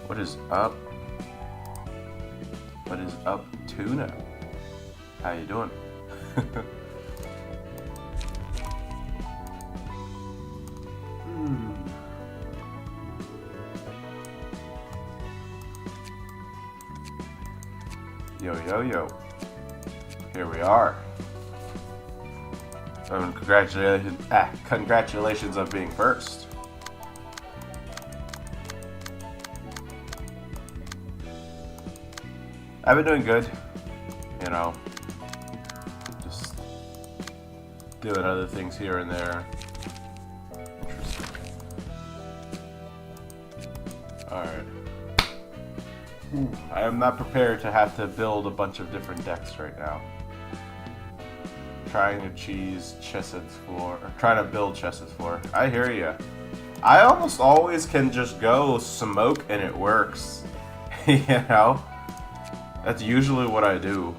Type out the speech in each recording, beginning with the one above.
What is up? What is up, Tuna? How you doing? Yo, yo, yo. Here we are. Congratulations on being first. I've been doing good. You know, just doing other things here and there. Interesting. Alright. I am not prepared to have to build a bunch of different decks right now. Trying to build Chess's floor. I hear ya. I almost always can just go smoke and it works. You know? That's usually what I do.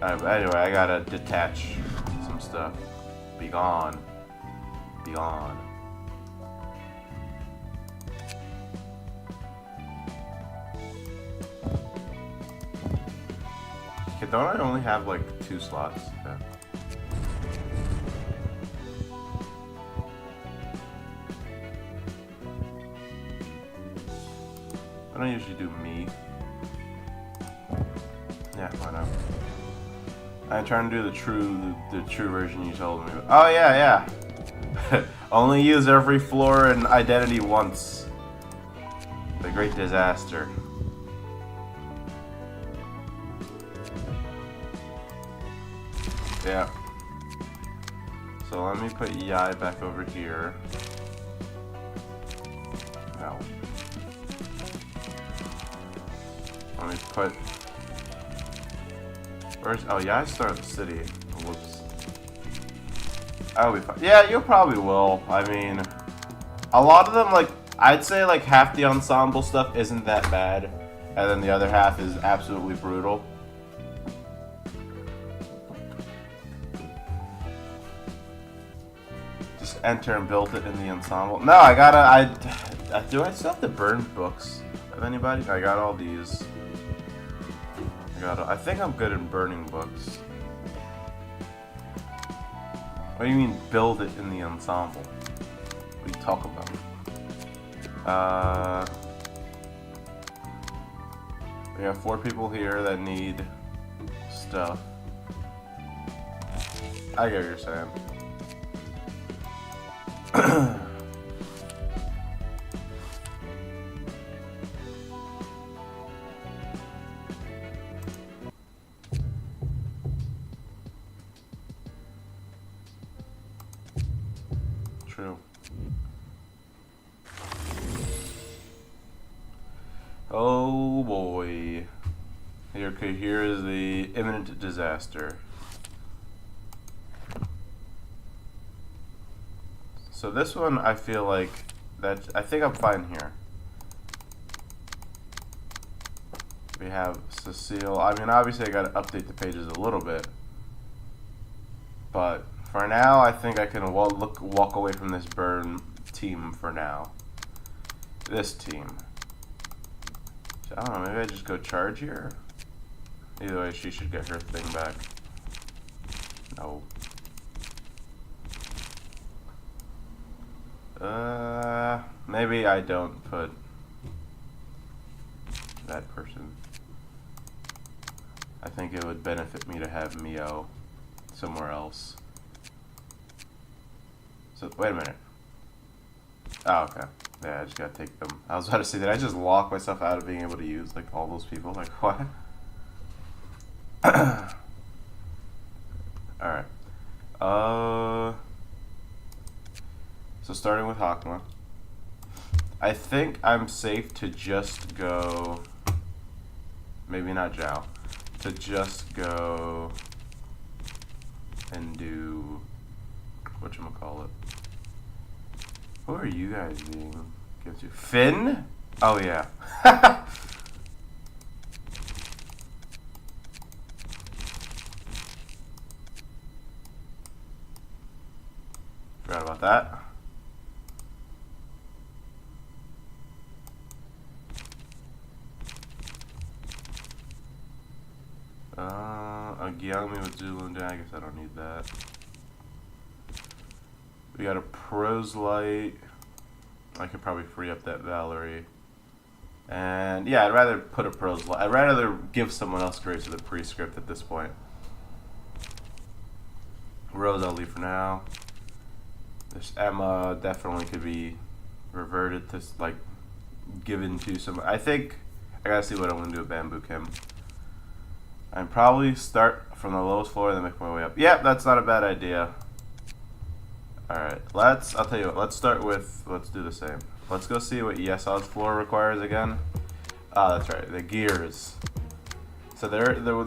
Anyway, I gotta detach some stuff. Be gone. Be gone. Okay, don't I only have like 2 slots? Yeah. I don't usually do me. Yeah, why not? I'm trying to do the true version you told me. Oh yeah. Only use every floor and identity once. The great disaster. Yeah. So let me put Yai back over here. Ow. Let me put... Where's... Oh, yeah, I started the city. Whoops. I'll be fine. Yeah, you probably will. I mean... A lot of them, like... I'd say, like, half the ensemble stuff isn't that bad. And then the other half is absolutely brutal. Just enter and build it in the ensemble. No, I gotta... Do I still have to burn books of anybody? I got all these. I think I'm good in burning books. What do you mean, build it in the ensemble? What are you talking about? We have 4 people here that need stuff. I get what you're saying. True. Oh boy. Okay, here is the imminent disaster. So this one, I feel like I think I'm fine here. We have Cecile. I mean, obviously I gotta update the pages a little bit, but for now, I think I can walk away from this burn team for now. This team. So, I don't know, maybe I just go charge here? Either way, she should get her thing back. No. Maybe I don't put that person. I think it would benefit me to have Mio somewhere else. So, wait a minute. Oh, okay. Yeah, I just gotta take them. I was about to say, did I just lock myself out of being able to use, like, all those people? Like, what? Alright. So starting with Hakma. I think I'm safe to just go... Maybe not Zhao. To just go... and do... whatchamacallit. Who are you guys being given to? Finn? Oh, yeah. Forgot about that. A Gyangmi with Zulun. I guess I don't need that. We got a Pros Light. I could probably free up that Valerie. And yeah, I'd rather put a Pros Light. I'd rather give someone else Grace of the Prescript at this point. Rose I'll leave for now. This Emma definitely could be reverted to, like, given to some. I think I gotta see what I'm gonna do with Bamboo Kim. I'd probably start from the lowest floor and then make my way up. Yep, that's not a bad idea. Alright, I'll tell you what, let's do the same. Let's go see what Yesod's floor requires again. Ah, that's right, the gears. So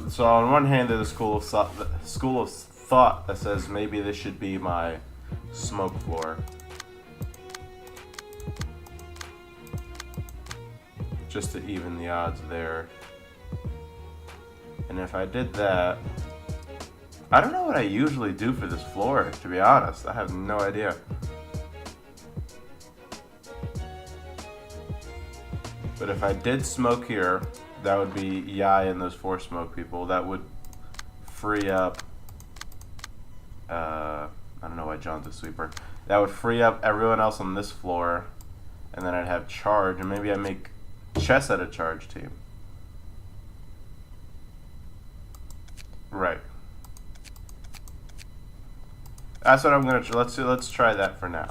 so on one hand there's a school of thought that says maybe this should be my smoke floor. Just to even the odds there. And if I did that, I don't know what I usually do for this floor, to be honest. I have no idea. But if I did smoke here, that would be Yai and those 4 smoke people. That would free up, I don't know why John's a sweeper. That would free up everyone else on this floor. And then I'd have charge, and maybe I make Chess at a charge team. Right. That's what I'm gonna. Let's try that for now.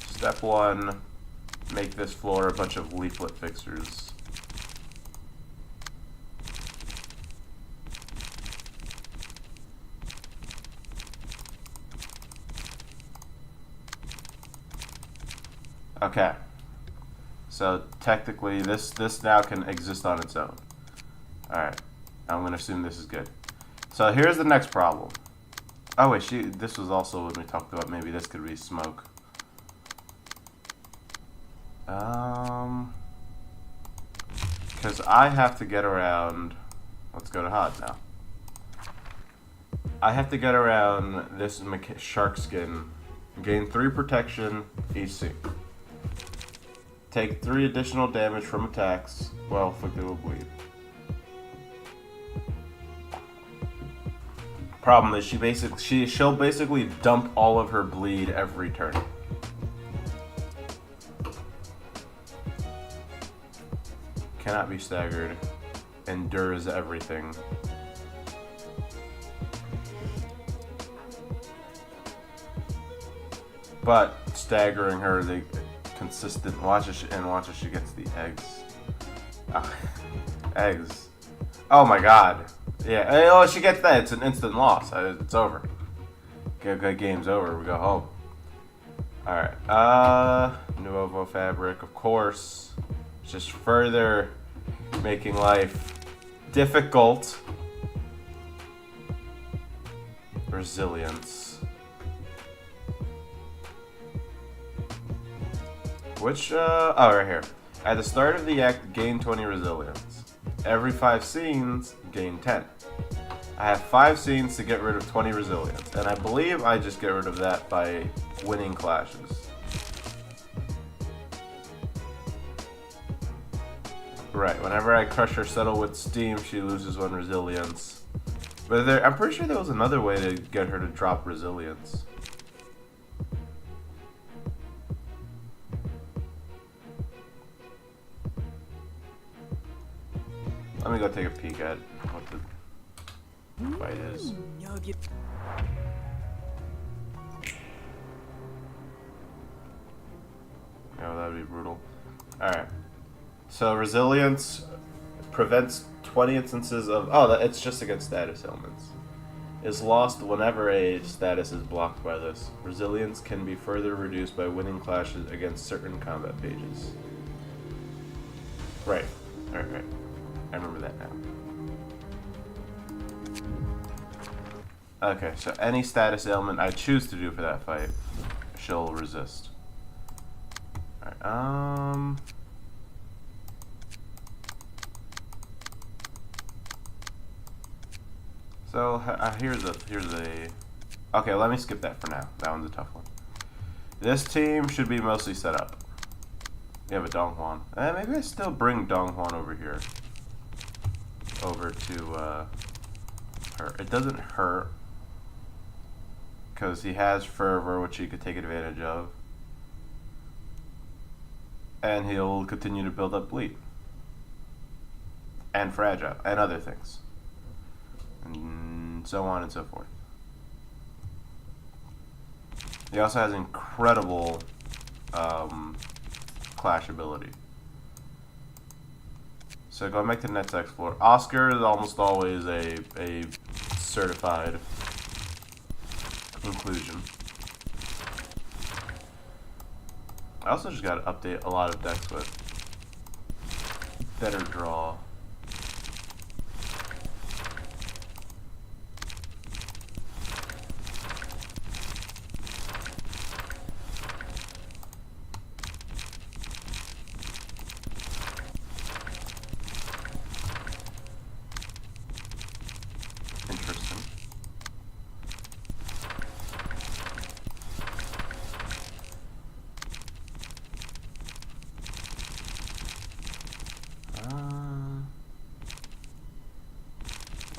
Step 1: make this floor a bunch of leaflet fixers. Okay. So technically, this now can exist on its own. All right. I'm gonna assume this is good. So here's the next problem. Oh wait, this was also when we talked about maybe this could be smoke. Because I have to get around. Let's go to Hod now. I have to get around this shark skin. Gain 3 protection EC. Take 3 additional damage from attacks while afflicted with bleed. Problem is she'll basically dump all of her bleed every turn. Cannot be staggered. Endures everything. But staggering her, the consistent. Watch as she gets the eggs. Eggs. Oh my god. Yeah. Oh, she gets that. It's an instant loss. It's over. Good game's over. We go home. All right. Nuovo fabric, of course. Just further making life difficult. Resilience. Which, oh, right here. At the start of the act, gain 20 resilience. Every 5 scenes, gain 10. I have 5 scenes to get rid of 20 resilience, and I believe I just get rid of that by winning clashes. Right, whenever I crush or settle with steam, she loses 1 resilience. But I'm pretty sure there was another way to get her to drop resilience. Let me go take a peek at what the fight is. Oh, that would be brutal. Alright. So, resilience prevents 20 instances of... Oh, it's just against status ailments. Is lost whenever a status is blocked by this. Resilience can be further reduced by winning clashes against certain combat pages. Right. Right. I remember that now. Okay, so any status ailment I choose to do for that fight, she'll resist. Alright, so here's a. Okay, let me skip that for now. That one's a tough one. This team should be mostly set up. You have a Donghuan. Maybe I still bring Donghuan over here. Over to her. It doesn't hurt. Because he has Fervor, which he could take advantage of. And he'll continue to build up Bleed. And Fragile. And other things. And so on and so forth. He also has incredible Clash ability. So going back to Net's Explorer, Oscar is almost always a certified inclusion. I also just got to update a lot of decks with better draw.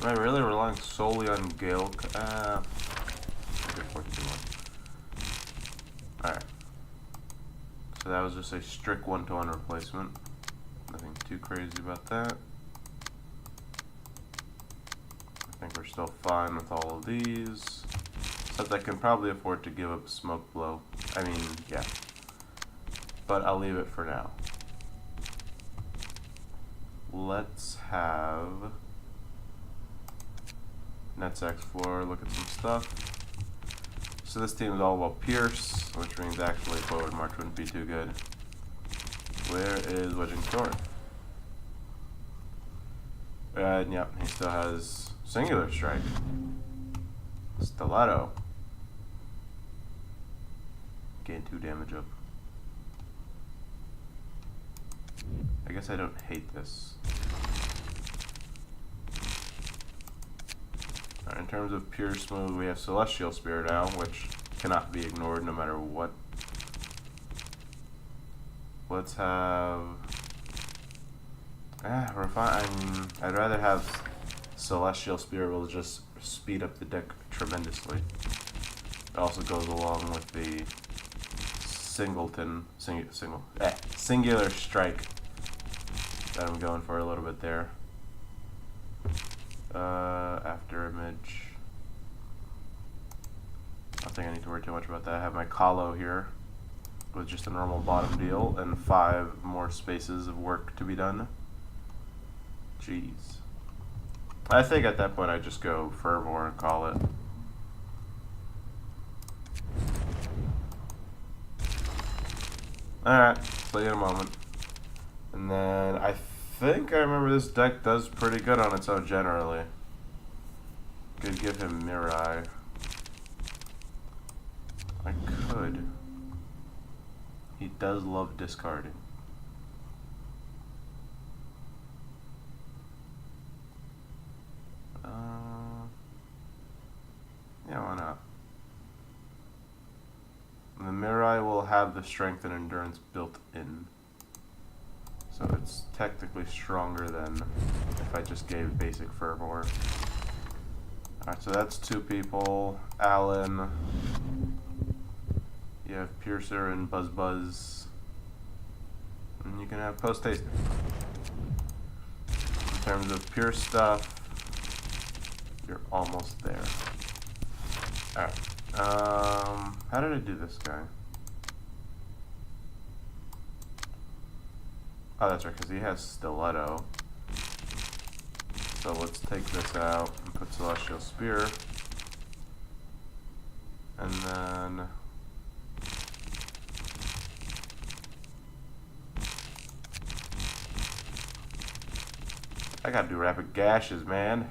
Am I really relying solely on Gale? Alright. So that was just a strict 1-to-1 replacement. Nothing too crazy about that. I think we're still fine with all of these. Except I can probably afford to give up Smoke Blow. I mean, yeah. But I'll leave it for now. Let's have Net's Explorer, look at some stuff. So this team is all about Pierce, which means actually forward march wouldn't be too good. Where is Wedging Thorn? Yep, he still has Singular Strike. Stiletto. Gain 2 damage up. I guess I don't hate this. In terms of pure smooth, we have Celestial Spear now, which cannot be ignored no matter what. Let's have Refine. I'd rather have Celestial Spear. Will just speed up the deck tremendously. It also goes along with the Singular Strike that I'm going for a little bit there. After Image. I don't think I need to worry too much about that. I have my Kahlo here with just a normal bottom deal and 5 more spaces of work to be done. Jeez. I think at that point I just go Fervor and call it. Alright, see you in a moment. And then I think I remember this deck does pretty good on its own generally. Could give him Mirai. I could. He does love discarding. Yeah, why not? The Mirai will have the strength and endurance built in. So it's technically stronger than if I just gave basic Fervor. Alright, so that's 2 people. Alan. You have Piercer and Buzz Buzz. And you can have Post Haste. In terms of pure stuff, you're almost there. Alright. How did I do this guy? Oh, that's right, because he has Stiletto. So let's take this out and put Celestial Spear. And then I gotta do Rapid Gashes, man.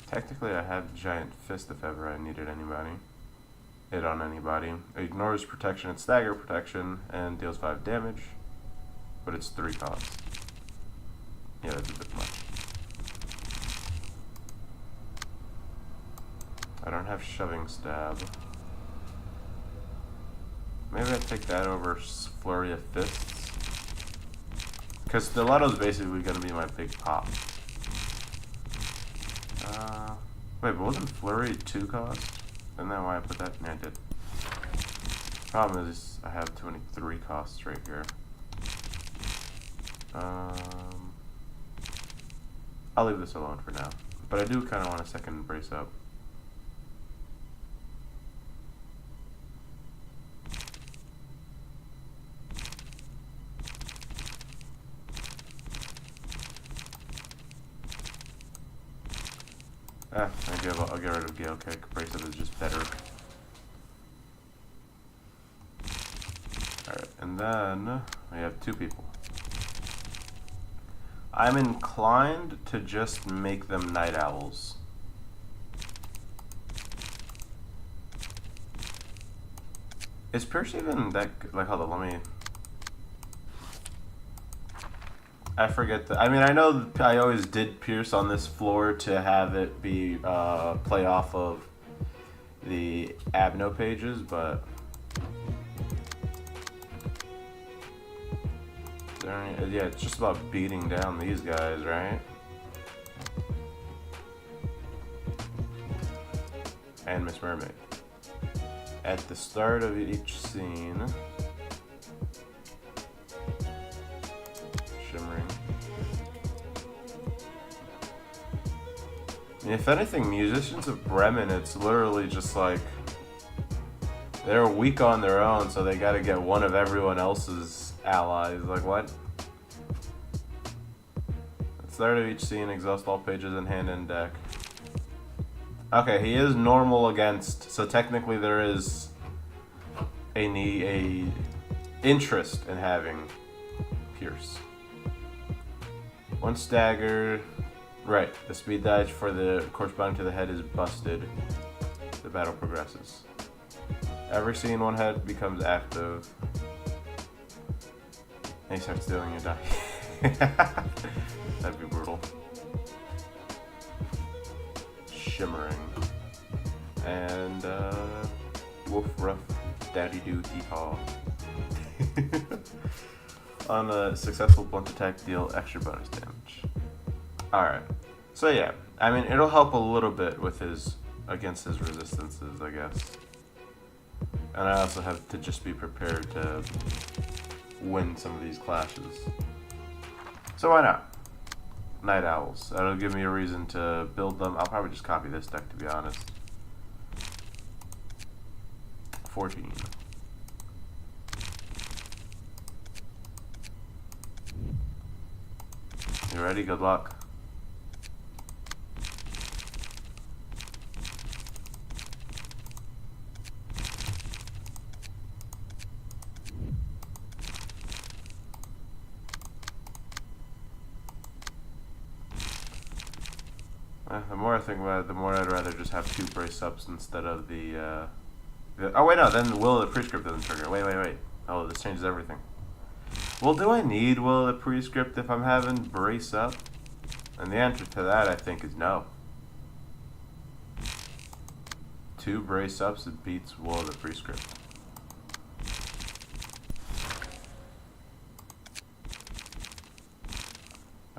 Technically, I have Giant Fist if ever I needed anybody. Hit on anybody. It ignores protection and stagger protection and deals 5 damage. But it's 3 costs. Yeah, that's a bit much. I don't have Shoving Stab. Maybe I'd take that over Flurry of Fists. Because Stiletto's basically going to be my big pop. Wait, but wasn't Flurry 2 cost? Isn't that why I put that? Yeah, I did. Problem is, I have 23 costs right here. I'll leave this alone for now. But I do kind of want a second brace up. I'll get rid of Gale Kick. Brace up is just better. Alright, and then we have 2 people. I'm inclined to just make them Night Owls. Is Pierce even that, like, hold on, let me... I forget I mean, I know I always did Pierce on this floor to have it be, play off of the Abno pages, but... Yeah, it's just about beating down these guys, right? And Miss Mermaid. At the start of each scene... Shimmering. If anything, musicians of Bremen, it's literally just like... They're weak on their own, so they gotta get one of everyone else's allies. Like, what? At the start of each scene, exhaust all pages in hand and deck. Okay, he is normal against, so technically there is a interest in having Pierce. One stagger. Right, the speed dodge for the corresponding to the head is busted. The battle progresses. Every scene, one head becomes active. And he starts dealing your die. That'd be brutal. Shimmering. And, woof ruff, daddy doo hee haw. On a successful blunt attack, deal extra bonus damage. Alright. So yeah, I mean, it'll help a little bit with against his resistances, I guess. And I also have to just be prepared to win some of these clashes. So why not? Night Owls. That'll give me a reason to build them. I'll probably just copy this deck, to be honest. 14. You ready? Good luck. The more I think about it, the more I'd rather just have 2 brace ups instead of the oh wait, no, then the Will of the Prescript doesn't trigger. Wait. Oh, this changes everything. Well, do I need Will of the Prescript if I'm having brace up? And the answer to that, I think, is no. 2 brace ups, it beats Will of the Prescript.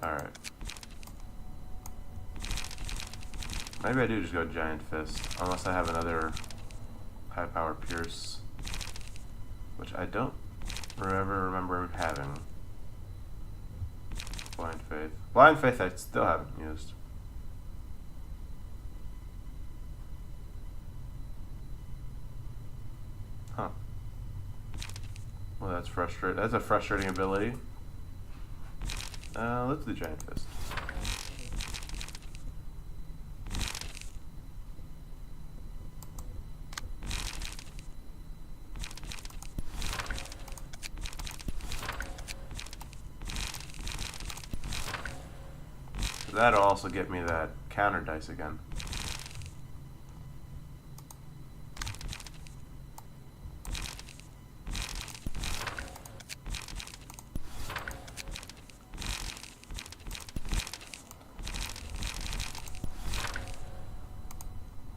Alright. Maybe I do just go Giant Fist, unless I have another high power Pierce, which I don't remember having. Blind Faith. Blind Faith I still haven't used. Huh. Well, that's frustrating. That's a frustrating ability. Let's do Giant Fist. That'll also get me that counter dice again.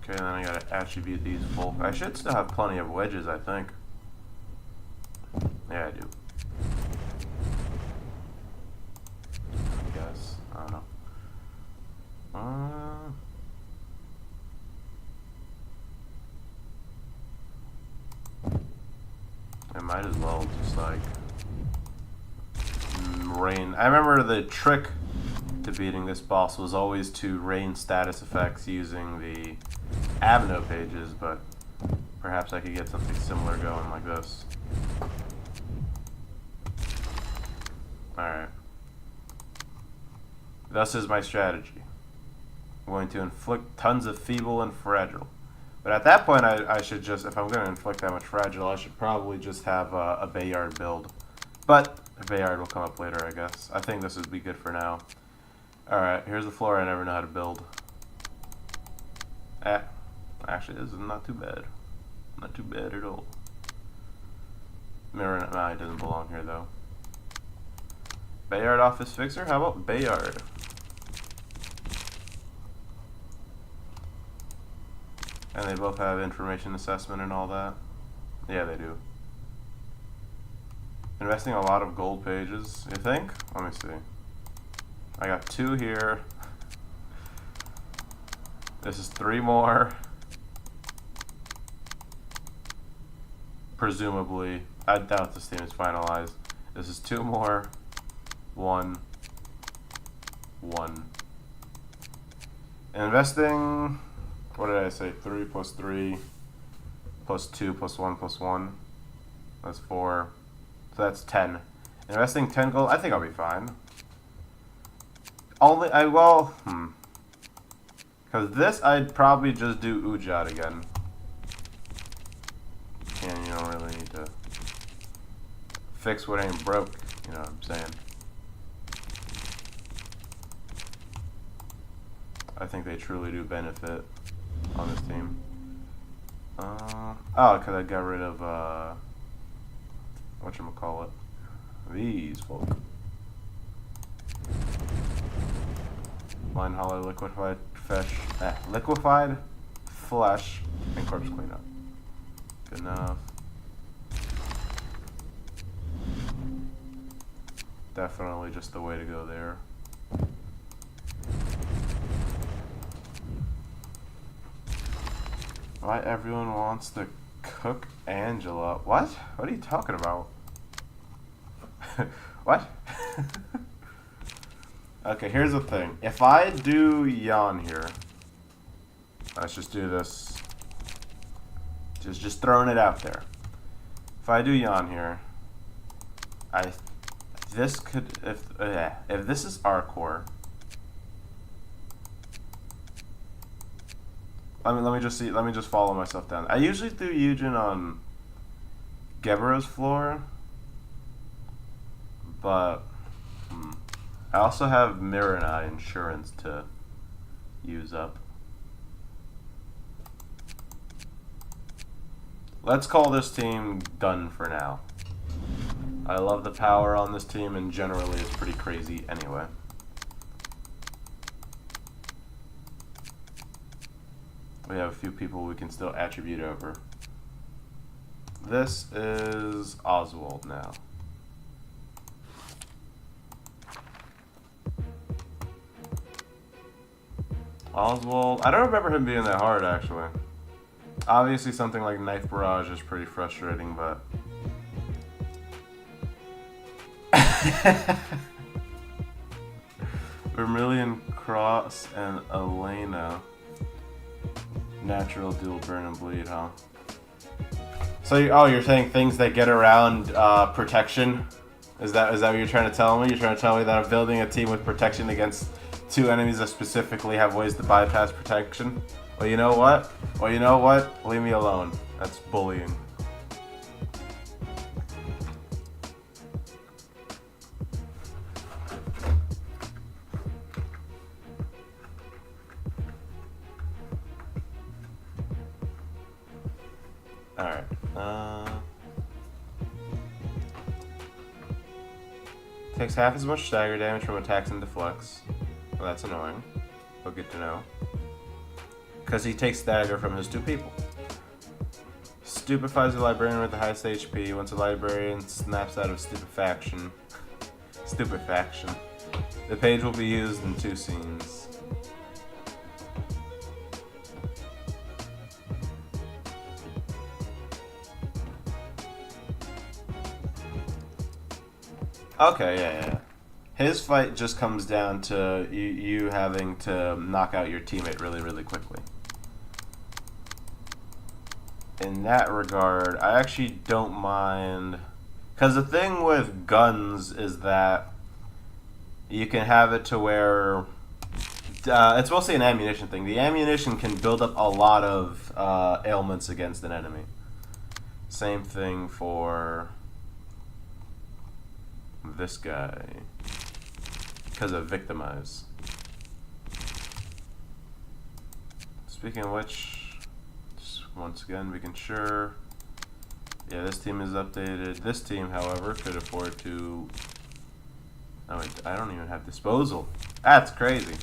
Okay, then I gotta attribute these bulk. I should still have plenty of wedges, I think. Yeah, I do. I guess. I don't know. I might as well just like rain. I remember the trick to beating this boss was always to rain status effects using the Abno pages, but perhaps I could get something similar going like this. Alright. Thus is my strategy. I'm going to inflict tons of feeble and fragile. But at that point, I should just, if I'm going to inflict that much fragile, I should probably just have a Bayard build. But Bayard will come up later, I guess. I think this would be good for now. Alright, here's the floor I never know how to build. Actually, this is not too bad. Not too bad at all. Mirror, no, it doesn't belong here, though. Bayard Office Fixer? How about Bayard? And they both have information assessment and all that. Yeah, they do. Investing a lot of gold pages, you think? Let me see. I got 2 here. This is 3 more. Presumably. I doubt this team is finalized. This is 2 more. 1. 1. Investing... What did I say? 3 plus 3 plus 2 plus 1 plus 1. That's 4. So that's 10. Investing 10 gold, I think I'll be fine. Because this, I'd probably just do Ujat again. And you don't really need to fix what ain't broke, you know what I'm saying? I think they truly do benefit on this team. Oh, because I got rid of, whatchamacallit, these folk. Line Hollow, Liquefied Liquefied Flesh, and Corpse Cleanup. Good enough. Definitely just the way to go there. Why everyone wants to cook Angela? What? What are you talking about? What? Okay, here's the thing. If I do Yan here, let's just do this. Just throwing it out there. If I do Yan here, this could, if this is Arcor. Let me just see. Let me just follow myself down. I usually do Eugen on Gebero's floor, but I also have Mirror insurance to use up. Let's call this team done for now. I love the power on this team, and generally it's pretty crazy anyway. We have a few people we can still attribute over. This is Oswald now. Oswald, I don't remember him being that hard actually. Obviously something like Knife Barrage is pretty frustrating, but... Vermilion Cross and Elena. Natural dual burn and bleed, huh? So, you're saying things that get around protection? Is that what you're trying to tell me? You're trying to tell me that I'm building a team with protection against 2 enemies that specifically have ways to bypass protection? Well, you know what? Leave me alone. That's bullying. Alright. Takes half as much stagger damage from attacks and deflects. Well, that's annoying. But good to know. Because he takes stagger from his 2 people. stupefies the librarian with the highest HP. Once a librarian snaps out of stupefaction, the page will be used in 2 scenes. Okay, yeah. His fight just comes down to you having to knock out your teammate really, really quickly. In that regard, I actually don't mind. Because the thing with guns is that you can have it to where it's mostly an ammunition thing. The ammunition can build up a lot of ailments against an enemy. Same thing for this guy. Because of victimize. Speaking of which, just once again, making sure. Yeah, this team is updated. This team, however, could afford to. Oh, I don't even have disposal. That's crazy.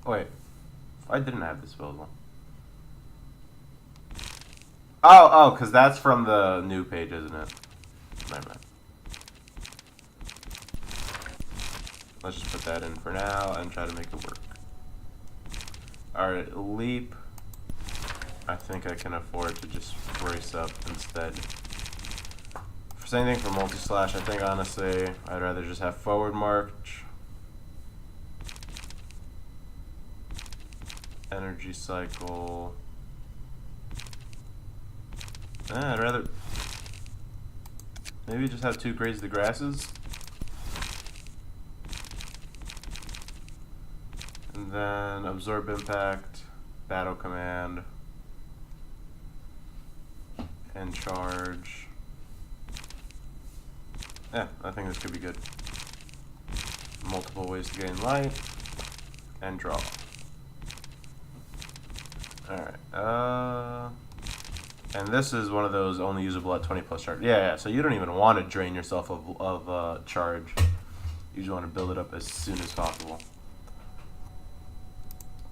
Wait, I didn't have disposal. Oh, because that's from the new page, isn't it? Never mind. Let's just put that in for now and try to make it work. Alright, leap. I think I can afford to just brace up instead. Same thing for multi-slash. I think honestly I'd rather just have forward march. Energy cycle. I'd rather maybe just have 2 graze the grasses. And then absorb impact, battle command, and charge. Yeah, I think this could be good. Multiple ways to gain light and draw. Alright, and this is one of those only usable at 20 plus charge. Yeah, so you don't even want to drain yourself of charge. You just want to build it up as soon as possible.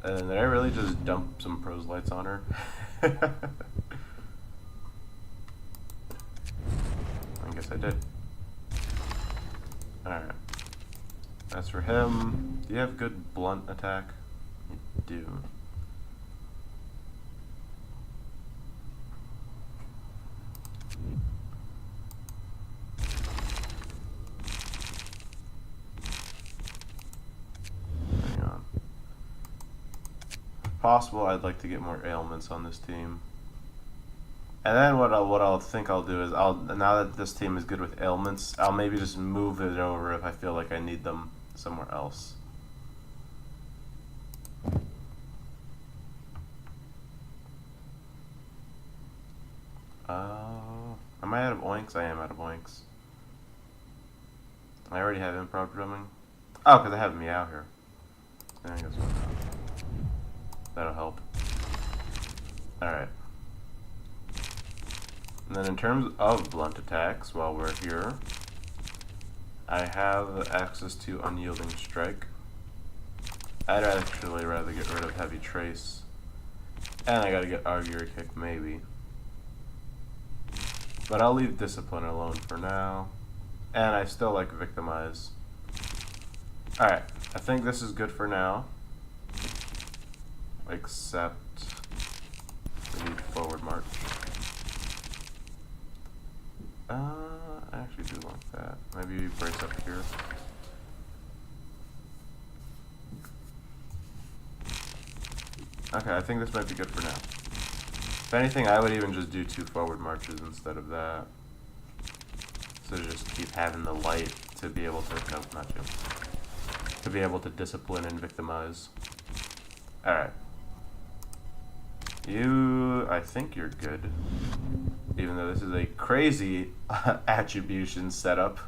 And did I really just dump some pros lights on her? I guess I did. Alright. As for him, do you have good blunt attack? You do. Possible, I'd like to get more ailments on this team. And then what I'll think I'll do is now that this team is good with ailments, I'll maybe just move it over if I feel like I need them somewhere else. Am I out of oinks? I am out of oinks. I already have improv drumming. Oh, because I have Meow here. I guess that'll help. Alright. And then in terms of blunt attacks, while we're here, I have access to Unyielding Strike. I'd actually rather get rid of Heavy Trace. And I gotta get Augury Kick, maybe. But I'll leave Discipline alone for now. And I still like Victimize. Alright, I think this is good for now. Except we need forward march. I actually do like that. Maybe brace up here. Okay, I think this might be good for now. If anything, I would even just do 2 forward marches instead of that. So just keep having the light to be able to, no, not you. To be able to discipline and victimize. Alright. I think you're good. Even though this is a crazy attribution setup.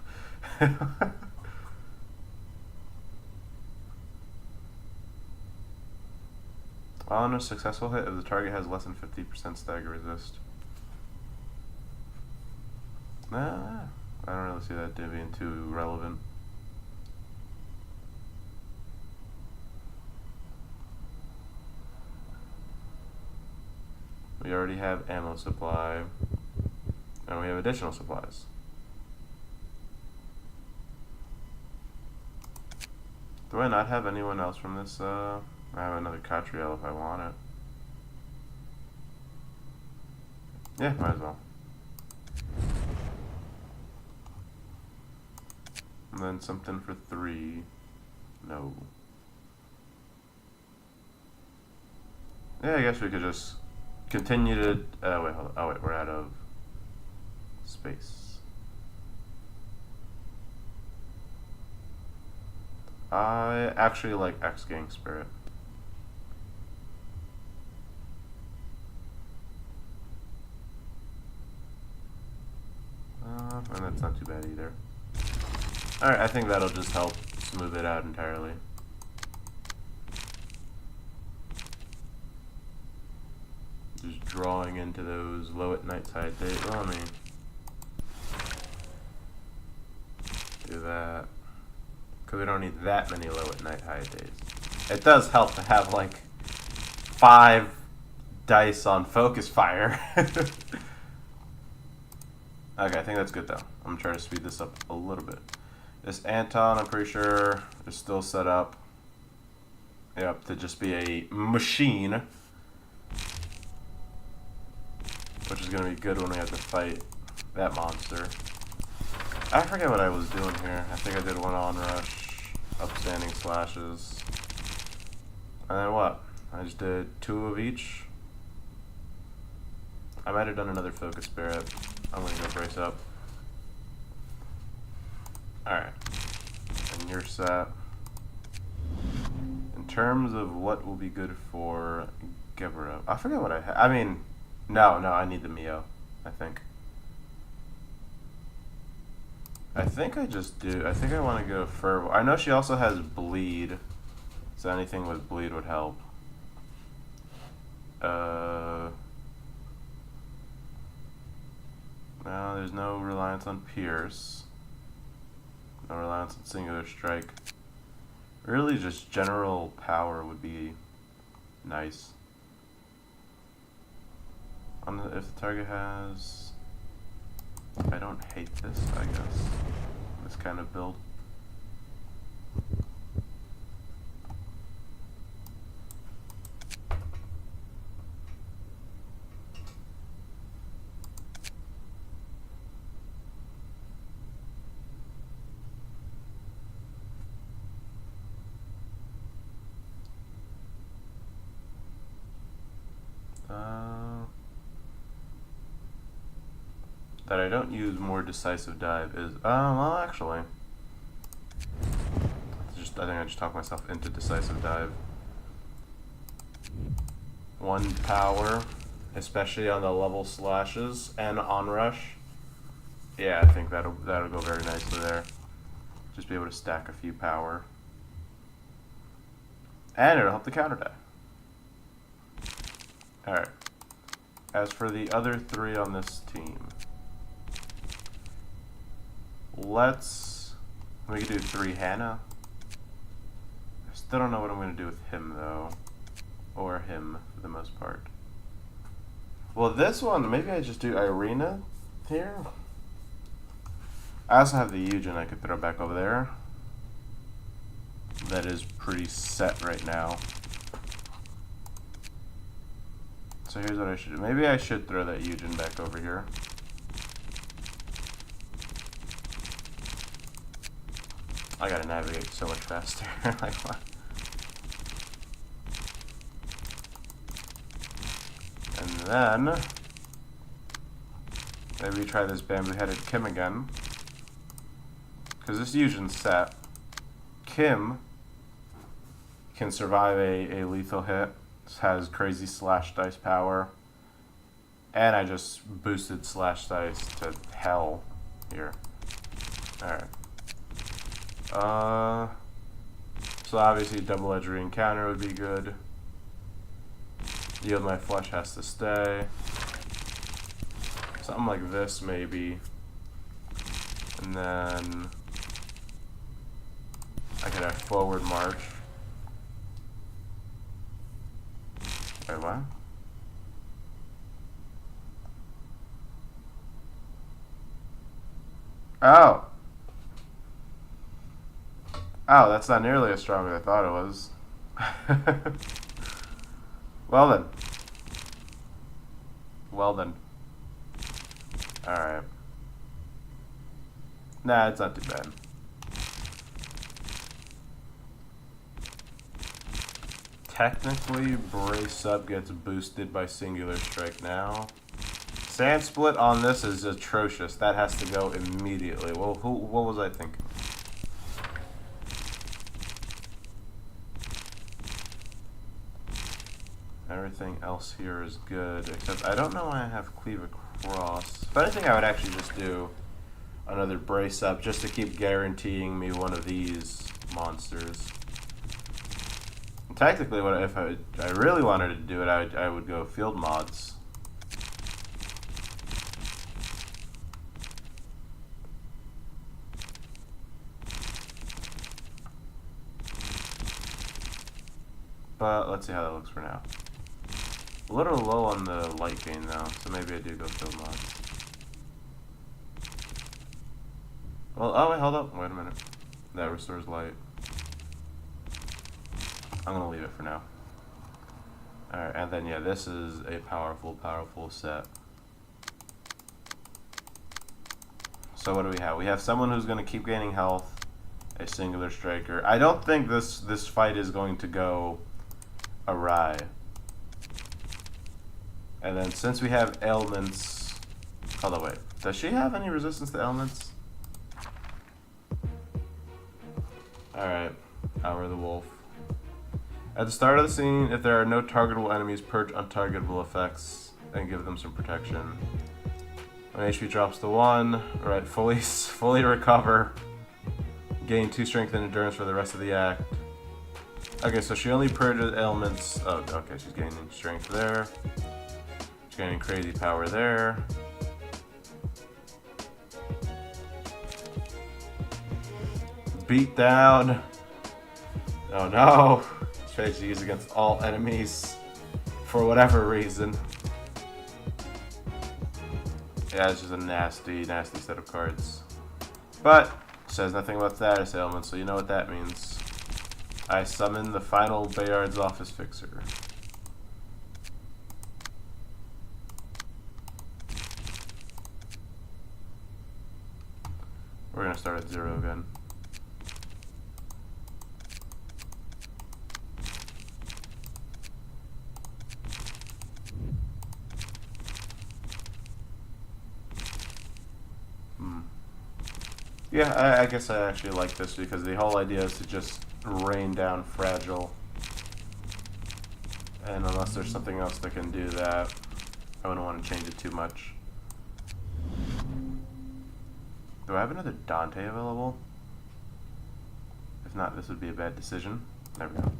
While on a successful hit, if the target has less than 50% stagger resist. Nah, I don't really see that being too relevant. We already have ammo supply. And we have additional supplies. Do I not have anyone else from this? I have another Catriel if I want it. Yeah, might as well. And then something for 3. No. Yeah, I guess we could just continue to... wait, hold on. Oh, wait, we're out of space. I actually like X-Gang Spirit. And that's not too bad either. Alright, I think that'll just help smooth it out entirely. Just drawing into those low at night side days. Well, I mean, do that. Because we don't need that many low at night high days. It does help to have like 5 dice on focus fire. Okay, I think that's good though. I'm gonna try to speed this up a little bit. This Anton, I'm pretty sure, is still set up. Yep, to just be a machine. Which is gonna be good when we have to fight that monster. I forget what I was doing here. I think I did 1 onrush, upstanding slashes. And then what? I just did 2 of each. I might have done another focus spirit. I'm gonna go brace up. Alright. And you're set. In terms of what will be good for Gebra, I forget what I had. I mean, no, I need the Mio, I think. I think I just do. I think I want to go Fervor. I know she also has Bleed, so anything with Bleed would help. No, there's no reliance on Pierce. No reliance on Singular Strike. Really, just general power would be nice. If the target has... I don't hate this, I guess. This kind of build. That I don't use more decisive dive is, well, actually, I think I just talked myself into decisive dive. 1 power, especially on the level slashes and onrush. Yeah, I think that'll go very nicely there. Just be able to stack a few power, and it'll help the counter die. All right. As for the other 3 on this team. We could do 3 Hannah. I still don't know what I'm going to do with him, though. Or him, for the most part. Well, this one, maybe I just do Ruina here. I also have the Eugen I could throw back over there. That is pretty set right now. So here's what I should do. Maybe I should throw that Eugen back over here. I gotta navigate so much faster. Like what? And then maybe try this bamboo-headed Kim again. Because this Eugen's set. Kim can survive a lethal hit. Has crazy slash dice power. And I just boosted slash dice to hell here. Alright. So obviously double-edged re-encounter would be good. Yield my flesh has to stay. Something like this maybe. And then I could have forward march. Wait, what? Oh. Oh, that's not nearly as strong as I thought it was. Well then. Well then. Alright. Nah, it's not too bad. Technically, Brace Up gets boosted by Singular Strike now. Sand Split on this is atrocious. That has to go immediately. Well, what was I thinking? Everything else here is good, except I don't know why I have Cleave Across. But I think I would actually just do another Brace Up just to keep guaranteeing me one of these monsters. And technically, what if I really wanted to do it, I would go Field Mods. But let's see how that looks for now. A little low on the light gain though, so maybe I do go Field Mods. Well, oh wait, hold up. Wait a minute. That restores light. I'm gonna leave it for now. Alright, and then yeah, this is a powerful, powerful set. So what do we have? We have someone who's gonna keep gaining health, a Singular Striker. I don't think this fight is going to go awry. And then since we have ailments, hold on, wait. Does she have any resistance to ailments? Alright, Hour of the Wolf. At the start of the scene, if there are no targetable enemies, purge untargetable effects and give them some protection. When HP drops to 1, alright, fully recover. Gain 2 strength and endurance for the rest of the act. Okay, so she only purges ailments. Oh, okay, she's gaining strength there. She's gaining crazy power there. Beat down. Oh no. Tries to use against all enemies for whatever reason. Yeah, it's just a nasty, nasty set of cards. But it says nothing about status ailments, so you know what that means. I summon the final Bayard's Office Fixer. We're gonna start at 0 again. Yeah, I guess I actually like this because the whole idea is to just rain down Fragile. And unless there's something else that can do that, I wouldn't want to change it too much. Do I have another Dante available? If not, this would be a bad decision. There we go.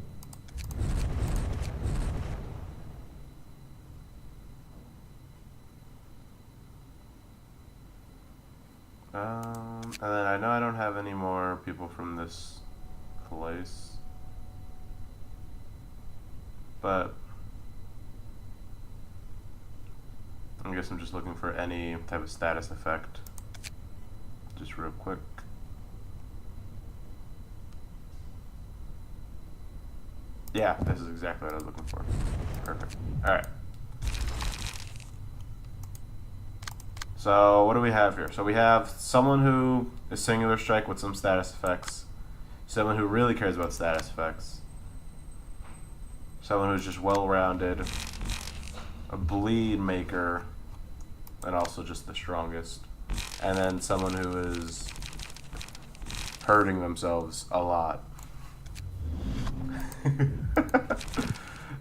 And then I know I don't have any more people from this place. But I guess I'm just looking for any type of status effect. Just real quick. Yeah, this is exactly what I was looking for. Perfect. Alright. So what do we have here? So we have someone who is Singular Strike with some status effects. Someone who really cares about status effects. Someone who's just well-rounded. A bleed maker. And also just the strongest. And then someone who is hurting themselves a lot.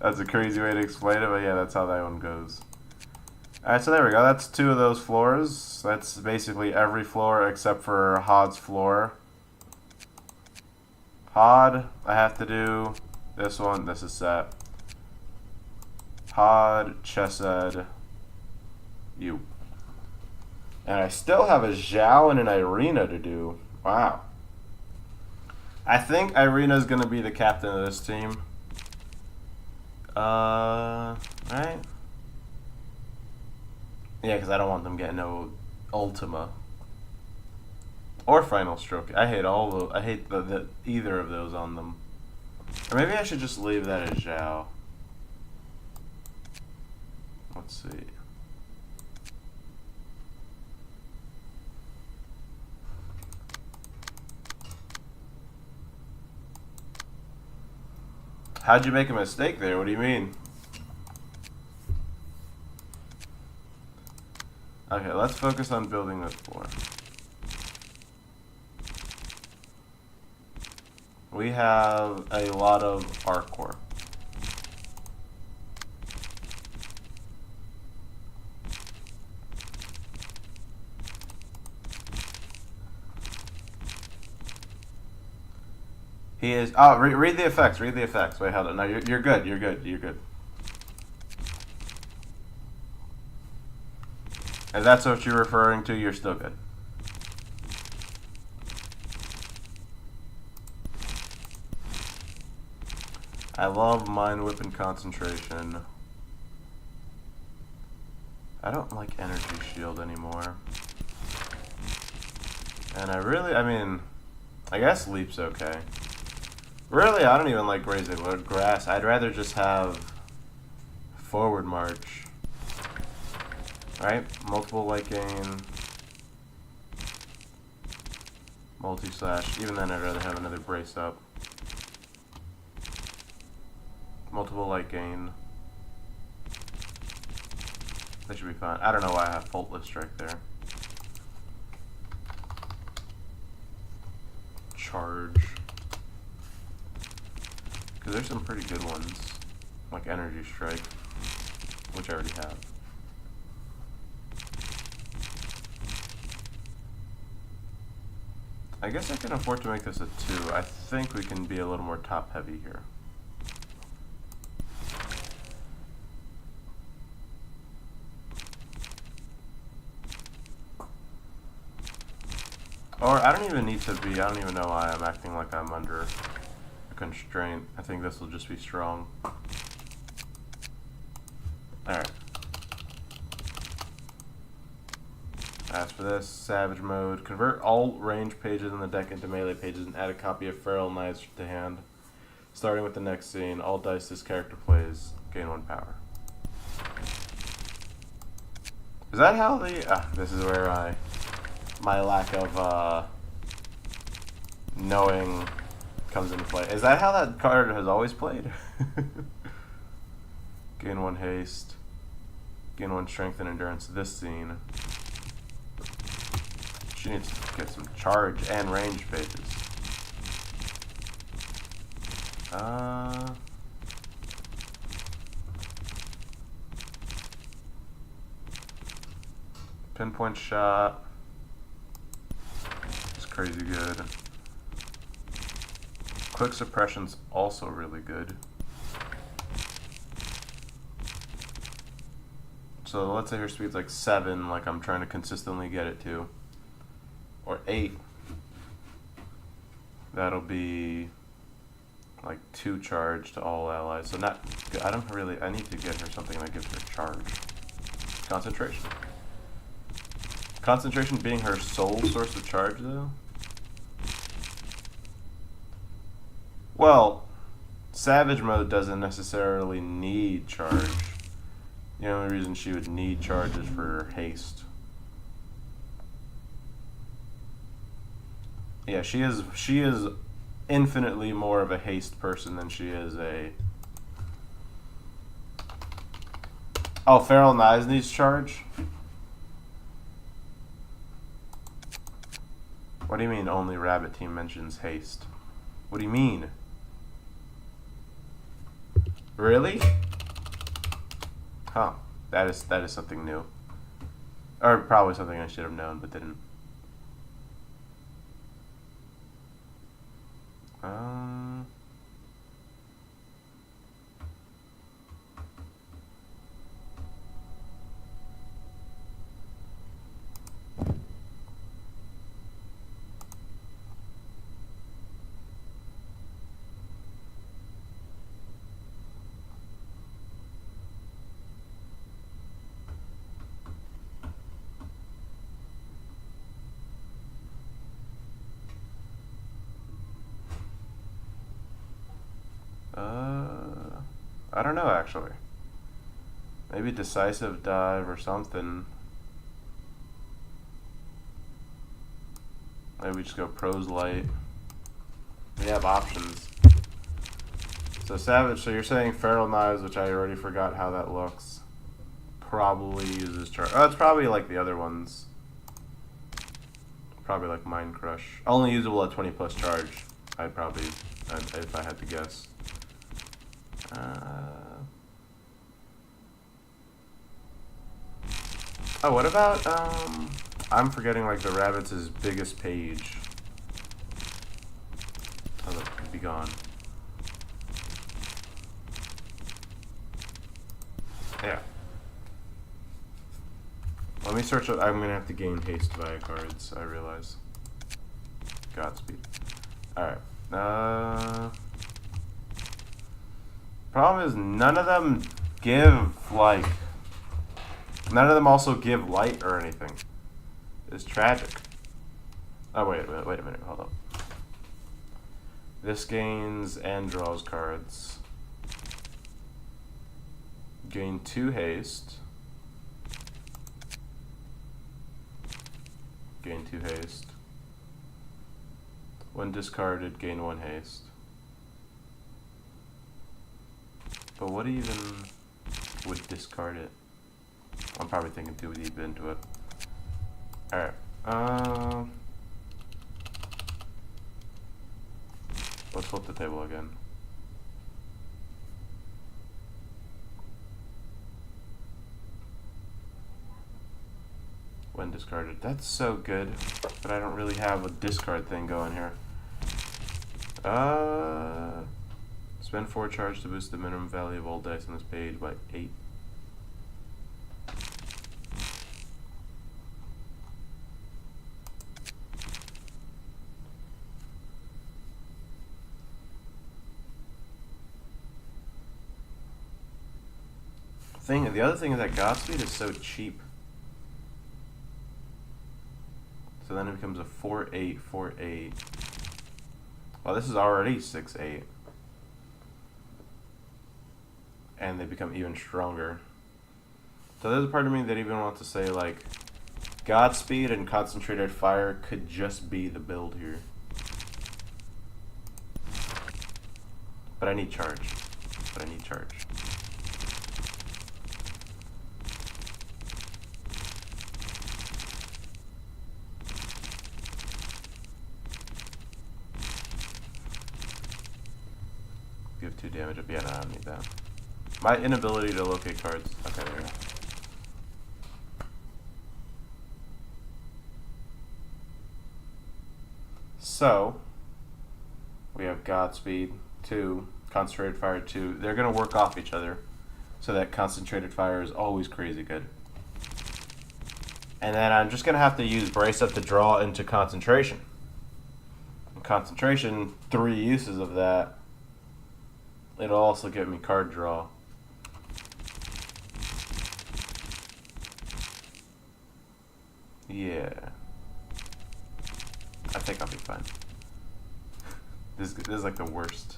That's a crazy way to explain it, but yeah, that's how that one goes. Alright, so there we go. That's 2 of those floors. That's basically every floor except for Hod's floor. Hod, I have to do this one. This is set. Hod, Chesed, you. And I still have a Zhao and an Irina to do. Wow. I think Irina's going to be the captain of this team. Right? Yeah, because I don't want them getting no Ultima. Or Final Stroke. I hate all of those. I hate either of those on them. Or maybe I should just leave that as Zhao. Let's see. How'd you make a mistake there? What do you mean? Okay, let's focus on building this floor. We have a lot of Arcor. He is. Oh, read the effects. Read the effects. Wait, hold on. No, you're good. You're good. You're good. If that's what you're referring to, you're still good. I love Mind Whip and Concentration. I don't like Energy Shield anymore. And I mean, I guess Leap's okay. Really, I don't even like Grazing Grass. I'd rather just have Forward March. Right? Multiple light gain. Multi-slash. Even then, I'd rather have another Brace Up. Multiple light gain. They should be fine. I don't know why I have Faultless Strike there. Charge. Because there's some pretty good ones. Like Energy Strike. Which I already have. I guess I can afford to make this a 2. I think we can be a little more top heavy here. Or I don't even need to be, I don't even know why I'm acting like I'm under a constraint. I think this will just be strong. Alright. As for this, Savage Mode. Convert all range pages in the deck into melee pages and add a copy of Feral Knives to hand. Starting with the next scene, all dice this character plays gain 1 power. Is that how the... this is where my lack of knowing comes into play. Is that how that card has always played? Gain 1 haste. Gain 1 strength and endurance this scene. She needs to get some charge and range pages. Pinpoint shot. It's crazy good. Quick suppression's also really good. So let's say her speed's like 7, like I'm trying to consistently get it to. Or 8. That'll be like 2 charge to all allies. So not, I don't really, I need to get her something that gives her charge. Concentration. Concentration being her sole source of charge though? Well, Savage Mode doesn't necessarily need charge. The only reason she would need charge is for haste. Yeah, she is infinitely more of a haste person than she is a... Oh, Feral Knives needs charge? What do you mean only Rabbit Team mentions haste? What do you mean? Really? Huh. That is something new. Or probably something I should have known but didn't. I don't know, actually. Maybe decisive dive or something. Maybe we just go pros light. We have options. So Savage, so you're saying Feral Knives, which I already forgot how that looks. Probably uses charge. Oh, it's probably like the other ones. Probably like Mind Crush. Only usable at 20 plus charge. I'd probably, if I had to guess. Oh, what about, I'm forgetting like the Rabbits' biggest page. Oh, that could be gone. Yeah. Let me search it. I'm gonna have to gain haste via cards, I realize. Godspeed. Alright. Problem is, none of them give, like... None of them also give light or anything. It's tragic. Oh, wait a minute, hold up. This gains and draws cards. Gain 2 haste. Gain 2 haste. When discarded, gain 1 haste. But what even would discard it? I'm probably thinking too deep into it. Alright. Let's flip the table again. When discarded. That's so good, but I don't really have a discard thing going here. Spend 4 charge to boost the minimum value of all dice on this page by 8. The other thing is that Godspeed is so cheap. So then it becomes a 4/8, 4/8. Well, this is already 6/8. And they become even stronger. So there's a part of me that even wants to say, like, Godspeed and Concentrated Fire could just be the build here. But I need charge. Give 2 damage up. Yeah, no, I don't need that. My inability to locate cards. Okay, there we go. So, we have Godspeed 2, Concentrated Fire 2. They're going to work off each other, so that Concentrated Fire is always crazy good. And then I'm just going to have to use Brace Up to draw into Concentration. And Concentration, 3 uses of that. It'll also give me card draw. Yeah. I think I'll be fine. This is like the worst,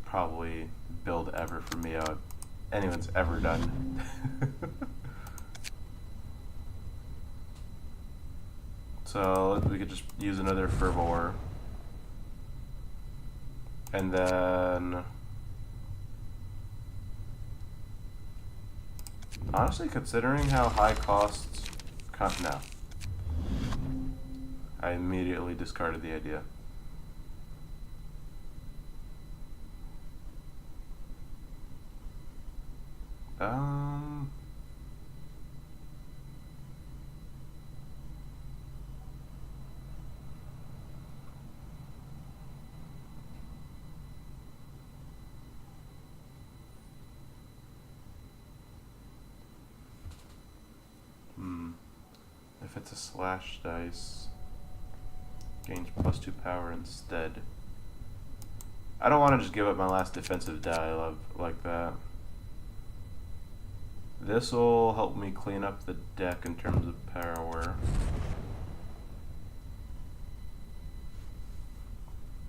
probably, build ever for me anyone's ever done. So we could just use another Fervor. And then, honestly, considering how high costs, no. I immediately discarded the idea. If it's a slash dice, gains +2 power instead. I don't want to just give up my last defensive die like that. This will help me clean up the deck in terms of power.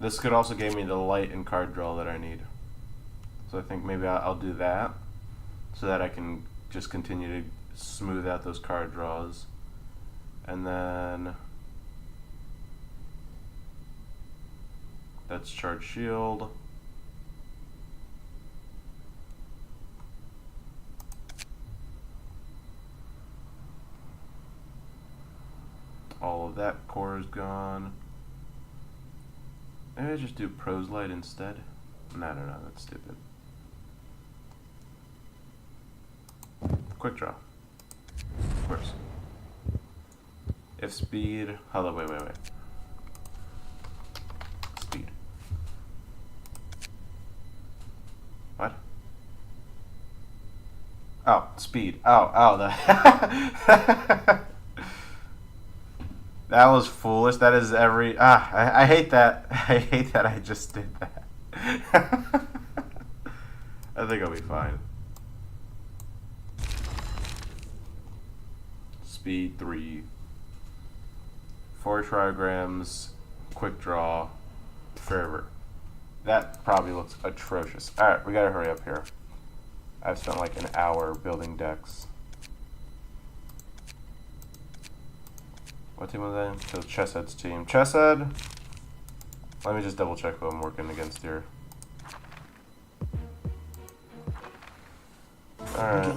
This could also give me the light and card draw that I need. So I think maybe I'll do that so that I can just continue to smooth out those card draws. And then that's charge shield. All of that core is gone. Maybe I just do Prose Light instead. No, that's stupid. Quick draw. Of course. If speed, hold on, wait. Speed. What? Oh, speed. Oh, that that was foolish. That is every, I hate that. I hate that I just did that. I think I'll be fine. Speed 3. 4 trigrams, quick draw, fervor. That probably looks atrocious. Alright, we gotta hurry up here. I've spent like an hour building decks. What team was I in? So Chessed's team. Chesed? Let me just double check who I'm working against here. Alright.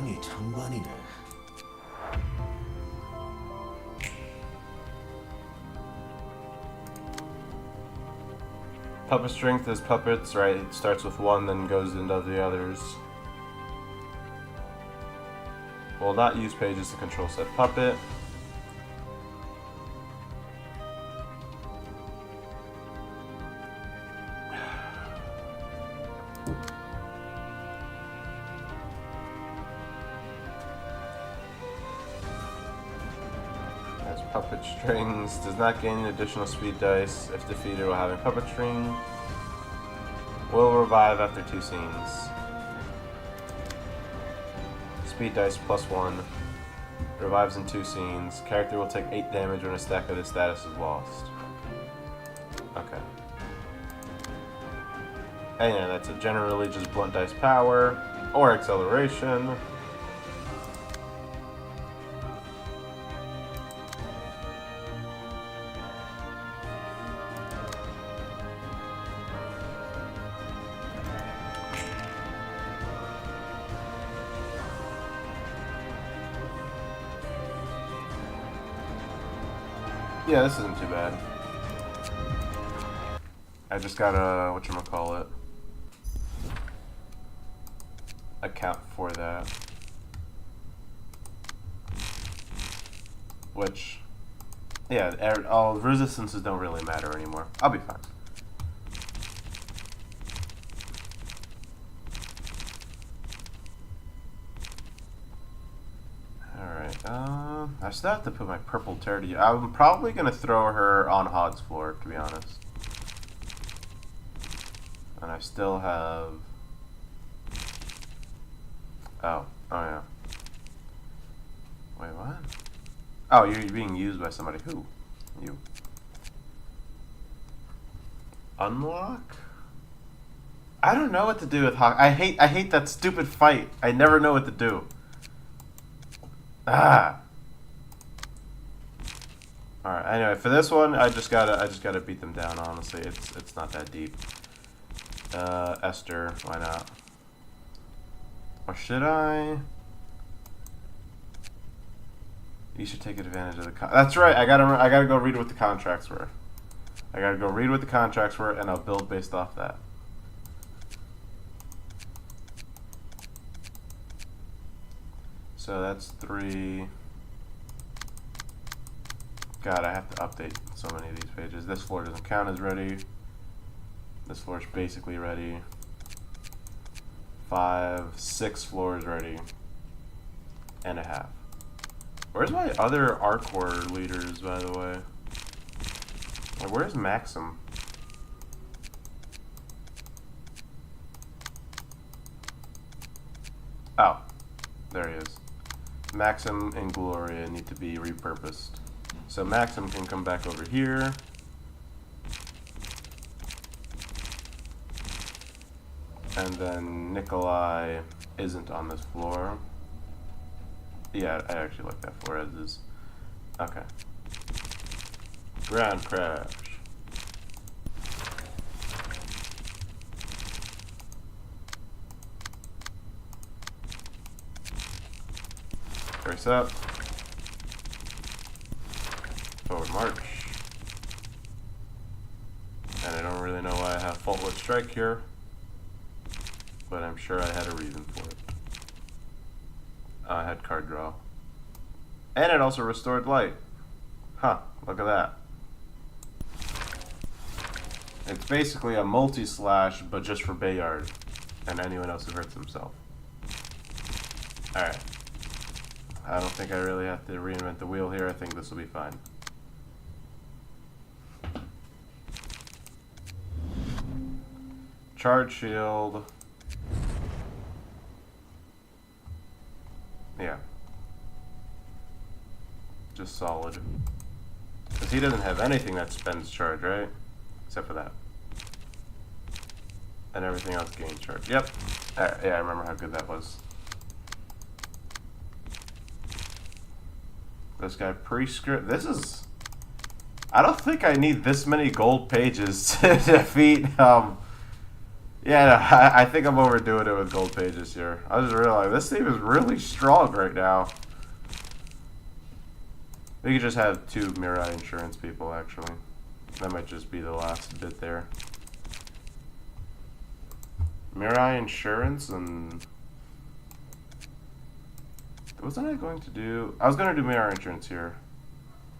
Puppet strength is puppets, right? It starts with 1, then goes into the others. Will not use pages to control said puppet. Puppet strings does not gain additional speed dice if defeated while having puppet string. Will revive after 2 scenes. Speed dice +1. Revives in 2 scenes. Character will take 8 damage when a stack of this status is lost. Okay. And yeah, that's a generally just blunt dice power or acceleration. Yeah, this isn't too bad. I just gotta, whatchamacallit, account for that. Which, yeah, all resistances don't really matter anymore. I'll be fine. I still have to put my purple tear to you. I'm probably going to throw her on Hod's floor, to be honest. And I still have... Oh yeah. Wait, what? Oh, you're being used by somebody. Who? You. Unlock? I don't know what to do with Hawk. I hate that stupid fight. I never know what to do. Alright, anyway, for this one, I just gotta beat them down, honestly. It's not that deep. Esther, why not? Or should I? You should take advantage of the that's right, I gotta go read what the contracts were. I gotta go read what the contracts were, and I'll build based off that. So that's 3. God, I have to update so many of these pages. This floor doesn't count as ready. This floor is basically ready. 5, 6 floors ready. And a half. Where's my other Arcor leaders, by the way? Like, where's Maxim? Oh, there he is. Maxim and Gloria need to be repurposed. So Maxim can come back over here. And then Nikolai isn't on this floor. Yeah, I actually like that floor as is. Okay. Ground crash. Brace up. Forward march. And I don't really know why I have faultless strike here, but I'm sure I had a reason for it. I had card draw. And it also restored light. Huh, look at that. It's basically a multi-slash, but just for Bayard and anyone else who hurts himself. Alright. I don't think I really have to reinvent the wheel here. I think this will be fine. Charge shield. Yeah. Just solid. Because he doesn't have anything that spends charge, right? Except for that. And everything else gains charge. Yep. Yeah, I remember how good that was. This guy prescript. This is... I don't think I need this many gold pages to defeat, yeah, no, I think I'm overdoing it with gold pages here. I just realized this team is really strong right now. We could just have 2 Mirai insurance people, actually. That might just be the last bit there. Mirai insurance and... Wasn't I going to do... I was going to do Mirai insurance here.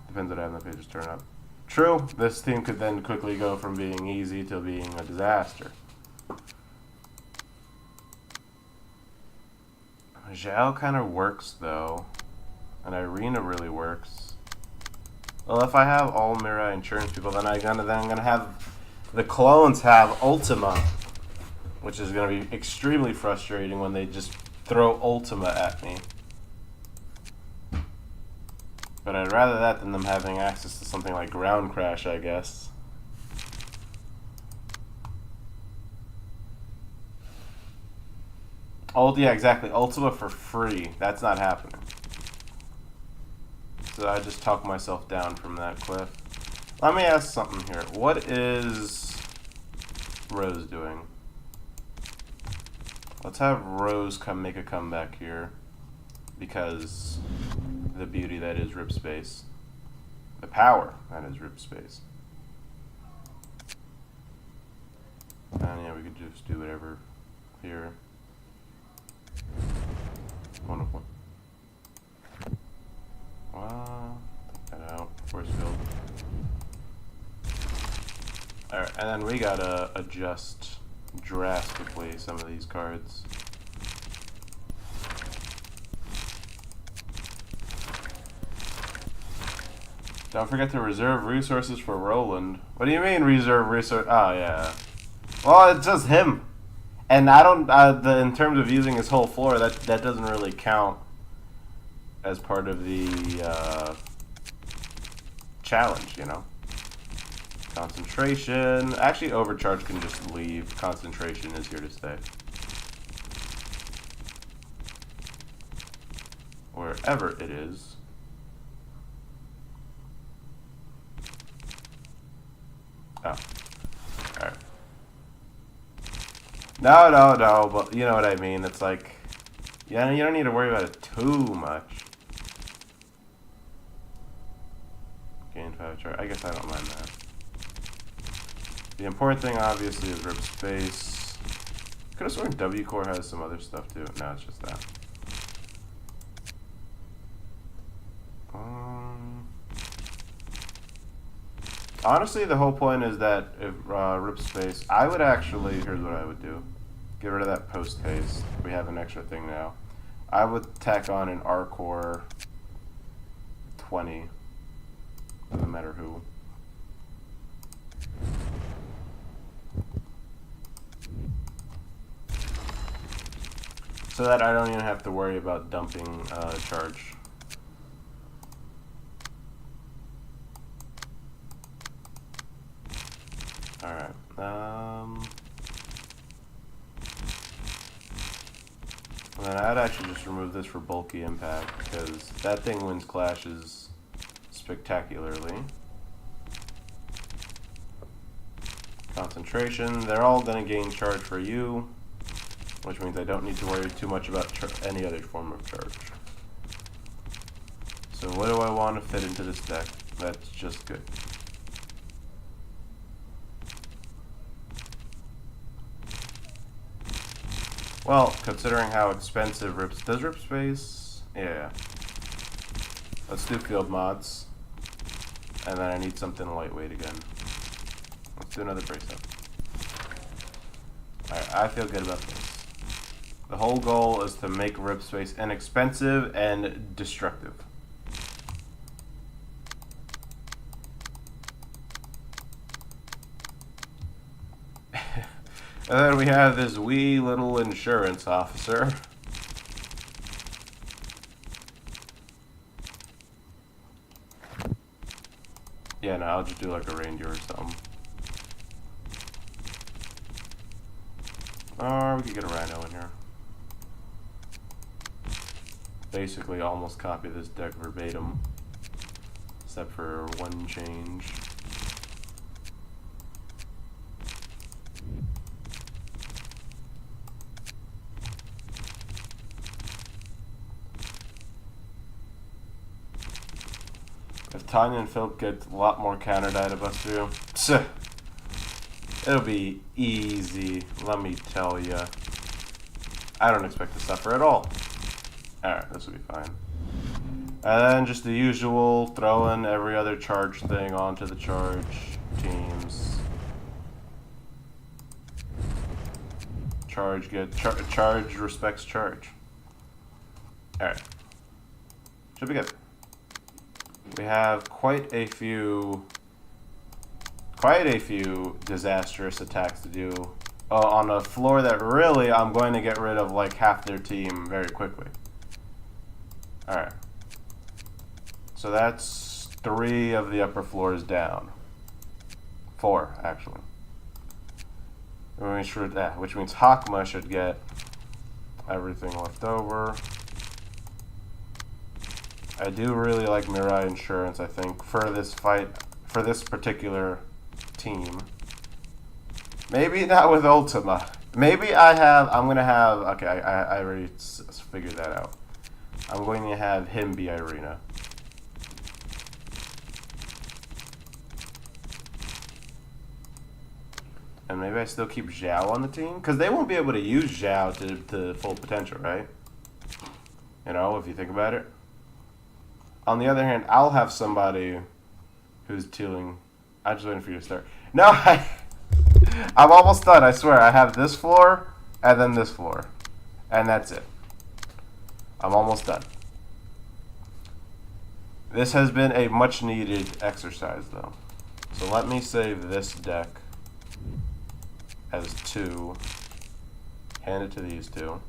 Depends on how the pages turn up. True, this team could then quickly go from being easy to being a disaster. Zhao kind of works, though. And Irina really works. Well, if I have all Mirai insurance people, then I'm gonna have the clones have Ultima, which is gonna be extremely frustrating when they just throw Ultima at me. But I'd rather that than them having access to something like Ground Crash, I guess. Yeah, exactly. Ultima for free. That's not happening. So I just talked myself down from that cliff. Let me ask something here. What is Rose doing? Let's have Rose come make a comeback here. Because the beauty that is Rip Space. The power that is Rip Space. And yeah, we could just do whatever here. Wonderful. Take that out. Force field. Alright, and then we gotta adjust drastically some of these cards. Don't forget to reserve resources for Roland. What do you mean reserve resource? Oh yeah. Well, it's just him. And I don't, in terms of using his whole floor, that doesn't really count as part of the challenge, you know? Concentration. Actually, Overcharge can just leave. Concentration is here to stay. Wherever it is. Oh. Alright. No, but you know what I mean. It's like, yeah, you don't need to worry about it too much. Gain 5 charge. I guess I don't mind that. The important thing, obviously, is Rip Space. Could have sworn W Core has some other stuff too. No, it's just that. Honestly, the whole point is that if Rip Space, I would actually, here's what I would do. Get rid of that post haste. We have an extra thing now. I would tack on an R-Core 20. Doesn't matter who. So that I don't even have to worry about dumping charge. Alright. And then I'd actually just remove this for bulky impact, because that thing wins clashes spectacularly. Concentration, they're all going to gain charge for you, which means I don't need to worry too much about any other form of charge. So what do I want to fit into this deck? That's just good. Well, considering how expensive does Rip Space? Yeah. Let's do field mods. And then I need something lightweight again. Let's do another brace up. Alright, I feel good about this. The whole goal is to make Rip Space inexpensive and destructive. And then we have this wee little insurance officer. Yeah, no, I'll just do like a reindeer or something. Or we could get a rhino in here. Basically almost copy this deck verbatim, except for one change. If Tanya and Philip get a lot more counter die to bust through, it'll be easy, let me tell ya. I don't expect to suffer at all. Alright, this will be fine. And then just the usual, throw in every other charge thing onto the charge teams. Charge good. Charge respects charge. Alright. Should be good. We have quite a few disastrous attacks to do on a floor that really I'm going to get rid of like half their team very quickly. Alright. So that's 3 of the upper floors down. 4, actually. Which means Hakma should get everything left over. I do really like Mirai Insurance, I think, for this fight, for this particular team. Maybe not with Ultima. Maybe I'm going to have, okay, I already figured that out. I'm going to have him be Irina. And maybe I still keep Zhao on the team? Because they won't be able to use Zhao to full potential, right? You know, if you think about it. On the other hand, I'll have somebody who's dealing. I'm just waiting for you to start. No, I'm almost done, I swear. I have this floor and then this floor. And that's it. I'm almost done. This has been a much needed exercise, though. So let me save this deck as 2. Hand it to these 2.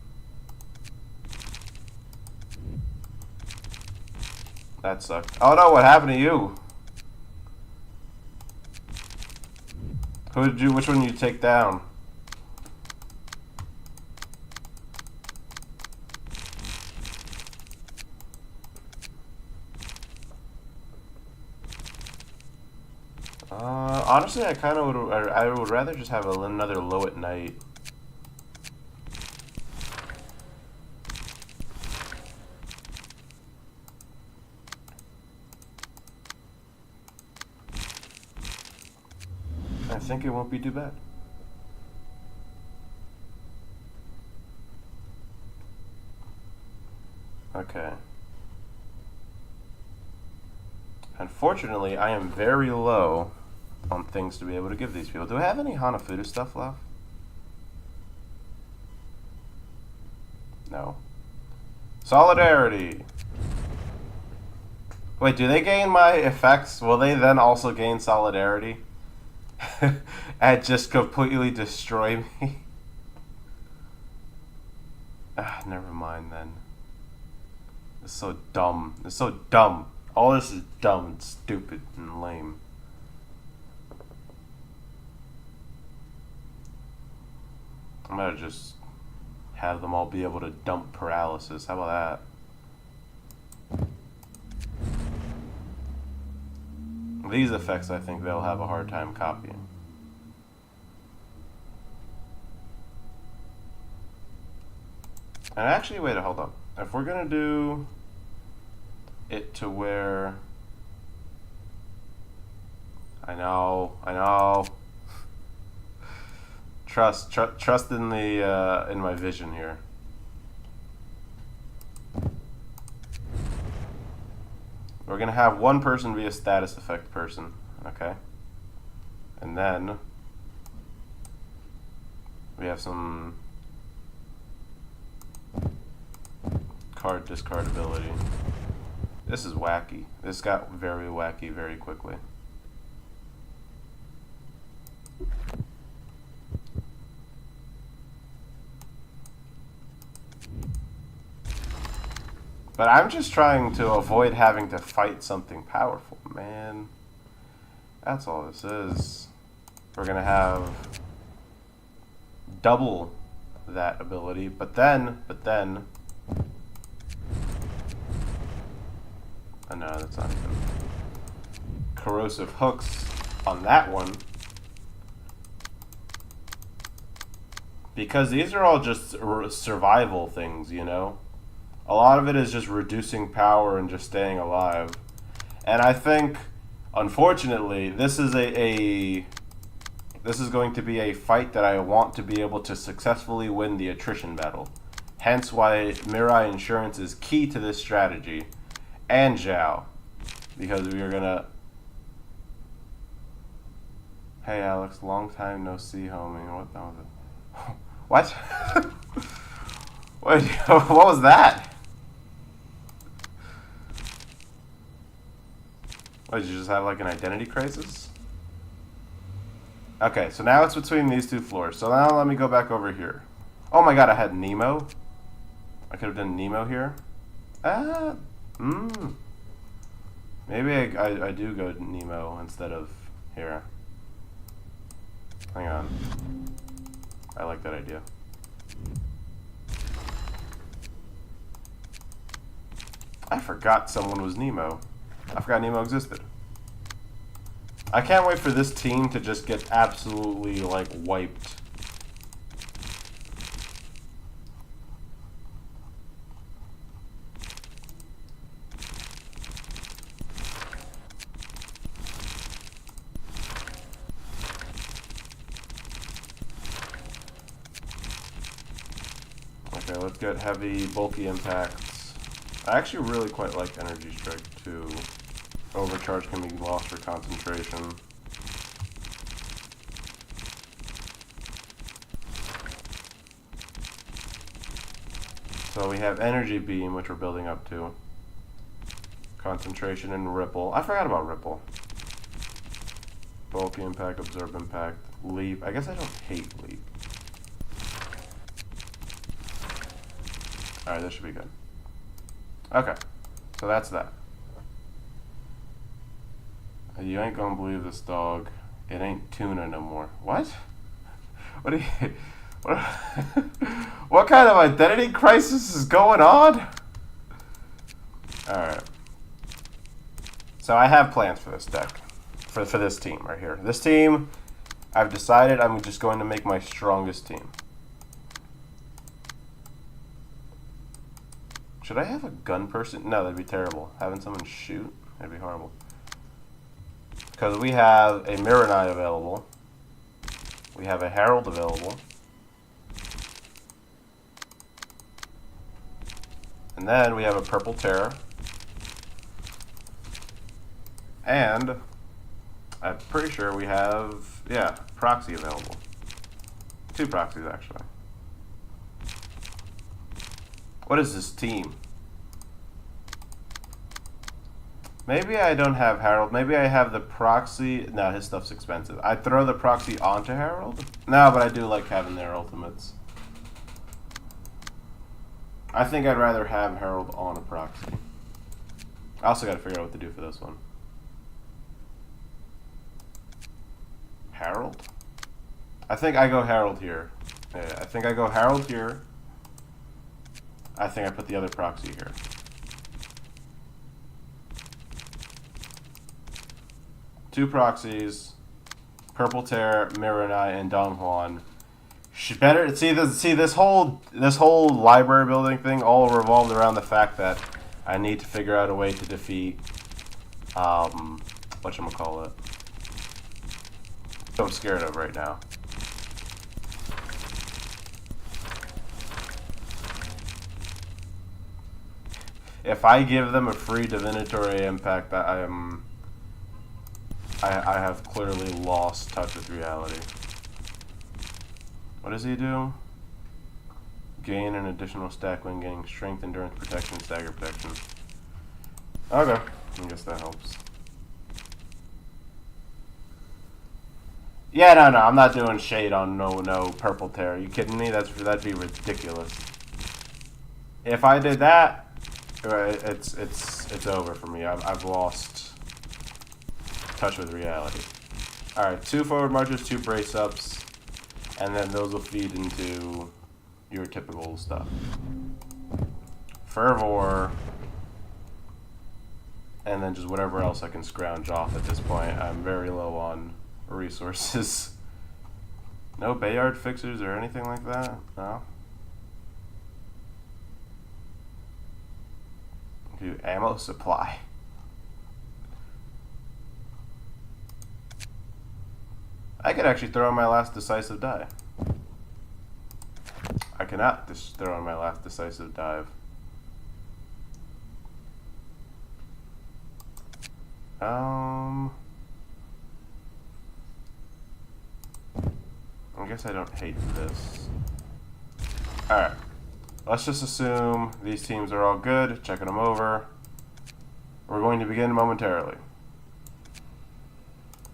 That sucked. Oh no, what happened to you? Which one did you take down? Honestly, I would rather just have another low at night. I think it won't be too bad. Okay. Unfortunately, I am very low on things to be able to give these people. Do I have any Hanafuda stuff left? No. Solidarity! Wait, do they gain my effects? Will they then also gain Solidarity? And just completely destroy me? Never mind then. It's so dumb. It's so dumb. All this is dumb and stupid and lame. I'm gonna just have them all be able to dump paralysis. How about that? These effects, I think they'll have a hard time copying. And actually, wait, hold on. If we're gonna do it to where... I know. Trust in the in my vision here. We're gonna have one person be a status effect person, okay? And then we have some card discard ability. This is wacky. This got very wacky very quickly. But I'm just trying to avoid having to fight something powerful, man. That's all this is. We're gonna have double that ability, but then oh no, that's not even corrosive hooks on that one. Because these are all just survival things, you know? A lot of it is just reducing power and just staying alive. And I think, unfortunately, this is this is going to be a fight that I want to be able to successfully win the attrition battle. Hence why Mirai Insurance is key to this strategy. And Zhao. Because we are gonna... Hey Alex, long time no see, homie. What was it? What? Wait, what was that? What, did you just have like an identity crisis? Okay, so now it's between these two floors. So now let me go back over here. Oh my god, I had Nemo. I could have done Nemo here. Maybe I do go Nemo instead of here. Hang on. I like that idea. I forgot someone was Nemo. I forgot Nemo existed. I can't wait for this team to just get absolutely, like, wiped. Okay, let's get heavy, bulky impacts. I actually really quite like Energy Strike too. Overcharge can be lost for concentration. So we have Energy Beam, which we're building up to. Concentration and Ripple. I forgot about Ripple. Bulky Impact, Absorb Impact, Leap. I guess I don't hate Leap. Alright, this should be good. Okay, so that's that. You ain't gonna believe this dog. It ain't tuna no more. What? What do you... What kind of identity crisis is going on? Alright. So I have plans for this deck. For this team right here. This team, I've decided I'm just going to make my strongest team. Should I have a gun person? No, that'd be terrible. Having someone shoot? That'd be horrible. Because we have a Mirai available. We have a Herald available. And then we have a Purple Terror. And I'm pretty sure we have, yeah, Proxy available. 2 proxies, actually. What is this team? Maybe I don't have Harold. Maybe I have the proxy. No, his stuff's expensive. I throw the proxy onto Harold? No, but I do like having their ultimates. I think I'd rather have Harold on a proxy. I also gotta figure out what to do for this one. Harold? I think I go Harold here. Yeah, I think I go Harold here. I think I put the other proxy here. Two proxies, Purple Tear, Miranai, and Donghuan. Should better see this whole library building thing all revolved around the fact that I need to figure out a way to defeat whatchamacallit. I'm scared of right now. If I give them a free divinatory impact, I have clearly lost touch with reality. What does he do? Gain an additional stack when gaining strength, endurance, protection, stagger protection. Okay, I guess that helps. Yeah, no, I'm not doing shade on no Purple Tear. Are you kidding me? That'd be ridiculous. If I did that, it's over for me. I've lost touch with reality. All right, 2 forward marches, 2 brace ups, and then those will feed into your typical stuff. Fervor, and then just whatever else I can scrounge off at this point. I'm very low on resources. No Bayard fixers or anything like that? No? Do ammo supply. I could actually throw in my last decisive dive. I cannot just throw in my last decisive dive. I guess I don't hate this. Alright. Let's just assume these teams are all good. Checking them over. We're going to begin momentarily.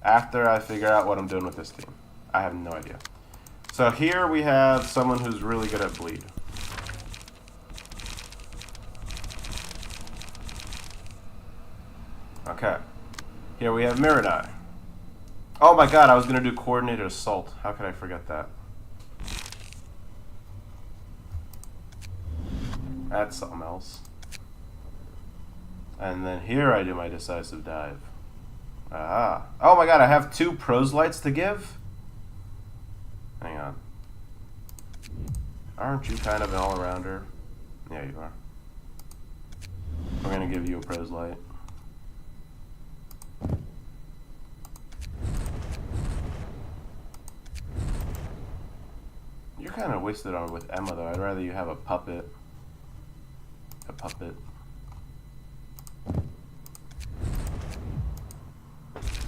After I figure out what I'm doing with this team. I have no idea. So here we have someone who's really good at bleed. Okay. Here we have Miranai. Oh my god, I was going to do coordinated assault. How could I forget that? That's something else. And then here I do my decisive dive. Ah. Oh my god, I have 2 proselytes to give? Hang on. Aren't you kind of an all-arounder? Yeah, you are. We're going to give you a proselyte. You're kind of wasted on with Emma, though. I'd rather you have a puppet. A puppet.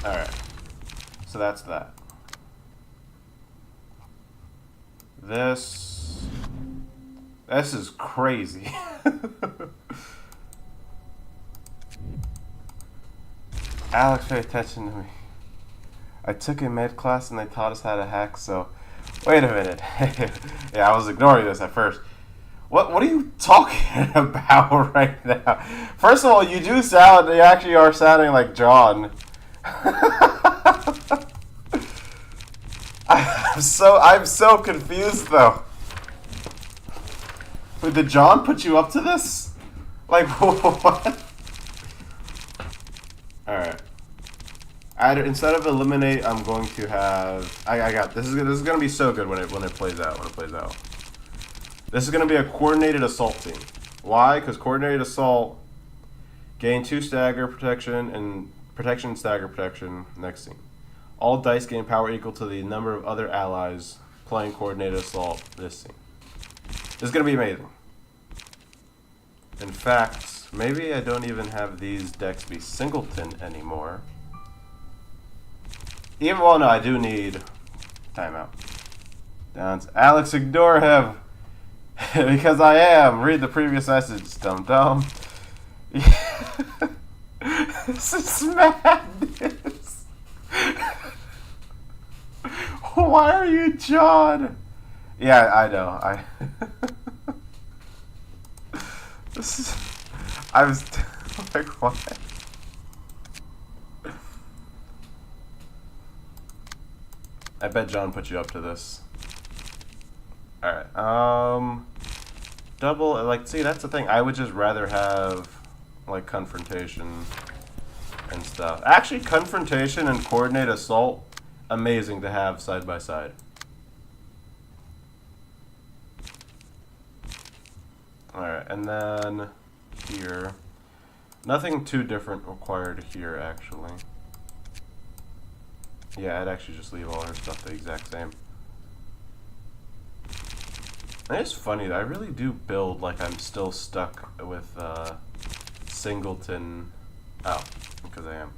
Alright. So that's that. This is crazy. Alex, pay attention to me. I took a med class and they taught us how to hack, so... Wait a minute. Yeah, I was ignoring this at first. What are you talking about right now? First of all, you actually are sounding like John. I'm so confused though. Wait, did John put you up to this? Like what? Alright. Instead of eliminate, I'm going to have I got this is gonna be so good when it plays out. This is gonna be a coordinated assault team. Why? Because coordinated assault gain 2 stagger protection and protection stagger protection next scene. All dice gain power equal to the number of other allies playing coordinated assault this scene. This is going to be amazing. In fact, maybe I don't even have these decks be singleton anymore. Well, no, I do need timeout. Downs. Alex, ignore him. Because I am. Read the previous message, dum-dum. This is madness. Why are you John? Yeah, I know. This is... I was... like, what? I bet John put you up to this. Alright, double, like, see, that's the thing. I would just rather have, like, confrontation and stuff. Actually, confrontation and coordinate assault, amazing to have side by side. Alright, and then here. Nothing too different required here, actually. Yeah, I'd actually just leave all her stuff the exact same. And it's funny that I really do build like I'm still stuck with Singleton. Oh, because I am.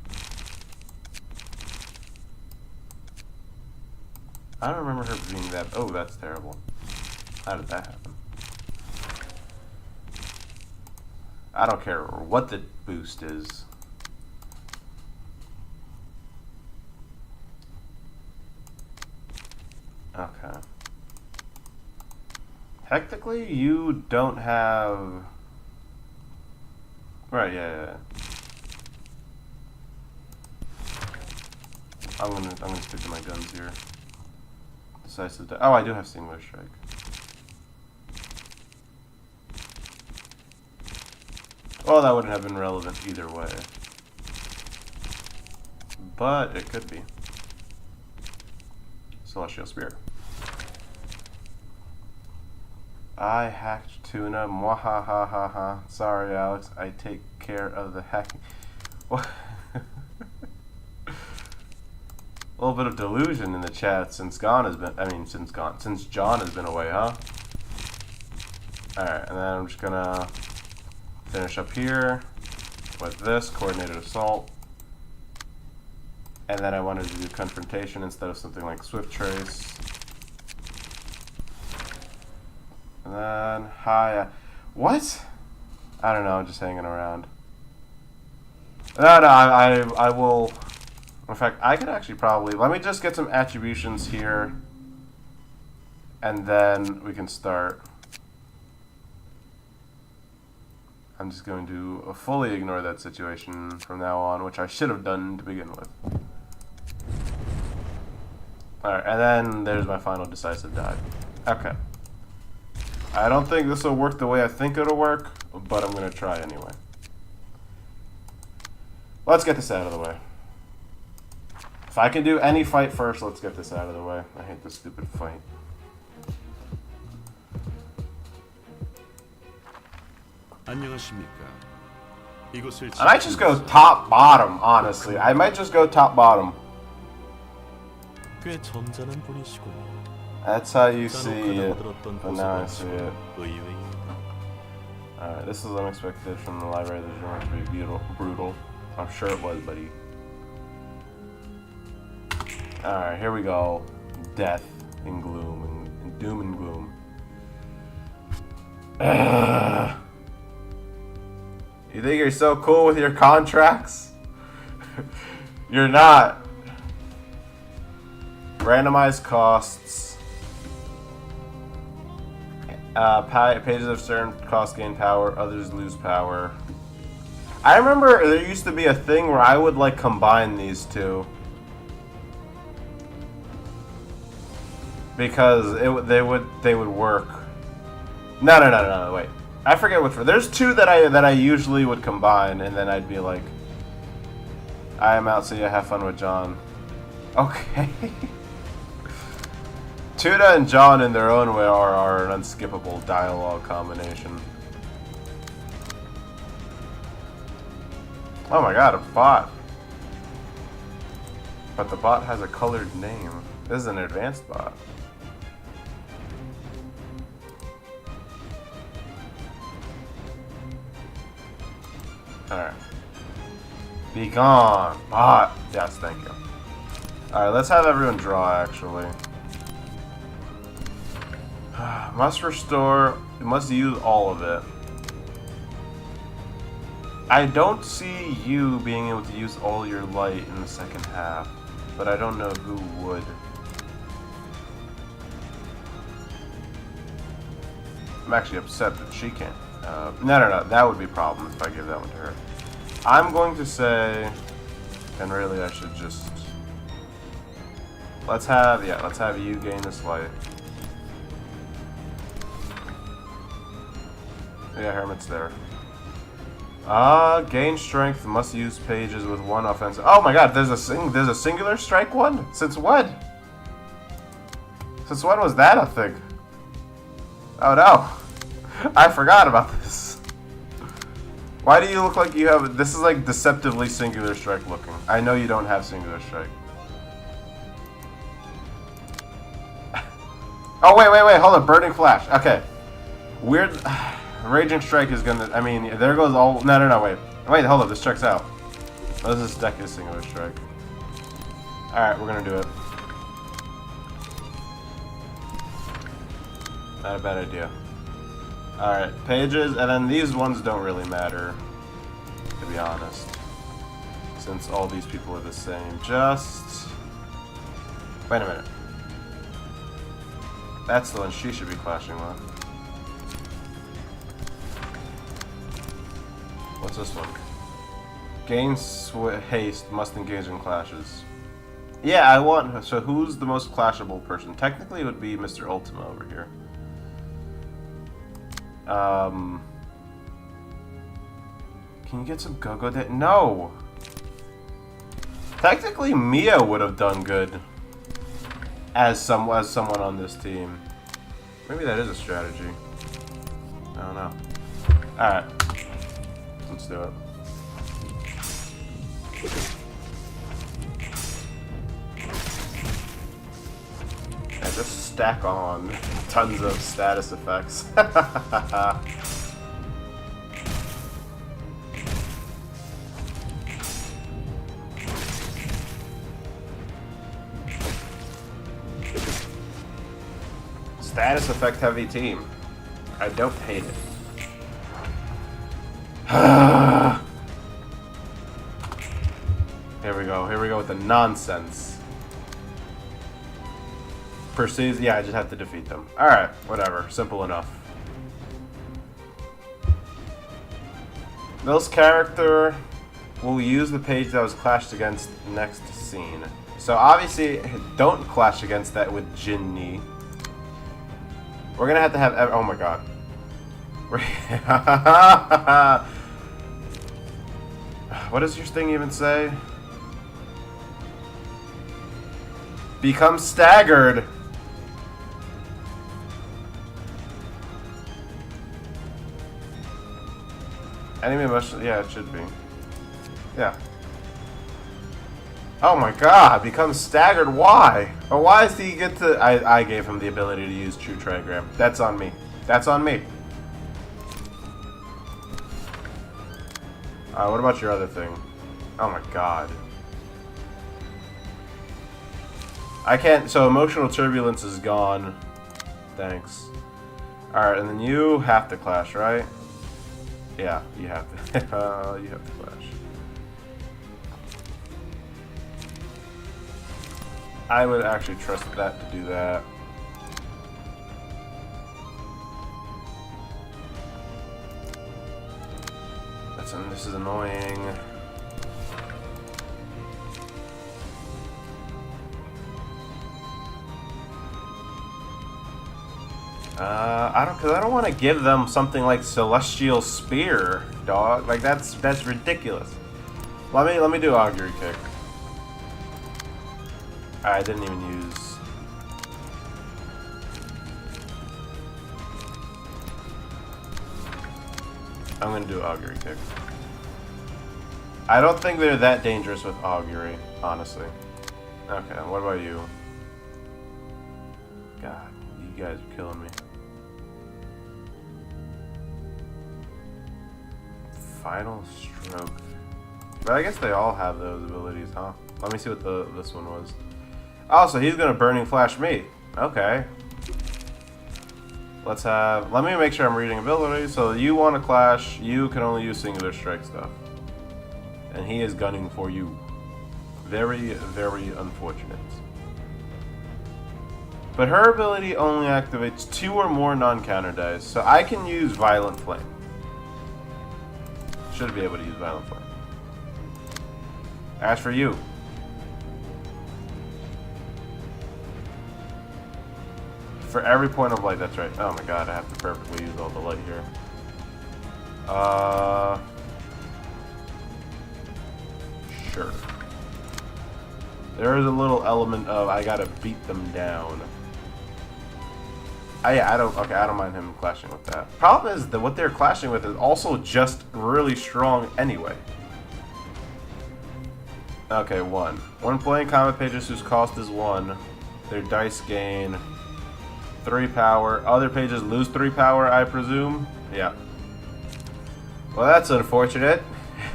I don't remember her being that. Oh, that's terrible. How did that happen? I don't care what the boost is. Okay. Technically, you don't have... Right, yeah. I'm gonna stick to my guns here. Decisive. Oh, I do have Singular Strike. Well, that wouldn't have been relevant either way. But it could be. Celestial Spear. I hacked tuna. Mwahahaha. Sorry, Alex. I take care of the hacking. What? A little bit of delusion in the chat since John has been away, huh? Alright, and then I'm just gonna finish up here with this coordinated assault. And then I wanted to do confrontation instead of something like swift trace. And then hi. What? I don't know. Just hanging around. No, I will. In fact, I could actually probably let me just get some attributions here, and then we can start. I'm just going to fully ignore that situation from now on, which I should have done to begin with. Alright, and then there's my final decisive dive. Okay. I don't think this will work the way I think it'll work, but I'm going to try anyway. Let's get this out of the way. If I can do any fight first, let's get this out of the way. I hate this stupid fight. I might just go top bottom, honestly. I might just go top bottom. That's how you see it, but now I see it. Alright, this is unexpected from the library. This is going to be brutal. I'm sure it was, buddy. Alright, here we go. Death and gloom and doom and gloom. You think you're so cool with your contracts? You're not. Randomized costs. Pages of certain costs gain power, others lose power. I remember there used to be a thing where I would like combine these two. Because they would work. No, wait. I forget which one. There's two that I usually would combine, and then I'd be like, I am out, so you have fun with John. Okay. Tuna and John in their own way are an unskippable dialogue combination. Oh my god, a bot. But the bot has a colored name. This is an advanced bot. Alright. Be gone, bot. Yes, thank you. Alright, let's have everyone draw, actually. Must restore. Must use all of it. I don't see you being able to use all your light in the second half, but I don't know who would. I'm actually upset that she can't. No, that would be a problem if I give that one to her. I'm going to say, and really I should just, let's have you gain this light. Yeah, Hermit's there. Gain strength, must use pages with one offensive. Oh my god, there's a singular strike one? Since when? Since when was that a thing? Oh no. I forgot about this. Why do you look like you have... This is like deceptively singular strike looking. I know you don't have singular strike. Oh, wait, hold on. Burning Flash. Okay. Weird... Raging Strike is gonna... I mean, there goes all... No, wait. Wait, hold up. This checks out. Oh, this deck is singular strike. Alright, we're gonna do it. Not a bad idea. Alright, pages, and then these ones don't really matter, to be honest. Since all these people are the same. Just... Wait a minute. That's the one she should be clashing with. What's this one? Gain haste, must engage in clashes. Yeah, I want... So who's the most clashable person? Technically it would be Mr. Ultima over here. Can you get some go-go there? No! Technically Mia would have done good as someone on this team. Maybe that is a strategy. I don't know. Alright. Let's do it. Yeah, just stack on tons of status effects. Status effect heavy team. I don't hate it. Here we go with the nonsense. Pursues, yeah, I just have to defeat them. Alright, whatever, simple enough. This character will use the page that was clashed against next scene. So obviously, don't clash against that with Jinni. We're gonna have to have, oh my god. What does your thing even say? Become staggered. Enemy emotion, yeah, it should be. Yeah. Oh my god, become staggered, why? Or why does he get to... I gave him the ability to use True Trigram. That's on me. That's on me. What about your other thing? Oh my god. I can't... So emotional turbulence is gone. Thanks. Alright, and then you have to clash, right? Yeah, you have to. You have to clash. I would actually trust that to do that. This is annoying. Cause I don't want to give them something like Celestial Spear, dog. Like that's ridiculous. Let me do Augury Kick. I didn't even use. I'm gonna do Augury Kick. I don't think they're that dangerous with Augury, honestly. Okay, what about you? God, you guys are killing me. Final Stroke. But I guess they all have those abilities, huh? Let me see what this one was. Oh, so he's gonna Burning Flash me. Okay. Let me make sure I'm reading abilities. So you want to clash, you can only use singular strike stuff. And he is gunning for you. Very, very unfortunate. But her ability only activates 2 or more non-counter dice, so I can use Violent Flame. Should be able to use Violent Flame. As for you. For every point of light, that's right. Oh my god, I have to perfectly use all the light here. Sure. There is a little element of I gotta beat them down. Yeah, I don't mind him clashing with that. Problem is that what they're clashing with is also just really strong anyway. Okay, 1. When playing combat pages whose cost is 1, their dice gain 3 power. Other pages lose 3 power, I presume? Yeah. Well, that's unfortunate.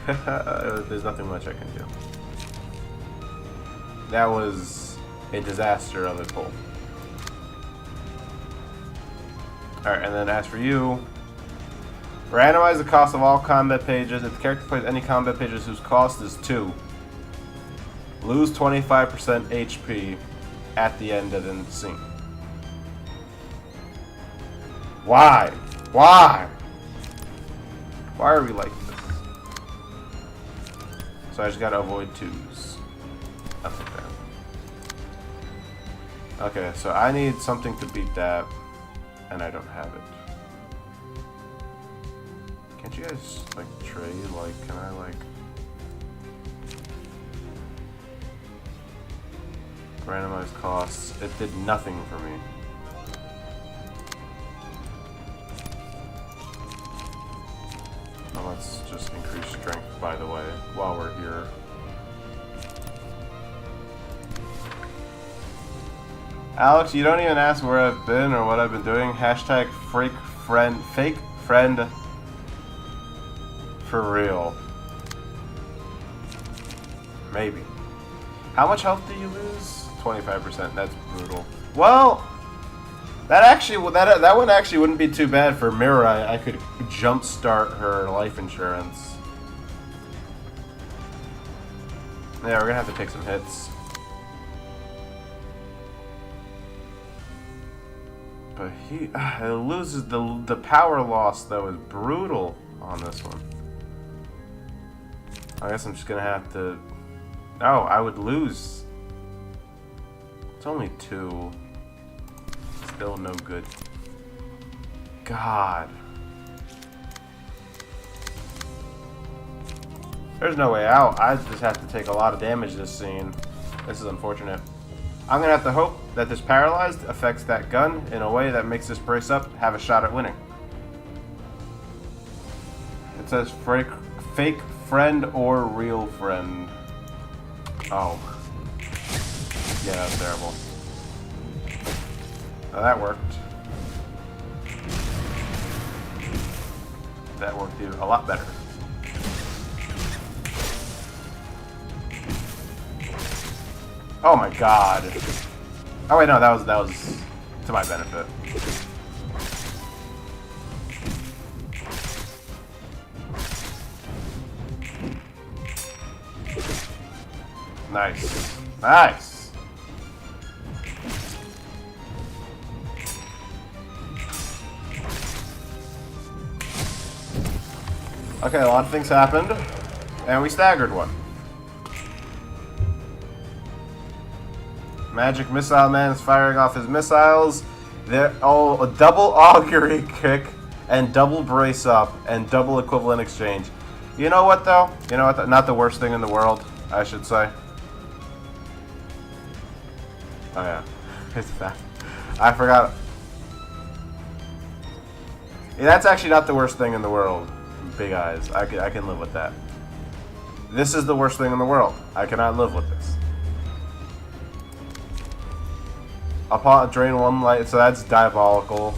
There's nothing much I can do. That was a disaster of a pull. Alright, and then as for you, randomize the cost of all combat pages. If the character plays any combat pages whose cost is 2, lose 25% HP at the end of the scene. Why? Why? Why are we like this? So I just gotta avoid 2s. That's okay. Okay, so I need something to beat that, and I don't have it. Can't you guys, like, trade? Like, can I, like... randomized costs? It did nothing for me. Well, let's just increase strength, by the way, while we're here. Alex, you don't even ask where I've been or what I've been doing. Hashtag fake friend for real. Maybe. How much health do you lose? 25%. That's brutal. Well, that one actually wouldn't be too bad for Mirai. I could jumpstart her life insurance. Yeah, we're gonna have to take some hits. But he it loses the power loss though is brutal on this one. I guess I'm just gonna have to. Oh, I would lose. It's only 2. Still no good. God. There's no way out. I just have to take a lot of damage this scene. This is unfortunate. I'm gonna have to hope that this paralyzed affects that gun in a way that makes this brace up have a shot at winning. It says fake friend or real friend. Oh. Yeah, that's terrible. Oh, that worked. That worked a lot better. Oh my god. Oh wait, no, that was to my benefit. Nice. Nice. Okay, a lot of things happened, and we staggered one. Magic Missile Man is firing off his missiles. They're a double augury kick, and double brace up, and double equivalent exchange. You know what, though? You know what? Not the worst thing in the world, I should say. Oh, yeah. It's that. I forgot. Yeah, that's actually not the worst thing in the world. Big eyes. I can live with that. This is the worst thing in the world. I cannot live with this. Upon drain 1 light, so that's diabolical.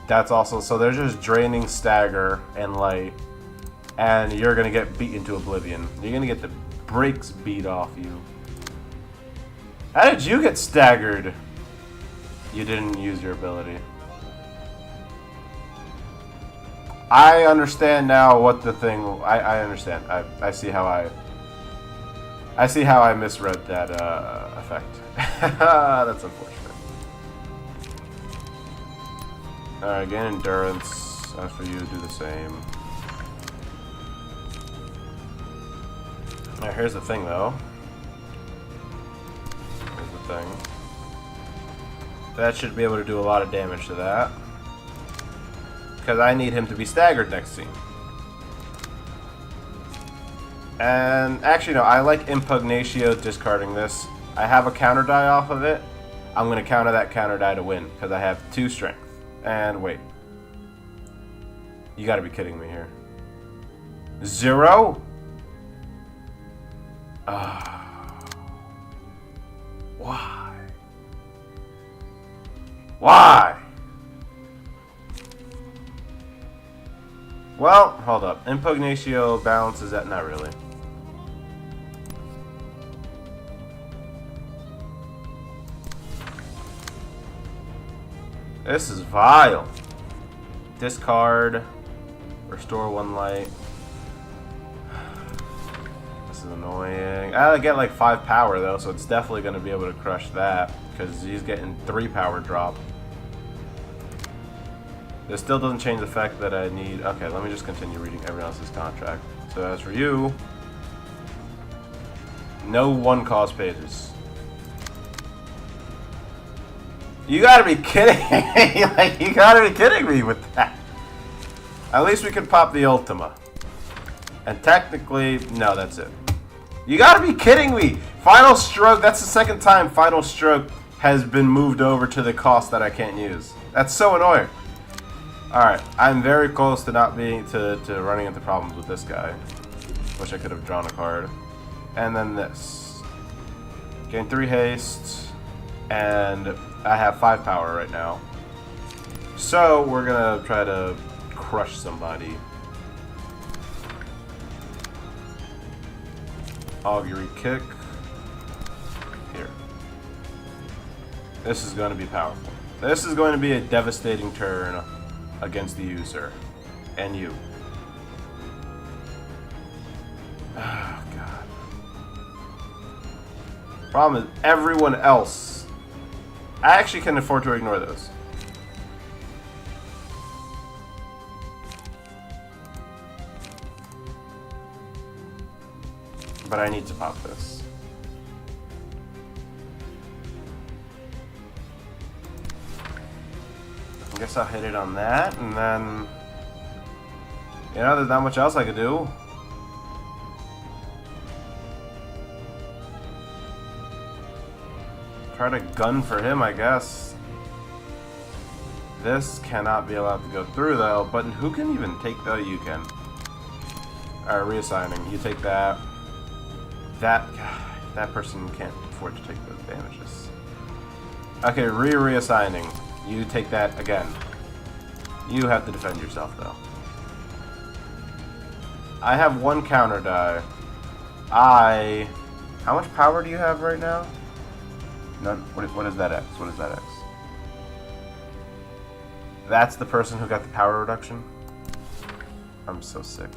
That's also, so they're just draining stagger and light, and you're gonna get beat into oblivion. You're gonna get the brakes beat off you. How did you get staggered? You didn't use your ability. I understand now what the thing. I understand. I see how I misread that effect. That's unfortunate. Alright, gain endurance. As for you, do the same. Now here's the thing, though. Here's the thing. That should be able to do a lot of damage to that. because I need him to be staggered next scene. And actually, no, I like Impugnatio discarding this. I have a counter die off of it. I'm going to counter that counter die to win because I have 2 strength. And wait. You got to be kidding me here. 0? Why? Why? Well, hold up. Impugnatio balances that. Not really. This is vile. Discard. Restore 1 light. This is annoying. I get like 5 power though, so it's definitely going to be able to crush that. Because he's getting 3 power drop. This still doesn't change the fact that I need... Okay, let me just continue reading everyone else's contract. So as for you... No 1-cost pages. You gotta be kidding me! Like, you gotta be kidding me with that! At least we could pop the Ultima. And technically... No, that's it. You gotta be kidding me! Final Stroke, that's the second time Final Stroke has been moved over to the cost that I can't use. That's so annoying. Alright, I'm very close to not being... to running into problems with this guy. Wish I could have drawn a card. And then this. Gain 3 haste. And I have 5 power right now. So, we're gonna try to crush somebody. Augury Kick. Here. This is going to be powerful. This is going to be a devastating turn against the user. And you. Oh, God. Problem is, everyone else... I actually can afford to ignore those. But I need to pop this. I guess I'll hit it on that, and then... You know, there's not much else I could do. Try to gun for him, I guess. This cannot be allowed to go through, though. But who can even take... Oh, you can. Alright, reassigning. You take that. That person can't afford to take those damages. Okay, reassigning. You take that again. You have to defend yourself, though. I have 1 counter die. How much power do you have right now? None. What is that X? What is that X? That's the person who got the power reduction? I'm so sick.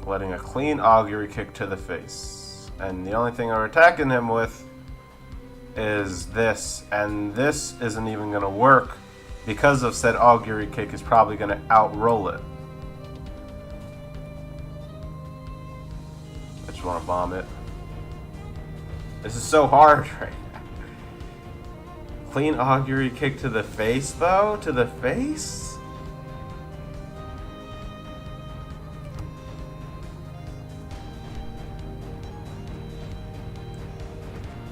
Letting a clean augury kick to the face. And the only thing we're attacking him with is this. And this isn't even going to work because of said augury kick is probably going to outroll it. I just want to bomb it. This is so hard right now. Clean augury kick to the face though? To the face?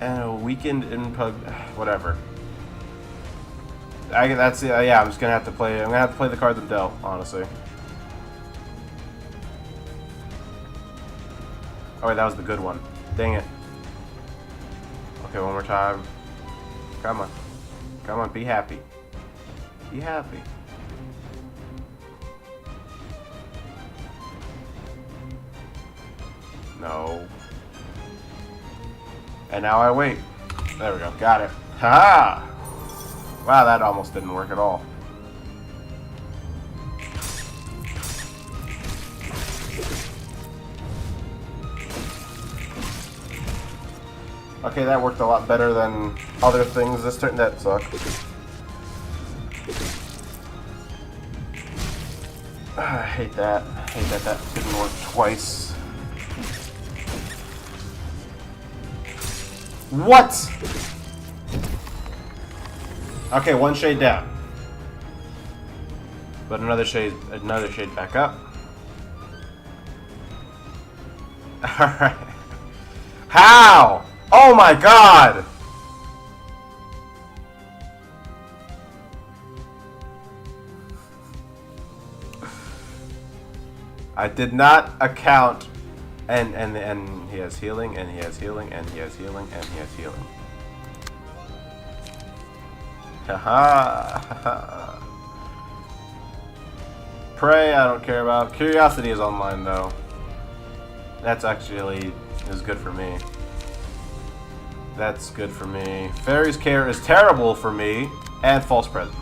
And a weakened impug, whatever. That's it. Yeah, I'm just gonna have to play. I'm gonna have to play the card that dealt, honestly. Oh wait, that was the good one. Dang it. Okay, one more time. Come on, come on. Be happy. Be happy. No. And now I wait. There we go. Got it. Ha! Wow, that almost didn't work at all. Okay, that worked a lot better than other things this turn. That sucked. I hate that. I hate that that didn't work twice. What? Okay, one shade down. But another shade back up. Alright. How? Oh my god! I did not account. And he has healing, and he has healing, and he has healing, and he has healing. Haha. Prey, I don't care about. Curiosity is online though. That's actually is good for me. That's good for me. Fairy's Care is terrible for me, and False Present.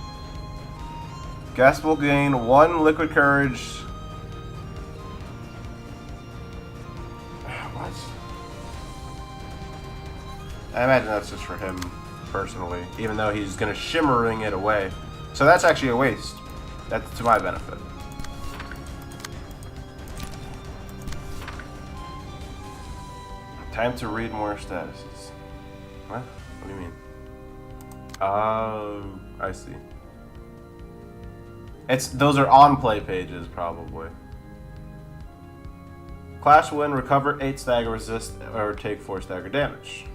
Guest will gain 1 liquid courage. What? I imagine that's just for him personally, even though he's gonna shimmering it away. So that's actually a waste. That's to my benefit. Time to read more statuses. What? What do you mean? Oh, I see. Those are on play pages, probably. Clash win, recover 8 stagger, resist, or take 4 stagger damage.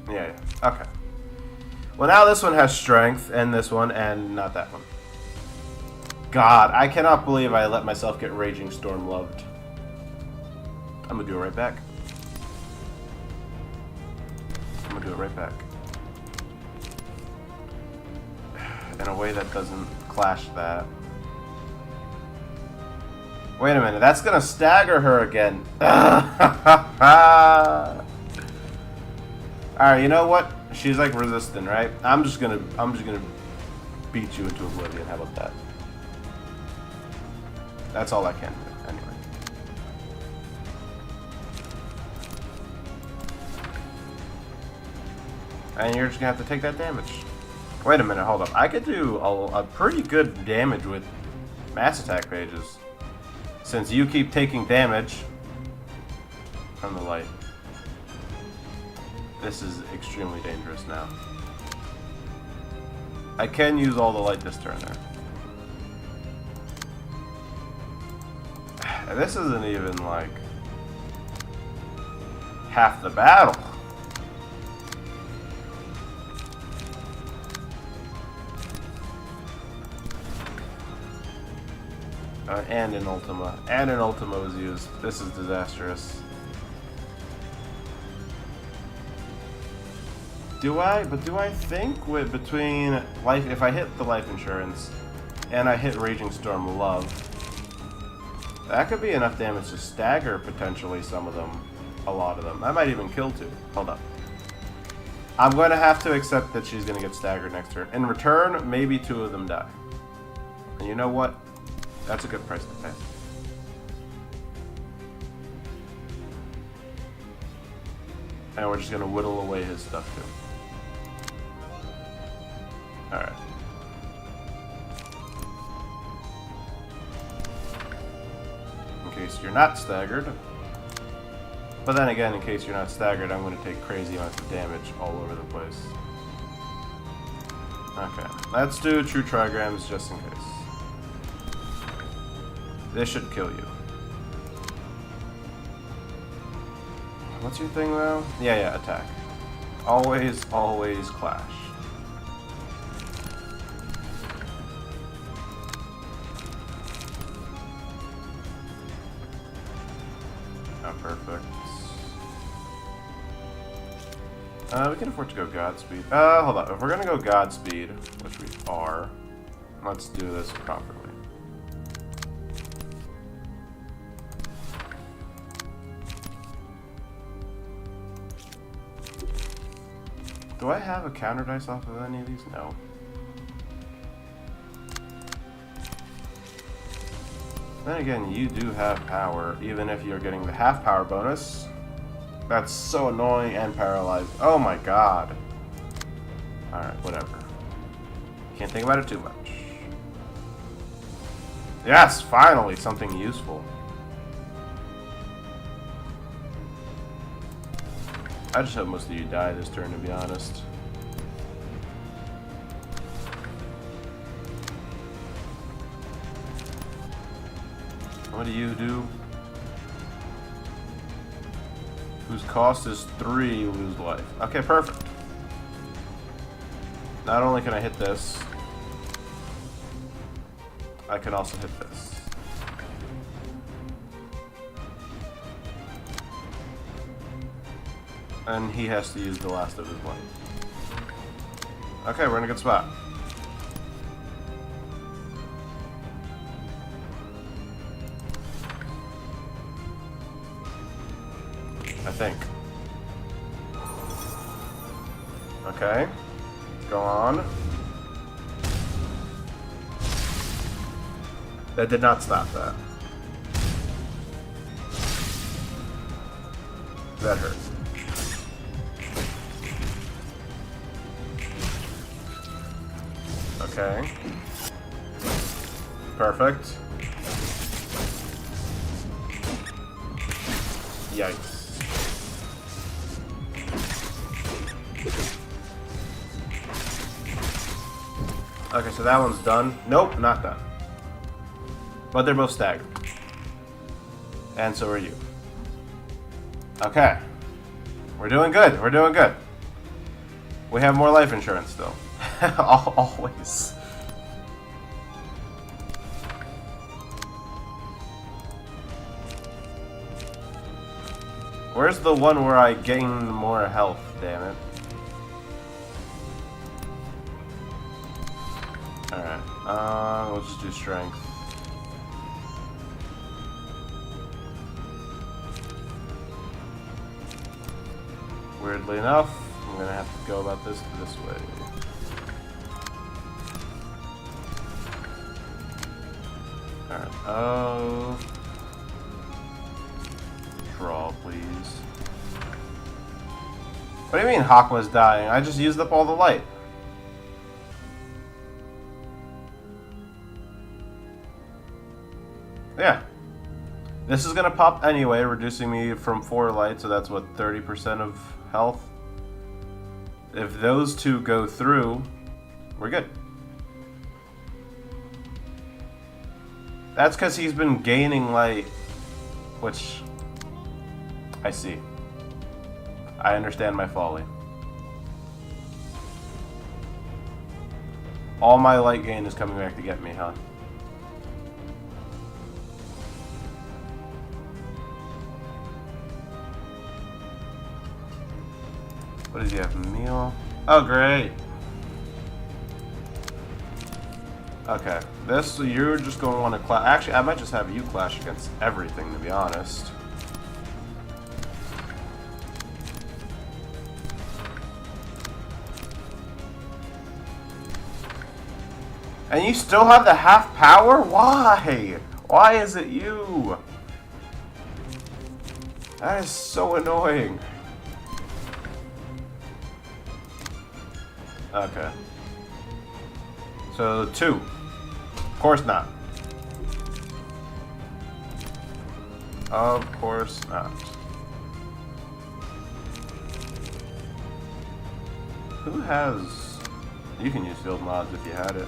Yeah. Okay. Well, now this one has strength, and this one, and not that one. God, I cannot believe I let myself get Raging Storm loved. I'm gonna do it right back. I'm gonna do it right back. In a way that doesn't clash that. Wait a minute, that's gonna stagger her again. Alright, you know what? She's like resistant, right? I'm just gonna beat you into oblivion. How about that? That's all I can do, anyway. And you're just gonna have to take that damage. Wait a minute, hold up. I could do a pretty good damage with mass attack pages. Since you keep taking damage from the light. This is extremely dangerous now. I can use all the light this turn there. And this isn't even like half the battle. And an Ultima. And an Ultima was used. This is disastrous. Do I think with between life, if I hit the life insurance and I hit Raging Storm Love, that could be enough damage to stagger potentially some of them, a lot of them. I might even kill 2. Hold up. I'm going to have to accept that she's going to get staggered next turn. In return, maybe 2 of them die. And you know what? That's a good price to pay. And we're just going to whittle away his stuff too. Alright. In case you're not staggered. But then again, in case you're not staggered, I'm going to take crazy amounts of damage all over the place. Okay. Let's do True Trigrams just in case. This should kill you. What's your thing though? Yeah, attack. Always clash. Oh, perfect. We can afford to go Godspeed. Hold on. If we're gonna go Godspeed, which we are, let's do this properly. Do I have a counter dice off of any of these? No. Then again, you do have power, even if you're getting the half power bonus. That's so annoying and paralyzed. Oh my god. Alright, whatever. Can't think about it too much. Yes, finally, something useful. I just hope most of you die this turn, to be honest. What do you do? Whose cost is 3, you lose life. Okay, perfect. Not only can I hit this, I can also hit this. And he has to use the last of his life. Okay, we're in a good spot. I think. Okay. Go on. That did not stop that. That hurt. Okay. Perfect. Yikes. Okay, so that one's done. Nope, not done. But they're both staggered. And so are you. Okay. We're doing good. We're doing good. We have more life insurance still. Always. Where's the one where I gain more health, damn it? Alright, we'll just do strength. Weirdly enough, I'm gonna have to go about this way. Alright, draw, please. What do you mean Hawkma's dying? I just used up all the light. Yeah. This is gonna pop anyway, reducing me from 4 light, so that's what, 30% of health? If those two go through, we're good. That's because he's been gaining light, which I see. I understand my folly. All my light gain is coming back to get me, huh? What does he have? Meal? Oh, great. Okay. This, you're just going to want to clash. Actually, I might just have you clash against everything, to be honest. And you still have the half power? Why? Why is it you? That is so annoying. Okay. So 2. Of course not. Of course not. Who has... You can use field mods if you had it.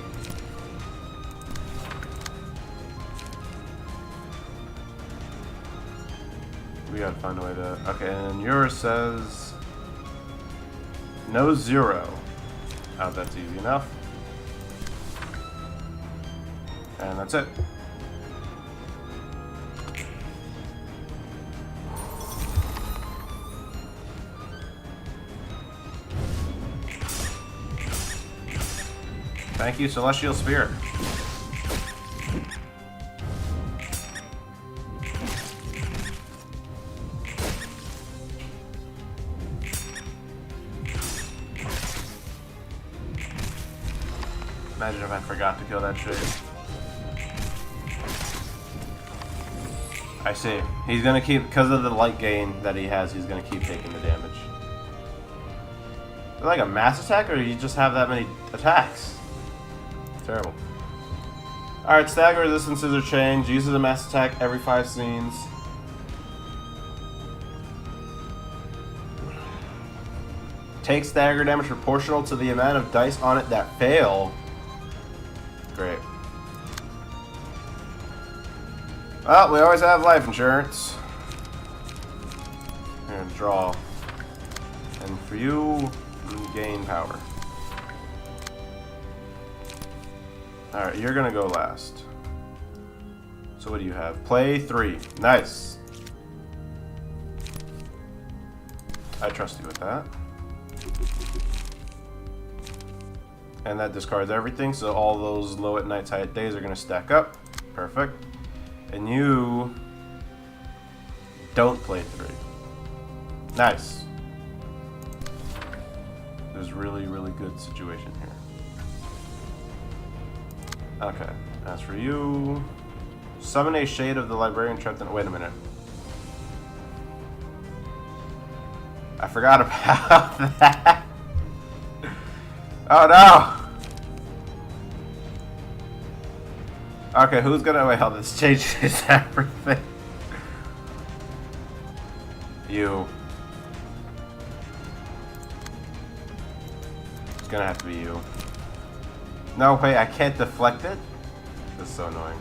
We gotta find a way to... Okay, and yours says... No 0. Oh, that's easy enough. And that's it. Thank you, Celestial Spirit. Imagine if I forgot to kill that shit. I see. He's gonna keep, because of the light gain that he has, he's gonna keep taking the damage. Is it like a mass attack, or do you just have that many attacks? Terrible. Alright, stagger resistances are changed. Uses a mass attack every 5 scenes. Take stagger damage proportional to the amount of dice on it that fail. Great. Well, we always have life insurance. Here, draw. And for you, gain power. Alright, you're gonna go last. So what do you have? Play 3. Nice. I trust you with that. And that discards everything, so all those low at nights, high at days are gonna stack up. Perfect. And you don't play 3. Nice. There's really, really good situation here. Okay, as for you, summon a shade of the librarian trapped in. Wait a minute. I forgot about that. Oh no! Okay, who's gonna. Wait, how this changes everything. You. It's gonna have to be you. No, wait, I can't deflect it? This is so annoying.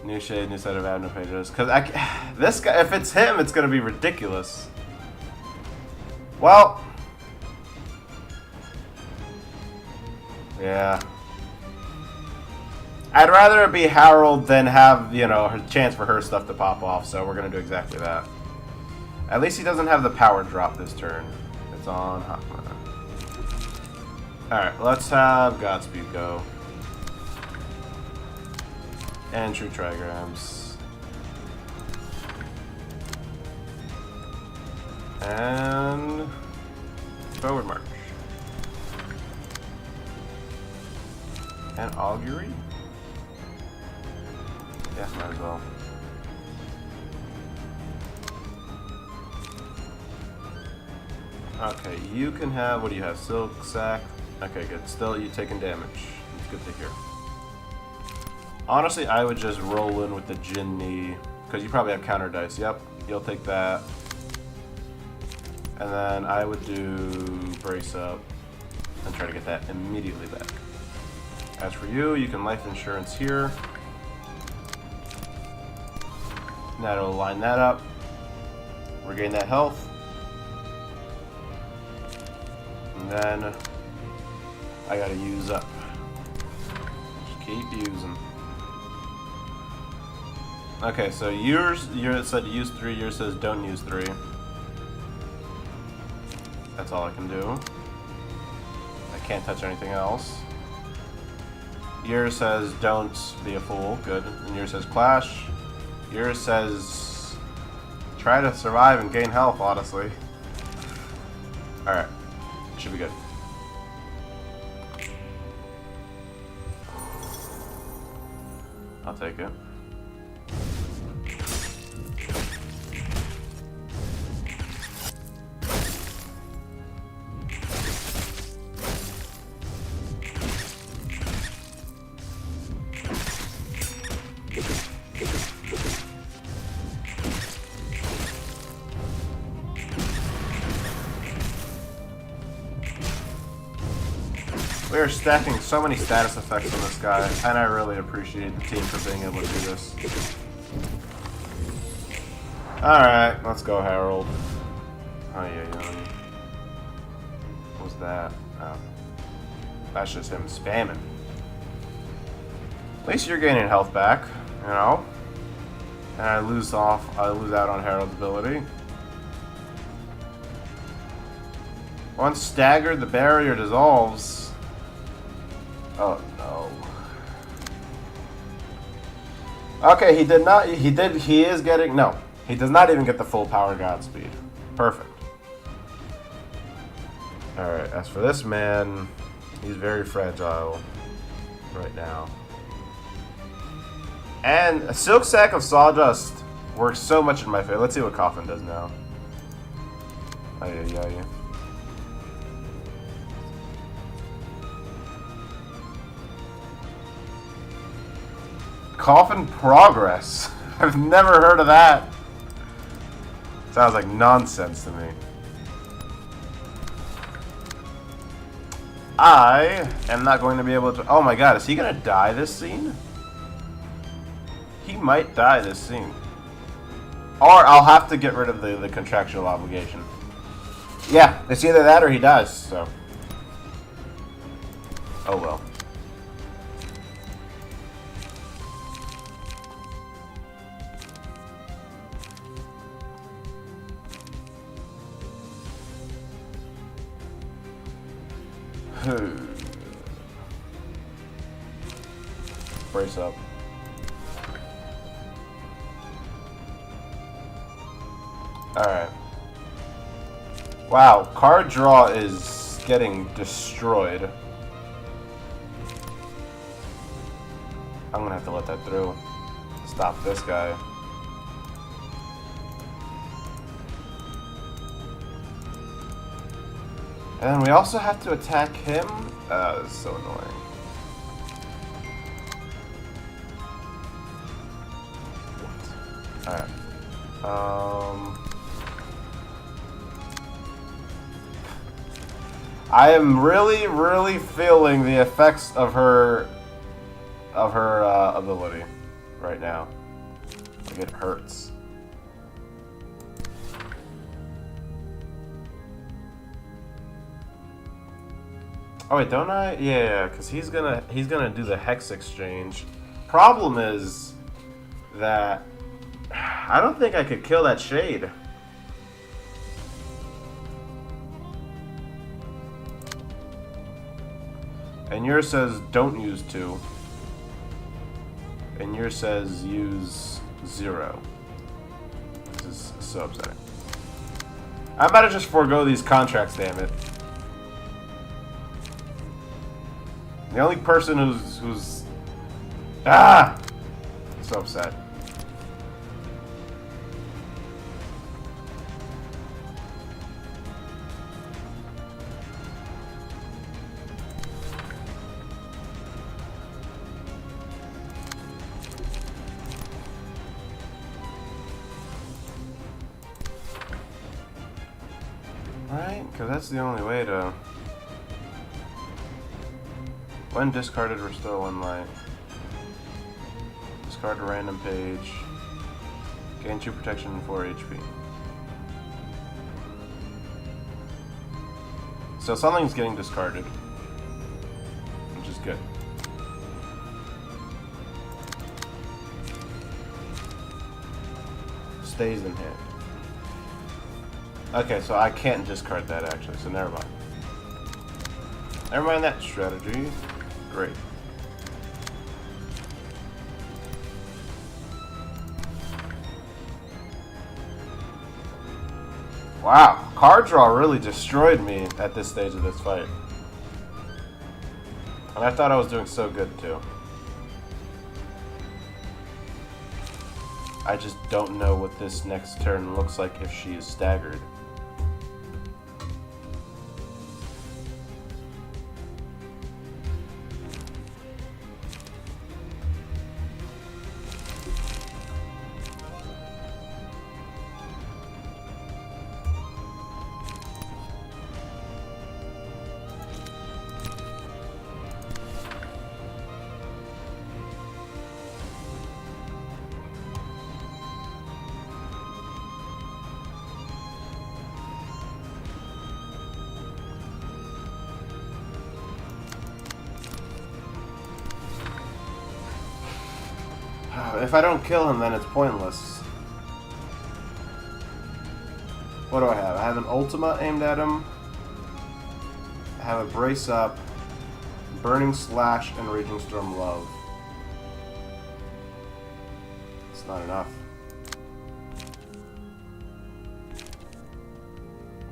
New shade, new set of avenue pages. Cause this guy, if it's him, it's gonna be ridiculous. Well. Yeah. I'd rather it be Harold than have, you know, a chance for her stuff to pop off, so we're gonna do exactly that. At least he doesn't have the power drop this turn. It's on Hakma. Alright, let's have Godspeed go. And True Trigrams. And forward march. And Augury? Yeah, might as well. Okay, you can have, what do you have? Silk Sack? Okay, good. Still, you taking damage. It's good to hear. Honestly, I would just roll in with the Jinni, because you probably have counter dice. Yep, you'll take that. And then I would do Brace Up and try to get that immediately back. As for you, you can life insurance here. That'll line that up. Regain that health. And then I gotta use up. Just keep using. Okay, so yours said to use 3, yours says don't use 3. That's all I can do. I can't touch anything else. Yours says don't be a fool, good. And yours says clash. Yours says try to survive and gain health, honestly. Alright, should be good. I'll take it. We are stacking so many status effects on this guy, and I really appreciate the team for being able to do this. Alright, let's go, Harold. Oh, yeah. What was that? Oh. That's just him spamming. At least you're gaining health back, you know? And I lose out on Harold's ability. Once staggered, the barrier dissolves. Oh no. Okay, he is getting, no. He does not even get the full power Godspeed. Perfect. Alright, as for this man, he's very fragile right now. And a Silk Sack of Sawdust works so much in my favor. Let's see what Coffin does now. Yeah. Coffin Progress. I've never heard of that. Sounds like nonsense to me. I am not going to be able to... Oh my god, is he going to die this scene? He might die this scene. Or I'll have to get rid of the contractual obligation. Yeah, it's either that or he dies, so... Oh well. Brace up. Alright. Wow, card draw is getting destroyed. I'm gonna have to let that through. Stop this guy. And then we also have to attack him? This is so annoying. Alright. I am really feeling the effects of her ability right now. Like, it hurts. Oh wait, don't I? Yeah, because he's gonna do the hex exchange. Problem is that I don't think I could kill that shade. And yours says don't use 2. And yours says use 0. This is so upsetting. I'm about to just forego these contracts, damn it. The only person who's so upset. Right? Because that's the only way to... When discarded, restore 1 life. Discard a random page. Gain 2 protection and 4 HP. So something's getting discarded. Which is good. Stays in hand. Okay, so I can't discard that actually, so never mind. Never mind that strategy. Great. Wow, card draw really destroyed me at this stage of this fight. And I thought I was doing so good too. I just don't know what this next turn looks like if she is staggered. If I don't kill him, then it's pointless. What do I have? I have an Ultima aimed at him. I have a Brace Up, Burning Slash, and Raging Storm Love. It's not enough.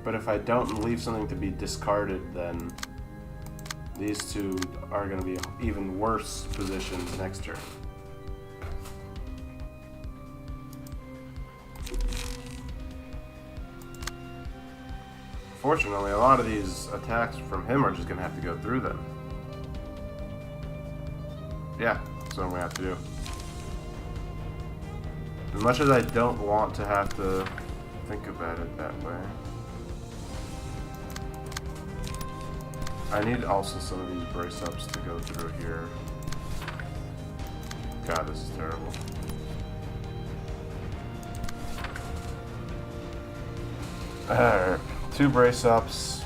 But if I don't leave something to be discarded, then these two are going to be even worse positions next turn. Fortunately, a lot of these attacks from him are just going to have to go through them. Yeah, that's what I'm going to have to do. As much as I don't want to have to think about it that way. I need also some of these brace ups to go through here. God, this is terrible. Alright, 2 brace ups.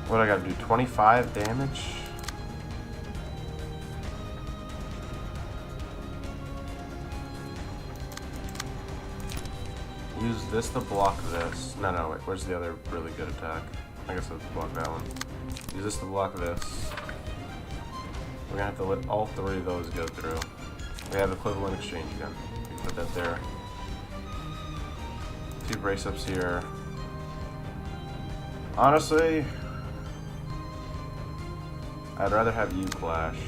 What do I gotta do? 25 damage? Use this to block this. No, wait, where's the other really good attack? I guess I'll block that one. Use this to block this. We're gonna have to let all 3 of those go through. We have equivalent exchange again. We can put that there. 2 brace ups here. Honestly, I'd rather have you clash.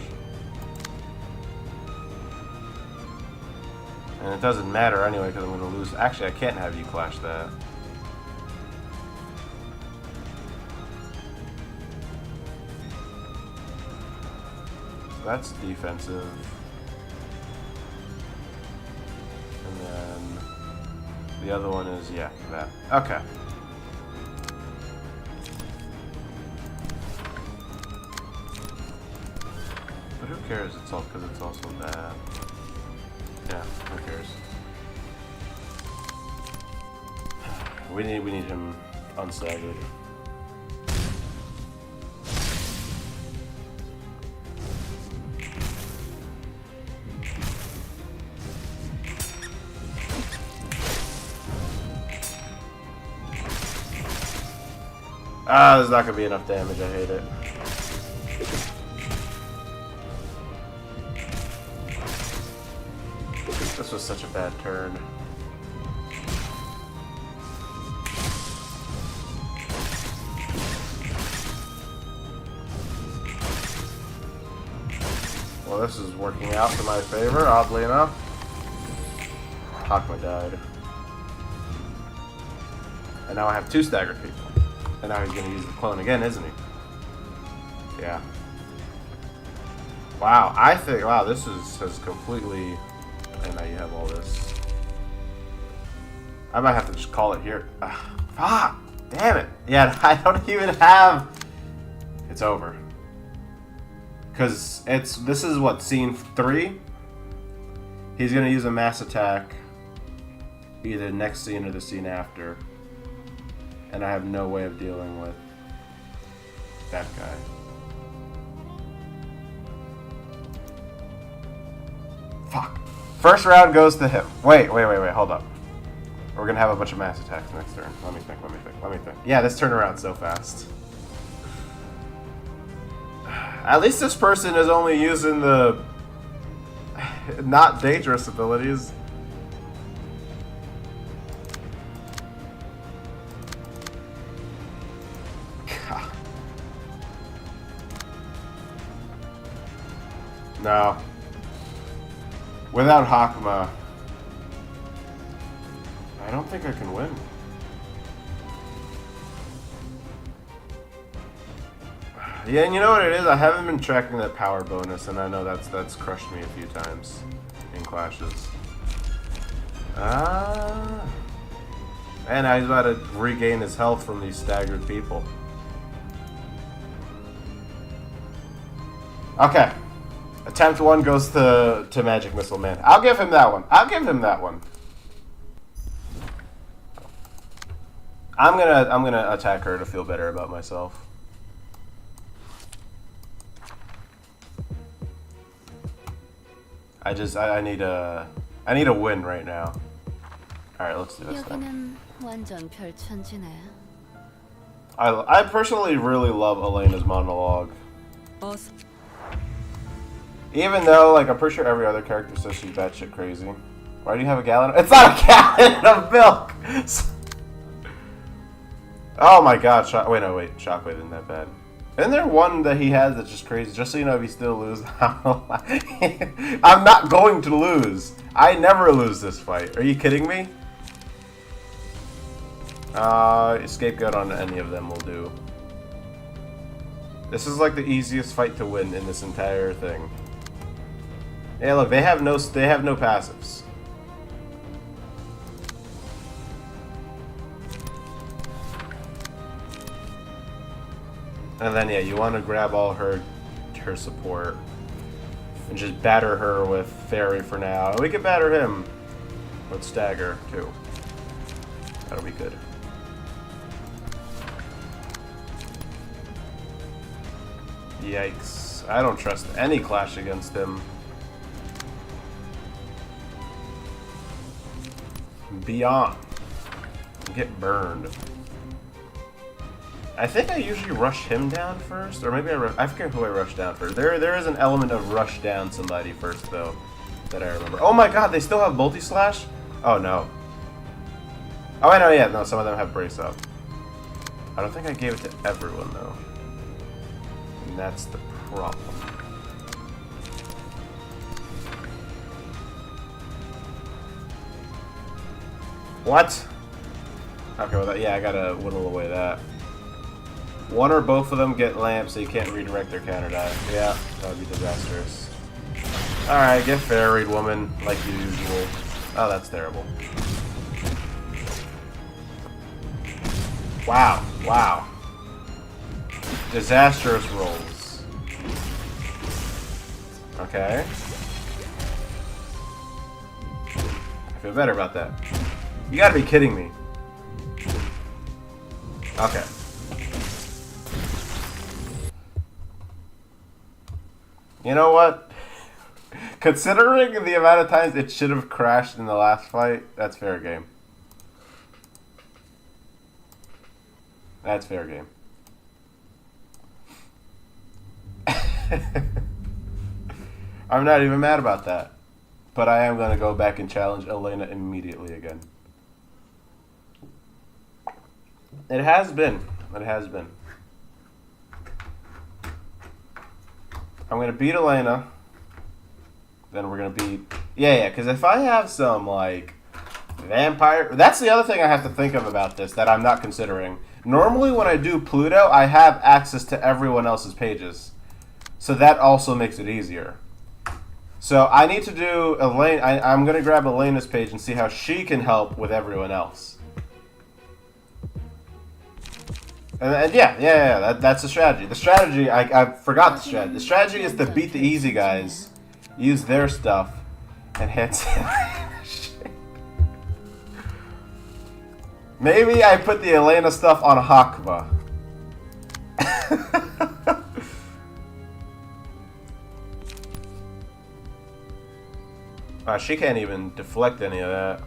And it doesn't matter anyway because I'm going to lose. Actually, I can't have you clash that. So that's defensive. And then the other one is, yeah, that. Okay. But who cares? It's all because it's also bad. Yeah, who cares? We need him unstaggered. Ah, there's not gonna be enough damage. I hate it. This was such a bad turn. Well, this is working out to my favor, oddly enough. Hakma died. And now I have 2 staggered people. And now he's going to use the clone again, isn't he? Yeah. Wow, I think, wow, this has completely... And now you have all this. I might have to just call it here. Fuck! Damn it! Yeah, I don't even have... It's over. Because this is what, scene 3? He's going to use a mass attack. Either next scene or the scene after. And I have no way of dealing with that guy. Fuck. First round goes to him. Wait, hold up. We're gonna have a bunch of mass attacks next turn. Let me think. Yeah, this turn around so fast. At least this person is only using the not dangerous abilities. God. No. Without Hakma, I don't think I can win. Yeah, and you know what it is? I haven't been tracking that power bonus, and I know that's crushed me a few times in clashes. And now he's about to regain his health from these staggered people. Okay. Attempt 1 goes to Magic Missile Man. I'll give him that one. I'm gonna attack her to feel better about myself. I need a win right now. All right, let's do this thing. I personally really love Elena's monologue. Even though, like, I'm pretty sure every other character says she's batshit crazy. Why do you have a gallon? It's not a gallon of milk! Oh my god, Shockwave isn't that bad. Isn't there one that he has that's just crazy? Just so you know, if you still lose, I'm not going to lose. I never lose this fight. Are you kidding me? Scapegoat on any of them will do. This is like the easiest fight to win in this entire thing. Yeah, look, they have no passives. And then, yeah, you want to grab all her support. And just batter her with Fairy for now. We can batter him with Stagger, too. That'll be good. Yikes. I don't trust any clash against him. Beyond. Get burned. I think I usually rush him down first, or maybe I forget who I rush down first. There is an element of rush down somebody first, though, that I remember. Oh my god, they still have multi-slash? Oh no. Oh, I know, yeah, no, some of them have brace up. I don't think I gave it to everyone, though. And that's the problem. What? Okay, well, yeah, I gotta whittle away that. One or both of them get lamps, so you can't redirect their counter die. Yeah, that would be disastrous. Alright, get ferried, woman, like usual. Oh, that's terrible. Wow, wow. Disastrous rolls. Okay. I feel better about that. You gotta be kidding me. Okay. You know what? Considering the amount of times it should have crashed in the last fight, that's fair game. That's fair game. I'm not even mad about that. But I am going to go back and challenge Elena immediately again. It has been. It has been. I'm going to beat Elena. Then we're going to beat... Yeah, because if I have some, like, vampire... That's the other thing I have to think of about this that I'm not considering. Normally when I do Pluto, I have access to everyone else's pages. So that also makes it easier. So I need to do Elena... I'm going to grab Elena's page and see how she can help with everyone else. And yeah, that's the strategy. The strategy, I forgot the strategy. The strategy is to beat the easy guys, use their stuff, and hit. Maybe I put the Elena stuff on Hakva. She can't even deflect any of that.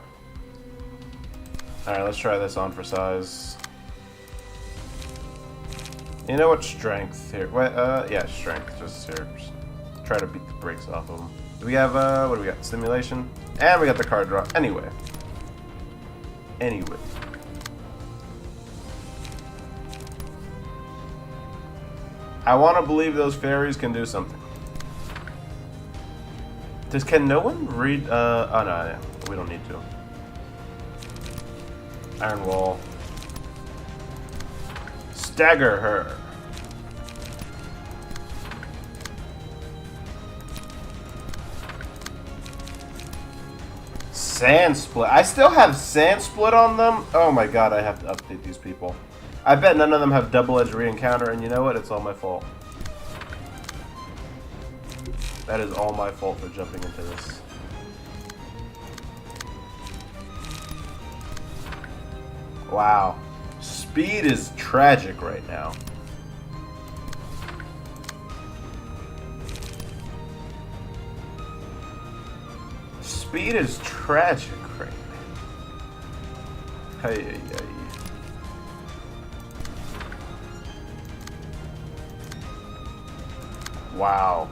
Alright, let's try this on for size. You know what? Strength here. What? Yeah, strength. Just here. Just try to beat the brakes off of them. Do we have, what do we got? Stimulation? And we got the card draw. Anyway. I want to believe those fairies can do something. Can no one read, oh no, yeah, we don't need to. Iron Wall. Stagger her. Sand Split. I still have Sand Split on them? Oh my god, I have to update these people. I bet none of them have double-edged re-encounter, and you know what? It's all my fault. That is all my fault for jumping into this. Wow. Speed is tragic right now. Speed is tragic right now. Hey, hey, hey. Wow.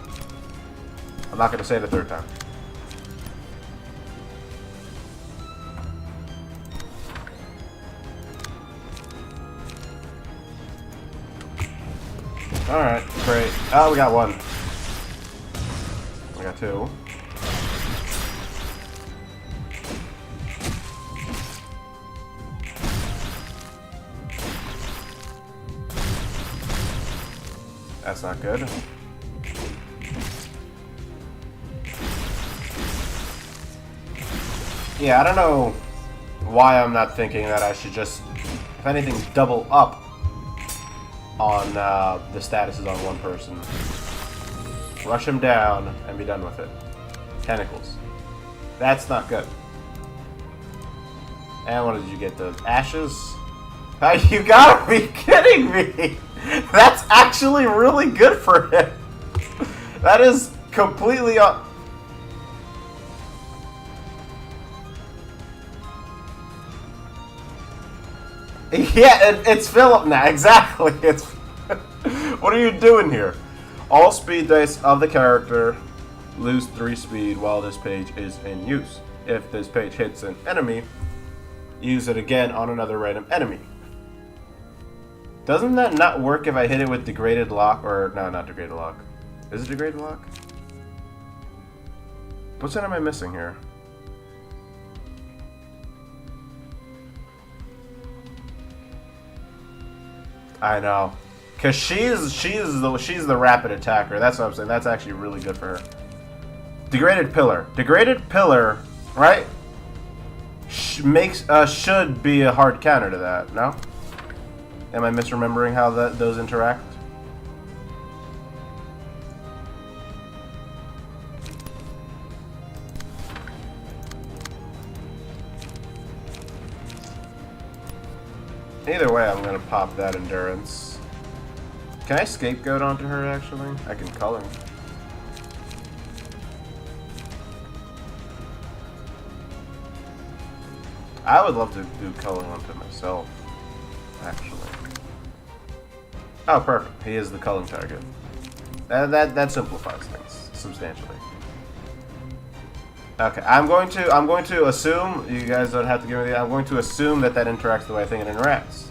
I'm not going to say it a third time. Alright, great. Oh, we got one. We got two. That's not good. Yeah, I don't know why I'm not thinking that I should just, if anything, double up on the statuses on one person. Rush him down and be done with it. Tentacles. That's not good. And what did you get? The ashes? Oh, you gotta be kidding me! That's actually really good for him. That is completely up. Yeah, it's Philip now. Exactly. It's. What are you doing here? All speed dice of the character lose 3 speed while this page is in use. If this page hits an enemy, use it again on another random enemy. Doesn't that not work if I hit it with degraded lock? Or, no, not degraded lock. Is it degraded lock? Which one am I missing here? I know. Because she's the rapid attacker. That's what I'm saying. That's actually really good for her. Degraded Pillar. Degraded Pillar, right? Should be a hard counter to that, no? Am I misremembering how those interact? Either way, I'm gonna pop that endurance. Can I scapegoat onto her, actually? I can color. I would love to do color onto myself, actually. Oh, perfect. He is the culling target. That simplifies things substantially. Okay, I'm going to assume, you guys don't have to give me the, I'm going to assume that interacts the way I think it interacts.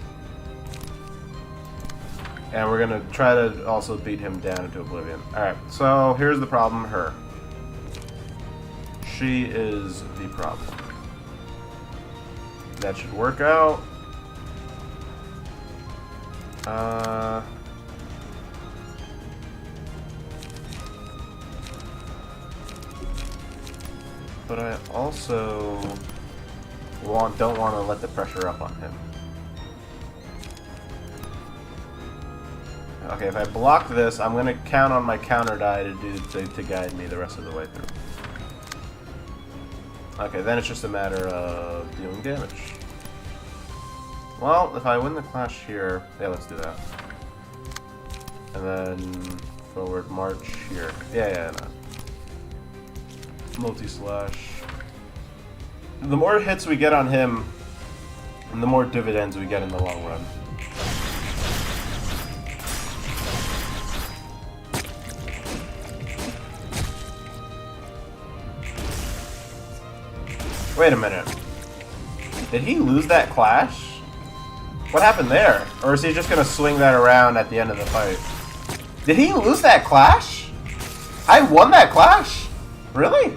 And we're going to try to also beat him down into oblivion. Alright, so here's the problem, her. She is the problem. That should work out. But I also don't want to let the pressure up on him. Okay, if I block this, I'm going to count on my counter die to guide me the rest of the way through. Okay, then it's just a matter of dealing damage. Well, if I win the clash here, yeah, let's do that. And then forward march here. Yeah, no. Multi-slash. The more hits we get on him, the more dividends we get in the long run. Wait a minute. Did he lose that clash? What happened there? Or is he just going to swing that around at the end of the fight? Did he lose that clash? I won that clash? Really?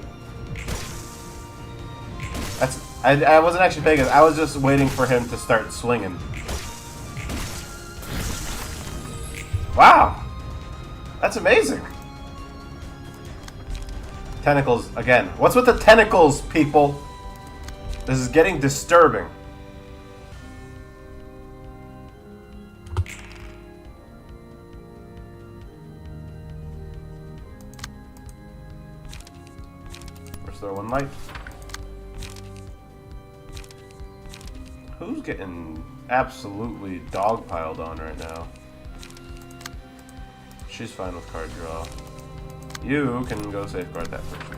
I wasn't actually paying it. I was just waiting for him to start swinging. Wow. That's amazing. Tentacles, again. What's with the tentacles, people? This is getting disturbing. Restore 1 life. Who's getting absolutely dogpiled on right now? She's fine with card draw. You can go safeguard that person.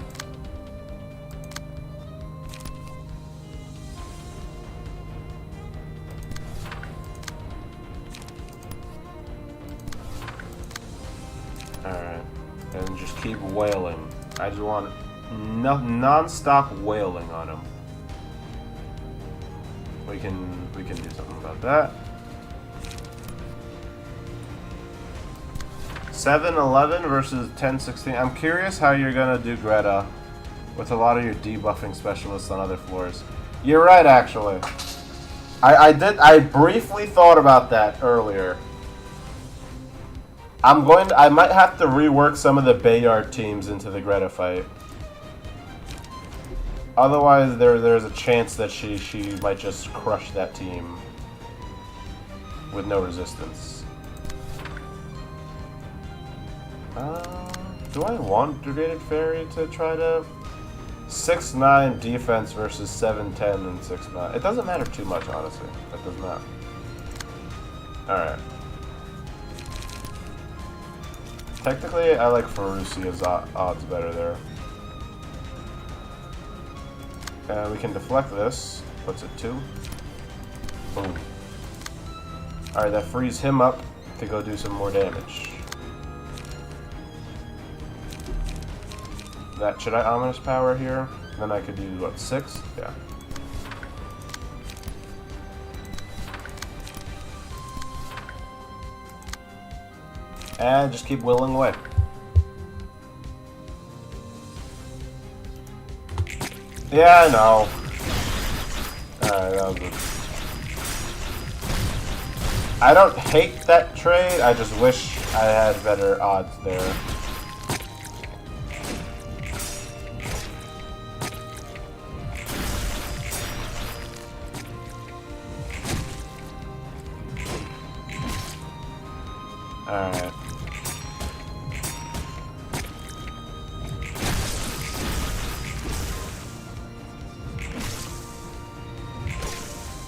Alright. And just keep wailing. I just want non-stop wailing on him. We can do something about that. 7-11 versus 10-16. I'm curious how you're gonna do Greta with a lot of your debuffing specialists on other floors. You're right, actually. I briefly thought about that earlier. I might have to rework some of the Bayard teams into the Greta fight. Otherwise, there's a chance that she might just crush that team with no resistance. Do I want Degraded Fairy to try to... 6'9" defense versus 7'10" and 6'9". It doesn't matter too much, honestly. That does not. Alright. Technically, I like Farusia's odds better there. We can deflect this. Puts it 2. Boom. Alright, that frees him up to go do some more damage. That, should I Ominous Power here? Then I could do, what, 6? Yeah. And just keep willing away. Yeah, I know. Alright, that was good. I don't hate that trade, I just wish I had better odds there. Alright.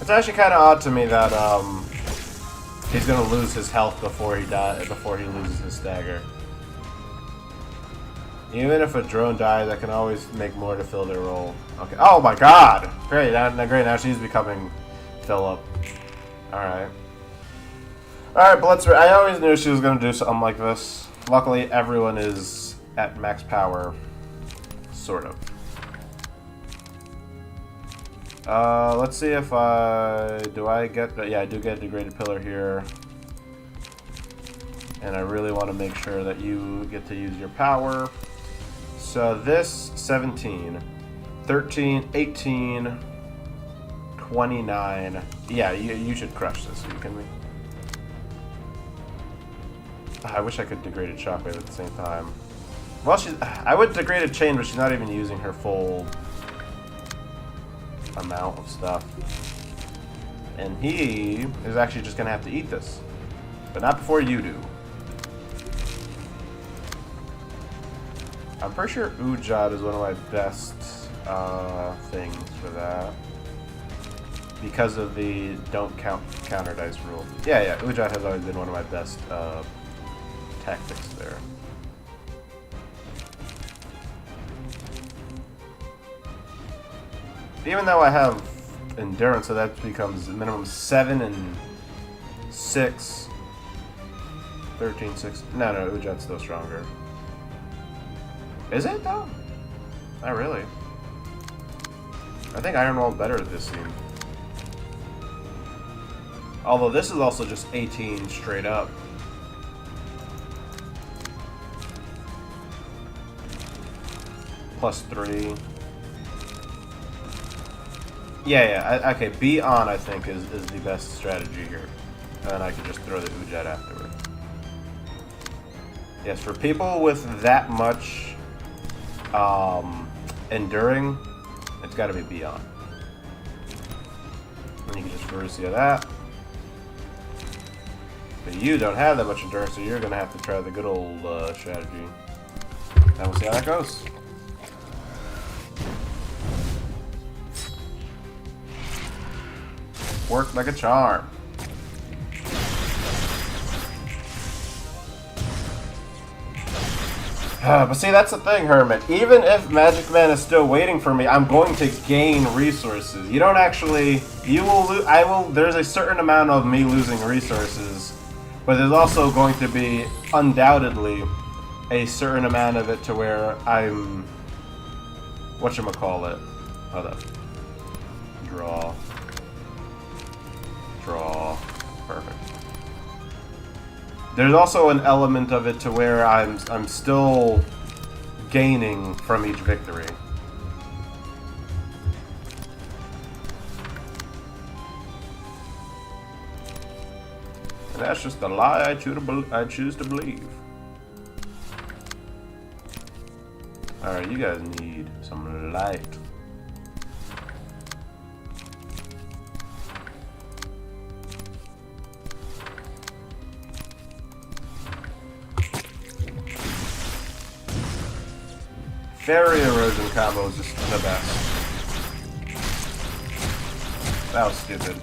It's actually kind of odd to me that he's gonna lose his health before he loses his stagger. Even if a drone dies, I can always make more to fill their role. Okay. Oh my God! Great. Great. Now she's becoming Philip. All right. All right, Blitzer. I always knew she was gonna do something like this. Luckily, everyone is at max power, sort of. Let's see if I get, yeah, I do get a Degraded Pillar here. And I really want to make sure that you get to use your power. So this, 17, 13, 18, 29. Yeah, you should crush this. Are you kidding me? I wish I could Degraded Shockwave at the same time. Well, I would Degraded Chain, but she's not even using her full amount of stuff. And he is actually just gonna have to eat this. But not before you do. I'm pretty sure Ujat is one of my best things for that. Because of the don't counter dice rule. Yeah, Ujat has always been one of my best tactics there. Even though I have endurance, so that becomes minimum 7 and 6. 13, 6. No, Ujat's still stronger. Is it, though? Not really. I think Ironwall's better at this scene. Although this is also just 18 straight up. Plus 3. Yeah, okay, be on, I think, is the best strategy here. And then I can just throw the Ujat afterward. Yes, for people with that much enduring, it's got to be be on. And you can just Farusia that. But you don't have that much endurance, so you're going to have to try the good old strategy. And we'll see how that goes. Worked like a charm. But see, that's the thing, Hermit. Even if Magic Man is still waiting for me, I'm going to gain resources. You don't actually... You will there's a certain amount of me losing resources, but there's also going to be, undoubtedly, a certain amount of it to where I'm... Whatchamacallit? Hold up. Draw. Perfect. There's also an element of it to where I'm still gaining from each victory. And that's just the lie I choose to believe. Alright, you guys need some light. Barrier erosion combo is just the best. That was stupid.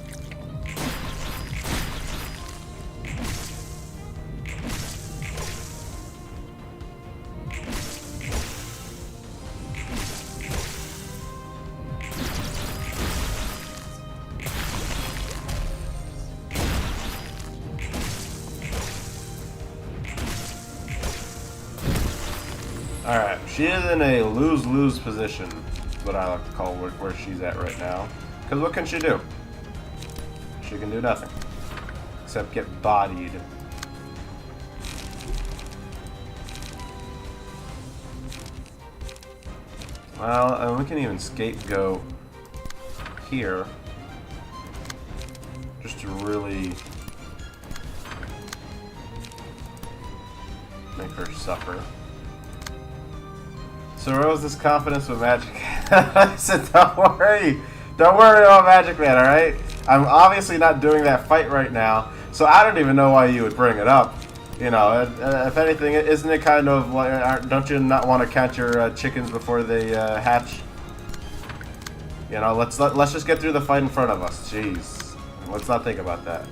Alright, she is in a lose-lose position, is what I like to call where she's at right now. Because what can she do? She can do nothing. Except get bodied. Well, and we can even scapegoat here. Just to really make her suffer. So where was this confidence with Magic? I said, don't worry about Magic Man, alright? I'm obviously not doing that fight right now, so I don't even know why you would bring it up. You know, if anything, isn't it kind of like, don't you not want to count your chickens before they hatch? You know, let's just get through the fight in front of us. Jeez, let's not think about that.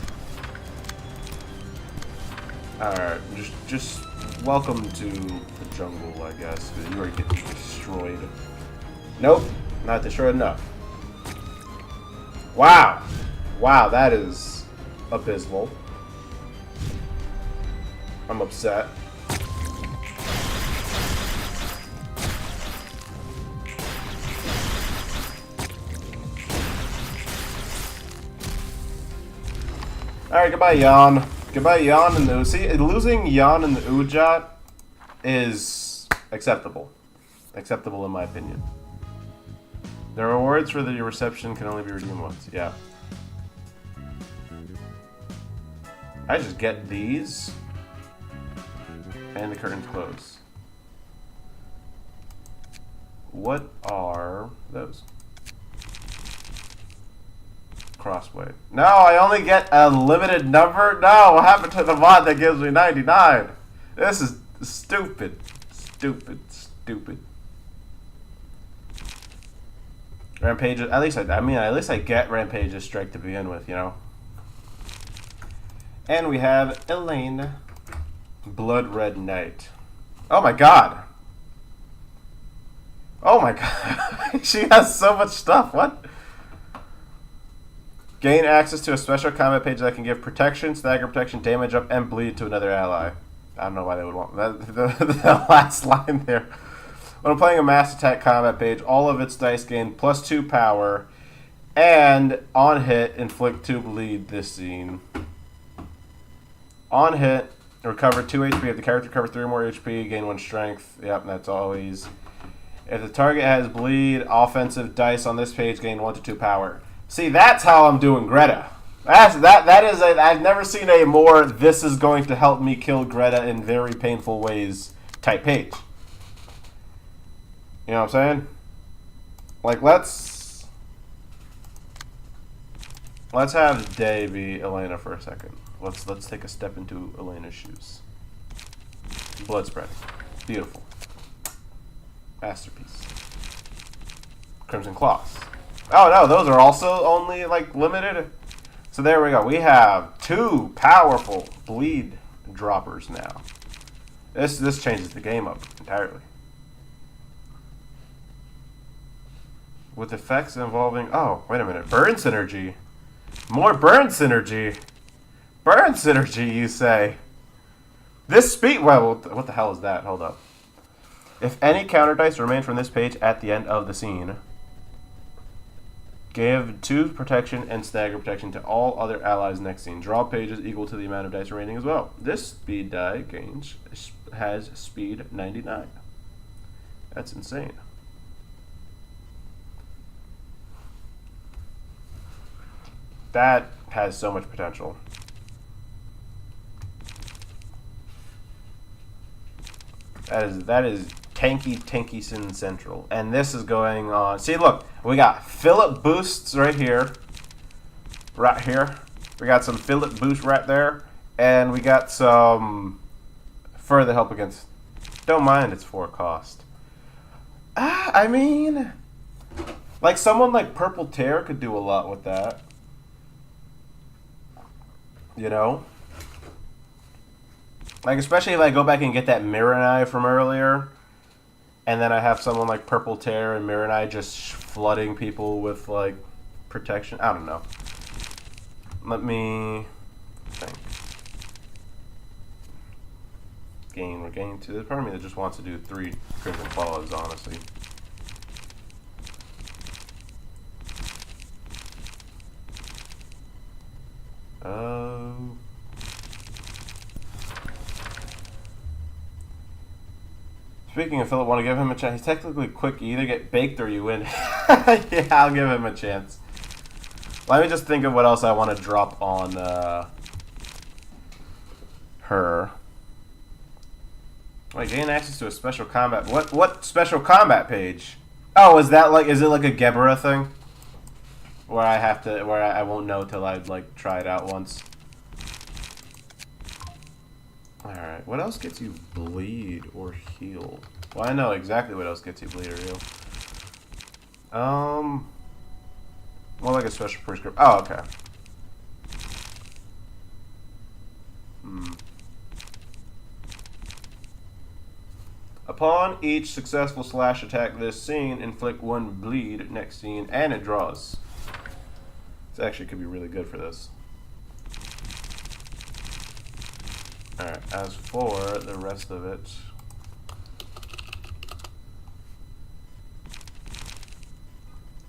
All right, just welcome to the jungle, I guess, because you are getting destroyed. Nope, not destroyed enough. Wow, wow, that is abysmal. I'm upset. Alright, goodbye, Yawn. Goodbye, Yawn and the... See, losing Yawn and the Ujat is acceptable. Acceptable in my opinion. The rewards for the reception can only be redeemed once. Yeah. I just get these. And the curtains close. What are those? Crossway. No, I only get a limited number? No, what happened to the mod that gives me 99? This is stupid. Stupid. Stupid. Rampages, at least I get Rampage's strike to begin with, you know? And we have Elaine. Blood Red Knight. Oh my god. Oh my god. She has so much stuff. What? Gain access to a special combat page that can give protection, stagger protection, damage up, and bleed to another ally. I don't know why they would want that. The last line there. When I'm playing a mass attack combat page, all of its dice gain +2 power, and on hit, inflict 2 bleed this scene. On hit, recover 2 HP. If the character recovers 3 or more HP, gain 1 strength. Yep, that's always. If the target has bleed, offensive dice on this page gain 1 to 2 power. See, that's how I'm doing Greta. I've never seen a more this is going to help me kill Greta in very painful ways type page. You know what I'm saying? Like, let's have Day be Elena for a second. Let's take a step into Elena's shoes. Blood spread. Beautiful. Masterpiece. Crimson Claws. Oh no, those are also only like limited. So there we go. We have 2 powerful bleed droppers now. This changes the game up entirely. With effects involving wait a minute. Burn synergy. More burn synergy. Burn synergy, you say? This speed... Well, what the hell is that? Hold up. If any counter dice remain from this page at the end of the scene, give 2 protection and stagger protection to all other allies next scene. Draw pages equal to the amount of dice remaining as well. This speed die has speed 99. That's insane. That has so much potential. That is tanky sin central. And this is going on. See, look, we got Philip boosts right here. Right here. We got some Philip boost right there. And we got some further help against. Don't mind its 4 cost. I mean, like someone like Purple Tear could do a lot with that. You know? Like, especially if I go back and get that Miranai from earlier, and then I have someone like Purple Tear and Miranai just flooding people with, like, protection. I don't know. Let me think. Regain 2. There's part of me that just wants to do 3 Crimson Claws, honestly. Speaking of Philip, want to give him a chance. He's technically quick. You either get baked or you win. Yeah, I'll give him a chance. Let me just think of what else I want to drop on her. Wait, gain access to a special combat. What special combat page? Oh, is that like? Is it like a Gebera thing? Where I have to, where I won't know till I like try it out once. All right. What else gets you bleed or heal? Well, I know exactly what else gets you bleed or heal. More like a special prescription. Oh, okay. Upon each successful slash attack this scene, inflict 1 bleed next scene, and it draws. This actually could be really good for this. Alright, as for the rest of it...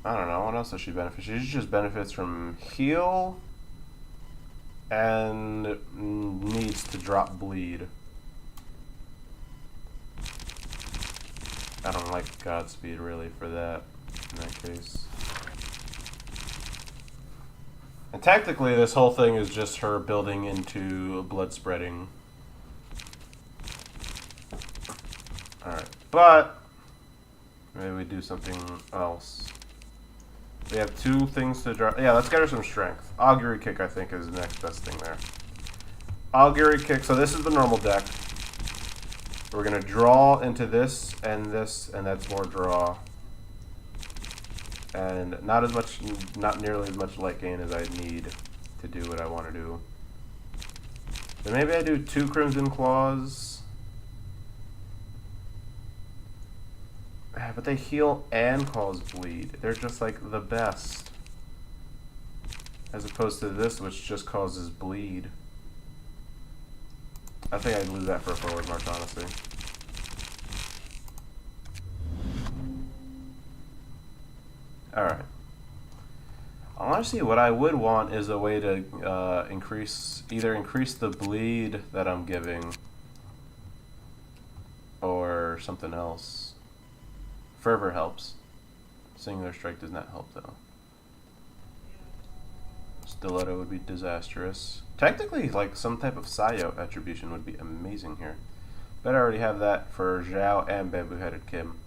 I don't know, what else does she benefit? She just benefits from heal and needs to drop bleed. I don't like Godspeed really for that, in that case. And technically this whole thing is just her building into blood spreading. Alright, but maybe we do something else. We have 2 things to draw. Yeah, let's get her some strength. Augury Kick, I think, is the next best thing there. Augury Kick. So this is the normal deck. We're going to draw into this, and that's more draw. And not nearly as much light gain as I need to do what I want to do. Then maybe I do 2 Crimson Claws. But they heal and cause bleed. They're just like the best. As opposed to this, which just causes bleed. I think I'd lose that for a forward march, honestly. Alright. Honestly, what I would want is a way to either increase the bleed that I'm giving, or something else. Fervor helps. Singular Strike does not help, though. Stiletto would be disastrous. Technically, like, some type of Sayo attribution would be amazing here. But I already have that for Zhao and Bamboo-Headed Kim.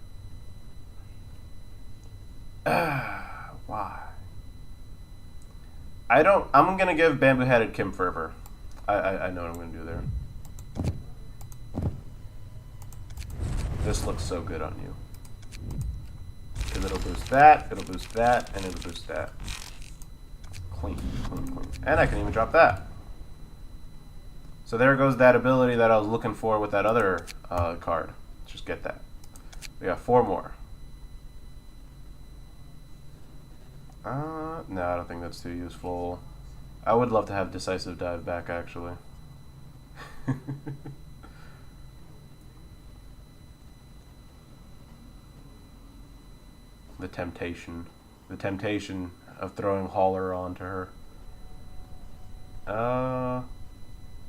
Why? I'm gonna give Bamboo-Headed Kim Fervor. I know what I'm gonna do there. This looks so good on you. Because it'll boost that, and it'll boost that. Clean. And I can even drop that. So there goes that ability that I was looking for with that other card. Just get that. We got 4 more. No, I don't think that's too useful. I would love to have Decisive Dive back, actually. The temptation of throwing Hauler onto her.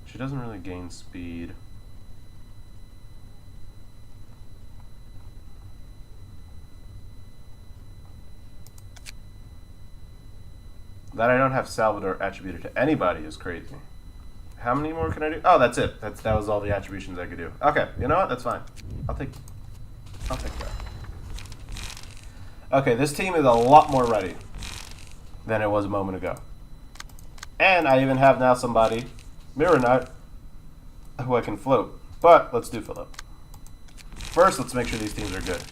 She doesn't really gain speed. That I don't have Salvador attributed to anybody is crazy. How many more can I do? Oh, that's it. That was all the attributions I could do. Okay, you know what? That's fine. I'll take that. Okay, this team is a lot more ready than it was a moment ago. And I even have now somebody, Mirror Knight, who I can float. But let's do Philip. First, let's make sure these teams are good.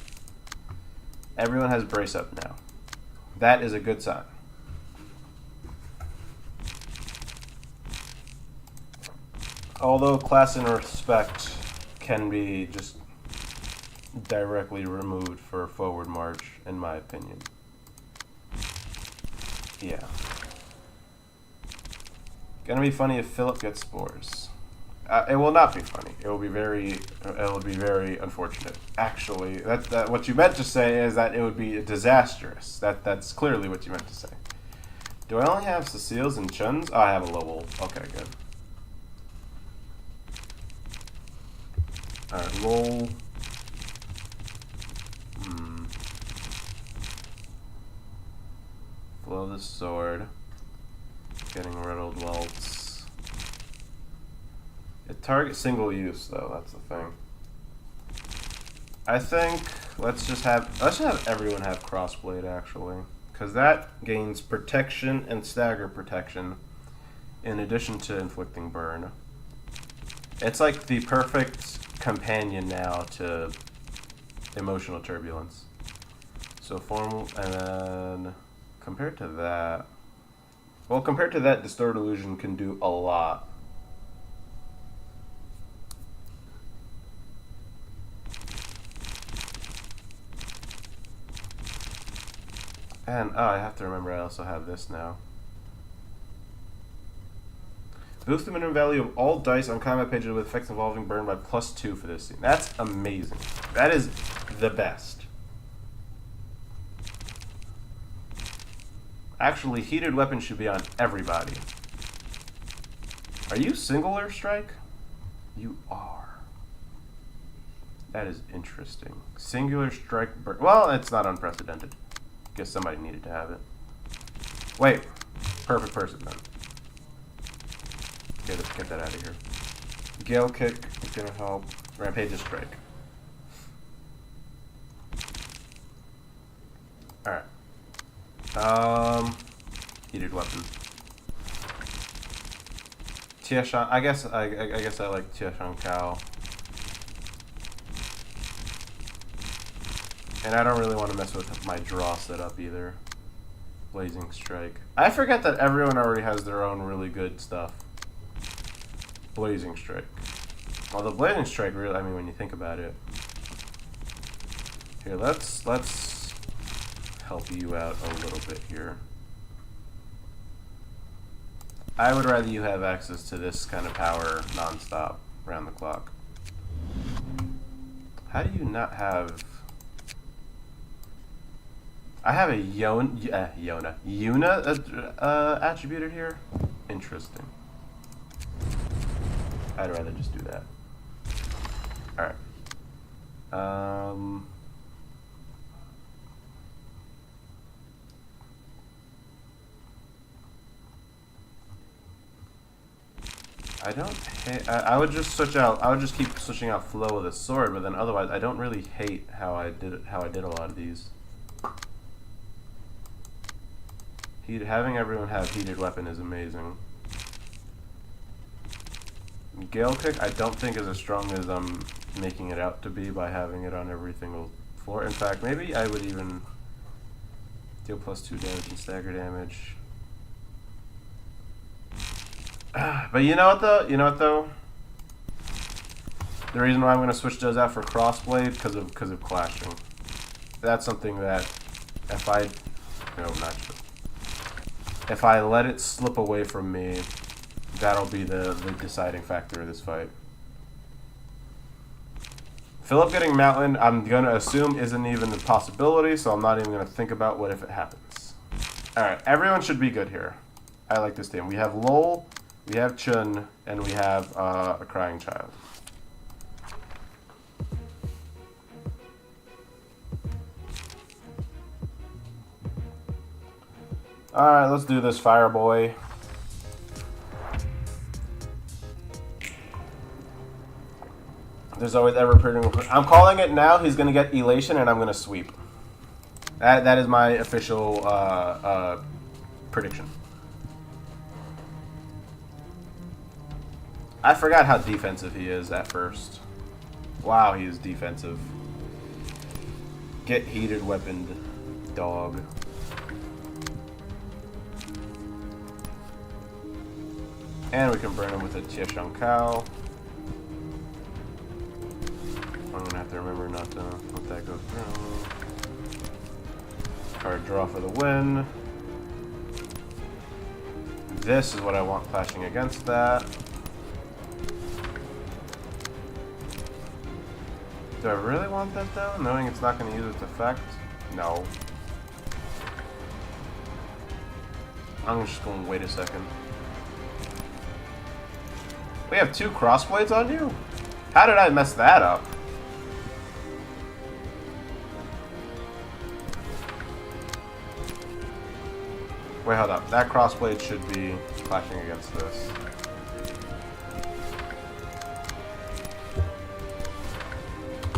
Everyone has brace up now. That is a good sign. Although class and respect can be just directly removed for forward march, in my opinion. Yeah. Gonna be funny if Philip gets spores. It will not be funny. It will be very unfortunate. Actually, that what you meant to say is that it would be disastrous. That's clearly what you meant to say. Do I only have Ceciles and Chuns? Oh, I have a Lowell. Okay, good. Alright, roll. Blow the sword. Getting riddled welts. It targets single use though, that's the thing. I think let's just have everyone have crossblade actually. Because that gains protection and stagger protection in addition to inflicting burn. It's like the perfect companion now to emotional turbulence. So formal, and then compared to that, Distort Illusion can do a lot. And I have to remember I also have this now. Boost the minimum value of all dice on combat pages with effects involving burn by +2 for this scene. That's amazing. That is the best. Actually, heated weapons should be on everybody. Are you singular strike? You are. That is interesting. Singular strike burn. Well, it's not unprecedented. Guess somebody needed to have it. Wait. Perfect person then. Okay, let's get that out of here. Gale kick is gonna help. Rampage's strike. Alright. Heated weapon. Tiashan. I guess I like Tiashan Cow. And I don't really want to mess with my draw setup either. Blazing Strike. I forget that everyone already has their own really good stuff. Blazing Strike. Well, the Blazing Strike really, I mean, when you think about it. Here, let's help you out a little bit here. I would rather you have access to this kind of power non-stop, around the clock. How do you not have... I have a Yuna attributed here? Interesting. I'd rather just do that. Alright. I would just switch out. I would just keep switching out flow with a sword, but then otherwise, I don't really hate how I did a lot of these. Having everyone have heated weapon is amazing. Gale kick, I don't think is as strong as I'm making it out to be by having it on every single floor. In fact, maybe I would even deal +2 damage and stagger damage. But you know what though? The reason why I'm going to switch those out for crossblade because of clashing. That's something that if I let it slip away from me, that'll be the deciding factor of this fight. Philip getting Mountain, I'm going to assume isn't even a possibility, so I'm not even going to think about what if it happens. Alright, everyone should be good here. I like this team. We have Lowell, we have Chun, and we have a Crying Child. Alright, let's do this, Fire Boy. There's always ever pretty. I'm calling it now. He's going to get Elation, and I'm going to sweep. That is my official prediction. I forgot how defensive he is at first. Wow, he is defensive. Get heated weaponed, dog. And we can burn him with a Tieshang Cow. I'm gonna have to remember not to let that go through. Card draw for the win. This is what I want clashing against that. Do I really want that though, knowing it's not going to use its effect? No. I'm just going to wait a second. We have 2 crossblades on you? How did I mess that up? Wait, hold up. That crossblade should be clashing against this.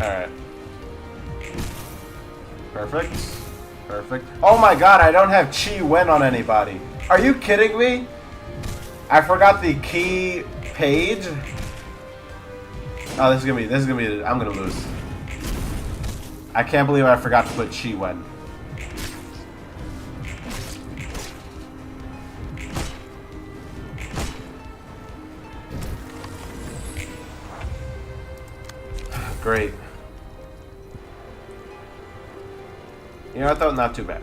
Alright. Perfect. Perfect. Oh my god, I don't have Chi Wen on anybody. Are you kidding me? I forgot the key page. Oh, this is gonna be, I'm gonna lose. I can't believe I forgot to put Chi Wen. Great. You know, I thought not too bad.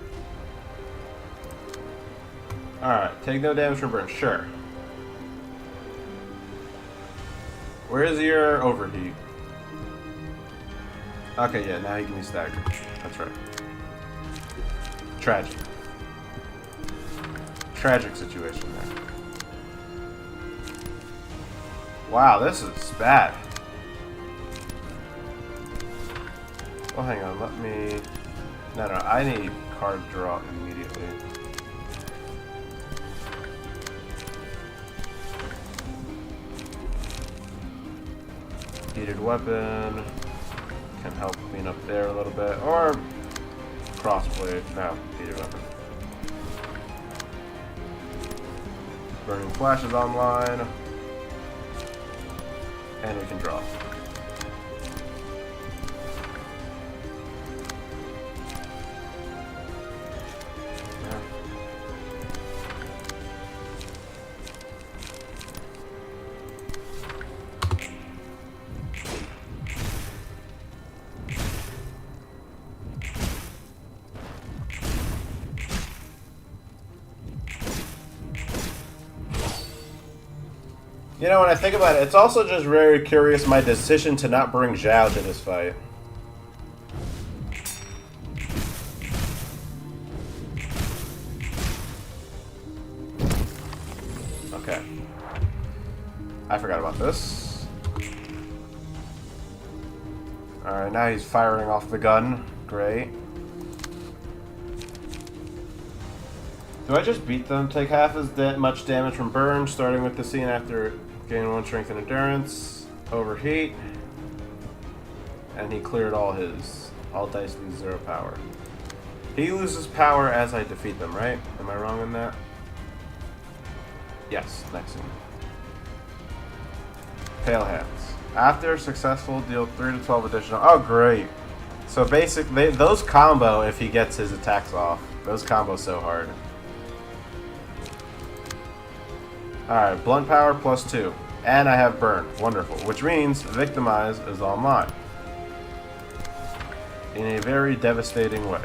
Alright, take no damage from burn. Sure. Where is your overheat? Okay, yeah, now he can be staggered. That's right. Tragic. Tragic situation there. Wow, this is bad. Well, hang on, let me... No, I need card draw immediately. Heated weapon can help clean up there a little bit, or crossblade. No, heated weapon. Burning Flash is online, and we can draw. You know, when I think about it, it's also just very curious my decision to not bring Zhao to this fight. Okay. I forgot about this. Alright, now he's firing off the gun. Great. Do I just beat them? Take half as much damage from burn, starting with the scene after gaining 1 strength and endurance. Overheat. And he cleared all his. All dice lose 0 power. He loses power as I defeat them, right? Am I wrong in that? Yes, next scene. Pale Hands. After successful, deal 3 to 12 additional. Oh, great. So basically, those combo if he gets his attacks off. Those combo so hard. Alright, blunt power +2. And I have burn. Wonderful. Which means victimize is online. In a very devastating way.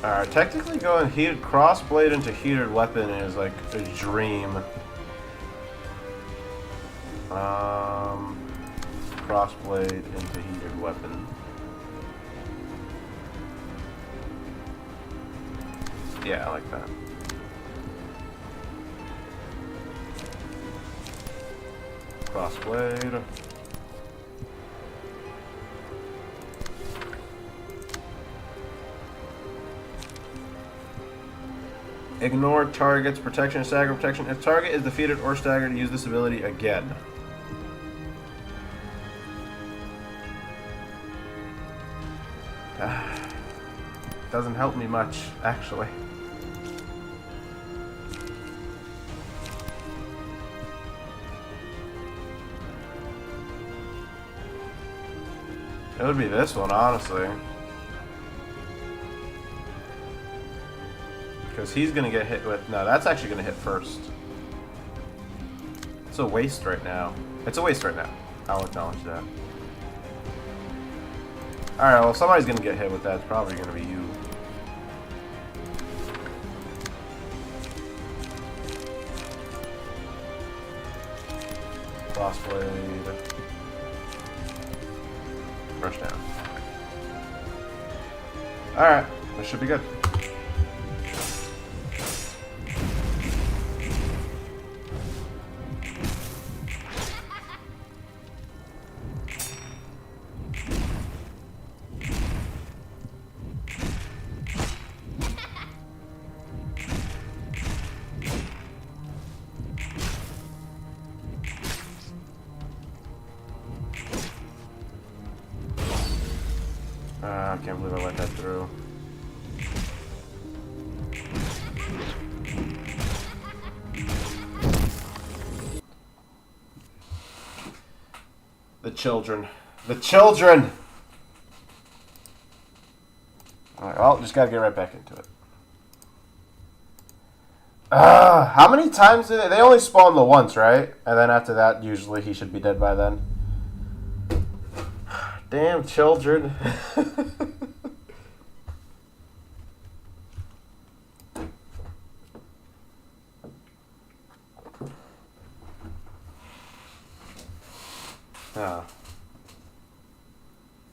Alright, technically going heated crossblade into heated weapon is like a dream. Crossblade into heated weapon. Yeah, I like that. Crossblade. Ignore target's protection, stagger protection. If target is defeated or staggered, use this ability again. Doesn't help me much, actually. It would be this one, honestly. Because he's going to get hit with... No, that's actually going to hit first. It's a waste right now. It's a waste right now. I'll acknowledge that. Alright, well, somebody's going to get hit with that. It's probably going to be you. Crossblade. Rush down. Alright, this should be good. I can't believe I let that through. The children. The children! Alright, well, just gotta get right back into it. How many times did they only spawn the once, right? And then after that, usually he should be dead by then. Damn children. Oh.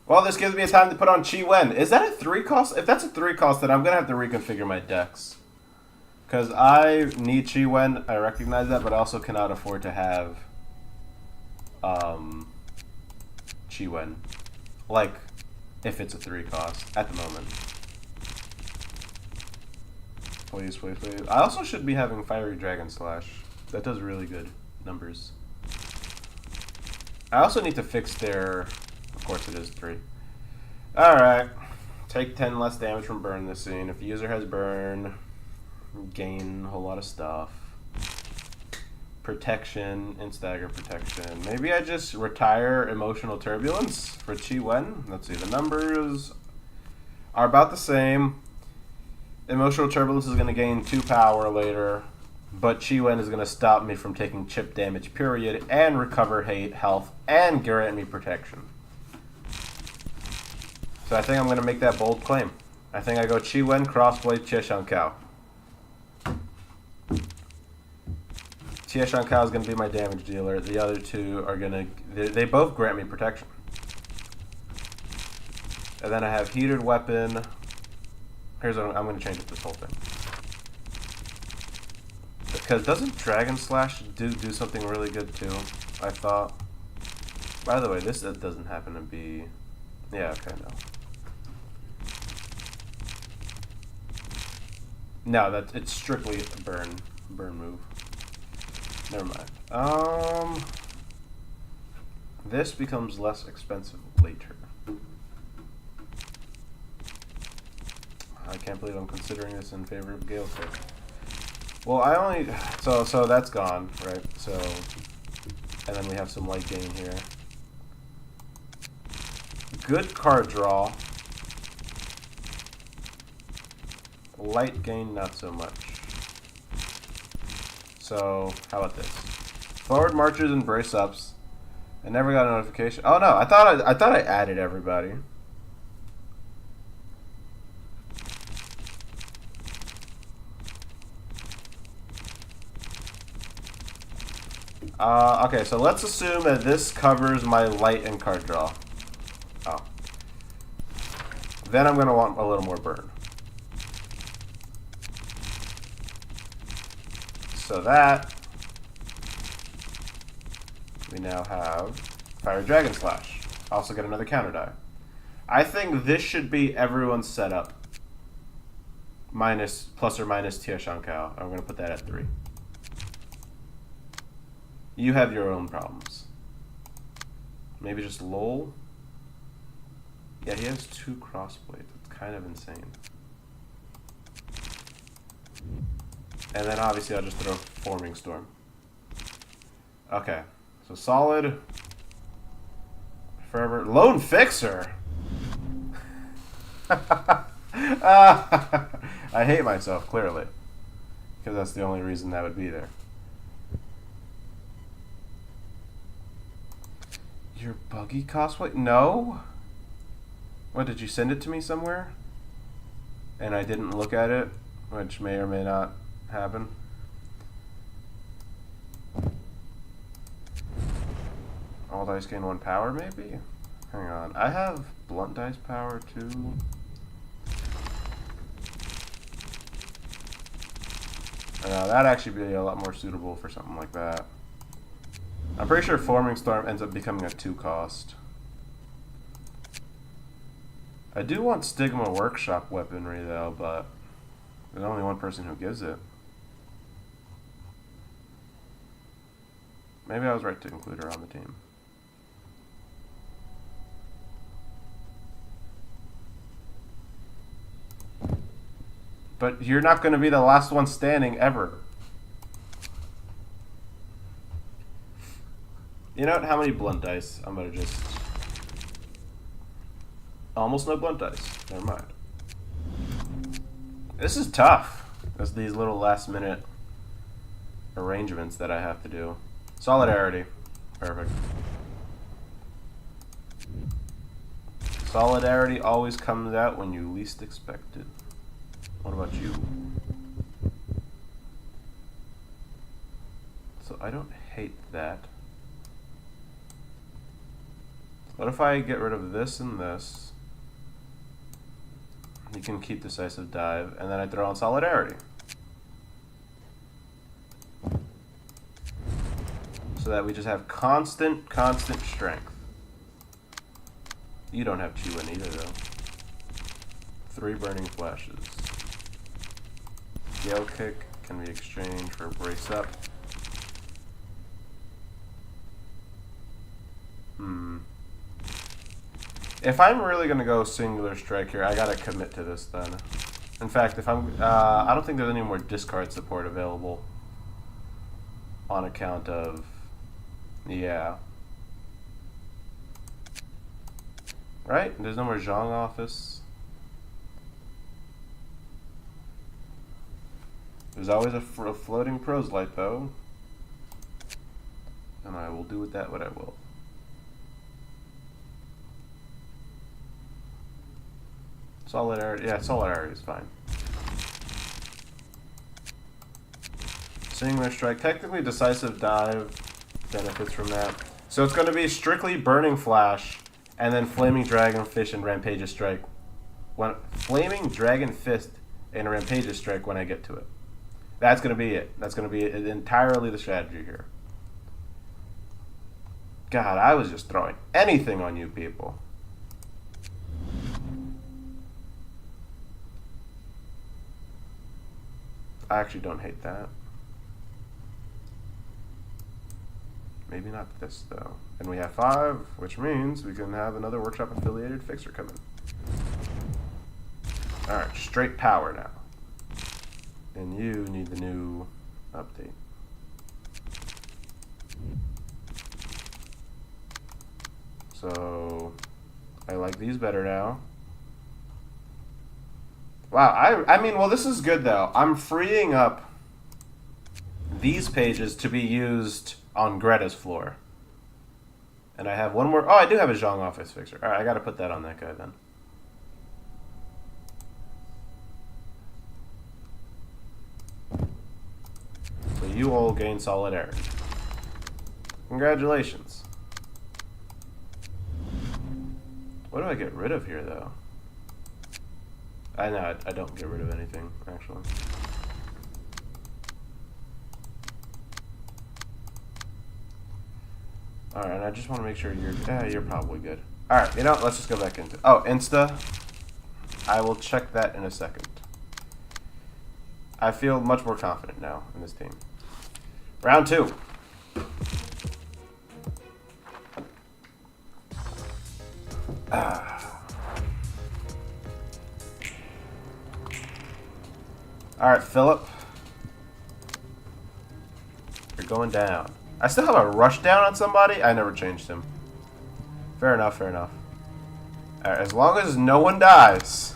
Well, this gives me a time to put on Chi Wen. Is that a 3 cost? If that's a 3 cost, then I'm going to have to reconfigure my decks. Because I need Chi Wen, I recognize that, but I also cannot afford to have Chi Wen. Like, if it's a 3 cost, at the moment. Please, please, please. I also should be having Fiery Dragon Slash. That does really good numbers. I also need to fix their... Of course it is 3. Alright. Take 10 less damage from burn this scene. If the user has burn, gain a whole lot of stuff. Protection and stagger protection. Maybe I just retire Emotional Turbulence for Chi Wen. Let's see, the numbers are about the same. Emotional Turbulence is going to gain 2 power later, but Chi Wen is going to stop me from taking chip damage, period, and recover health, and grant me protection. So I think I'm going to make that bold claim. I think I go Chi Wen, Crossblade, Tieshankao. Tieshankao is going to be my damage dealer. The other two are going to... They both grant me protection. And then I have Heated Weapon. Here's what I'm going to change up this whole thing. Because doesn't Dragon Slash do something really good too? I thought. By the way, this doesn't happen to be... Yeah, okay, no. No, it's strictly a burn move. Never mind. This becomes less expensive later. I can't believe I'm considering this in favor of Gale Tip. Well, I only... So that's gone, right? So... And then we have some light gain here. Good card draw. Light gain, not so much. So, how about this? Forward marchers and brace ups. I never got a notification. Oh no, I thought I added everybody. Okay, so let's assume that this covers my light and card draw. Oh. Then I'm going to want a little more burn. So that, we now have Fire Dragon Slash. Also get another counter die. I think this should be everyone's setup. Plus or minus Tieshankao. I'm going to put that at 3. You have your own problems. Maybe just Lol? Yeah, he has 2 crossblades. It's kind of insane. And then obviously I'll just throw Forming Storm. Okay. So solid. Forever. Lone Fixer! I hate myself, clearly. Because that's the only reason that would be there. Your buggy cosplay? No? What, did you send it to me somewhere? And I didn't look at it? Which may or may not happen. All dice gain 1 power, maybe? Hang on. I have blunt dice power, too. That'd actually be a lot more suitable for something like that. I'm pretty sure Forming Storm ends up becoming a 2 cost. I do want Stigma Workshop weaponry, though, but there's only one person who gives it. Maybe I was right to include her on the team. But you're not going to be the last one standing ever. You know what? How many blunt dice? I'm going to just... Almost no blunt dice. Never mind. This is tough. There's these little last minute arrangements that I have to do. Solidarity. Perfect. Solidarity always comes out when you least expect it. What about you? So I don't hate that. What if I get rid of this and this? You can keep Decisive Dive, and then I throw on Solidarity. So that we just have constant strength. You don't have Chew-in either, though. 3 Burning Flashes. Gale Kick can be exchanged for Brace Up. If I'm really gonna go Singular Strike here, I gotta commit to this then. In fact, if I'm, I don't think there's any more discard support available on account of, yeah. Right? There's no more Zhang Office. There's always a floating Prose Light, though. And I will do with that what I will. Solidarity, yeah, Solidarity is fine. Singular Strike, technically Decisive Dive benefits from that. So it's going to be strictly Burning Flash, and then Flaming Dragon Fish and Rampageous Strike. Flaming Dragon Fist and Rampageous Strike when I get to it. That's going to be it. That's going to be entirely the strategy here. God, I was just throwing anything on you people. I actually don't hate that. Maybe not this, though. And we have 5, which means we can have another Workshop-affiliated fixer come in. Alright, straight power now. And you need the new update. So, I like these better now. Wow, I mean, well, this is good, though. I'm freeing up these pages to be used on Greta's floor. And I have one more... Oh, I do have a Zhang Office Fixer. Alright, I gotta put that on that guy, then. So you all gain Solidarity. Congratulations. What do I get rid of here, though? I know, I don't get rid of anything, actually. Alright, I just want to make sure you're probably good. Alright, you know, let's just go back into... Oh, Insta. I will check that in a second. I feel much more confident now in this team. Round 2. Alright, Philip. You're going down. I still have a rush down on somebody? I never changed him. Fair enough, fair enough. Alright, as long as no one dies,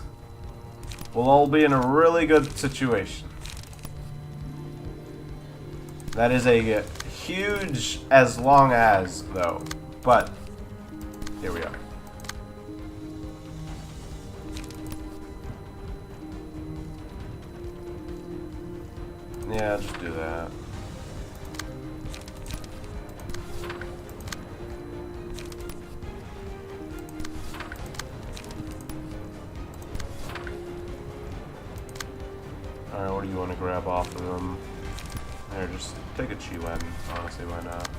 we'll all be in a really good situation. That is a huge as long as, though. But, here we are. Yeah, just do that. Alright, what do you want to grab off of them? There, just take a Chi-Wen, honestly, why not?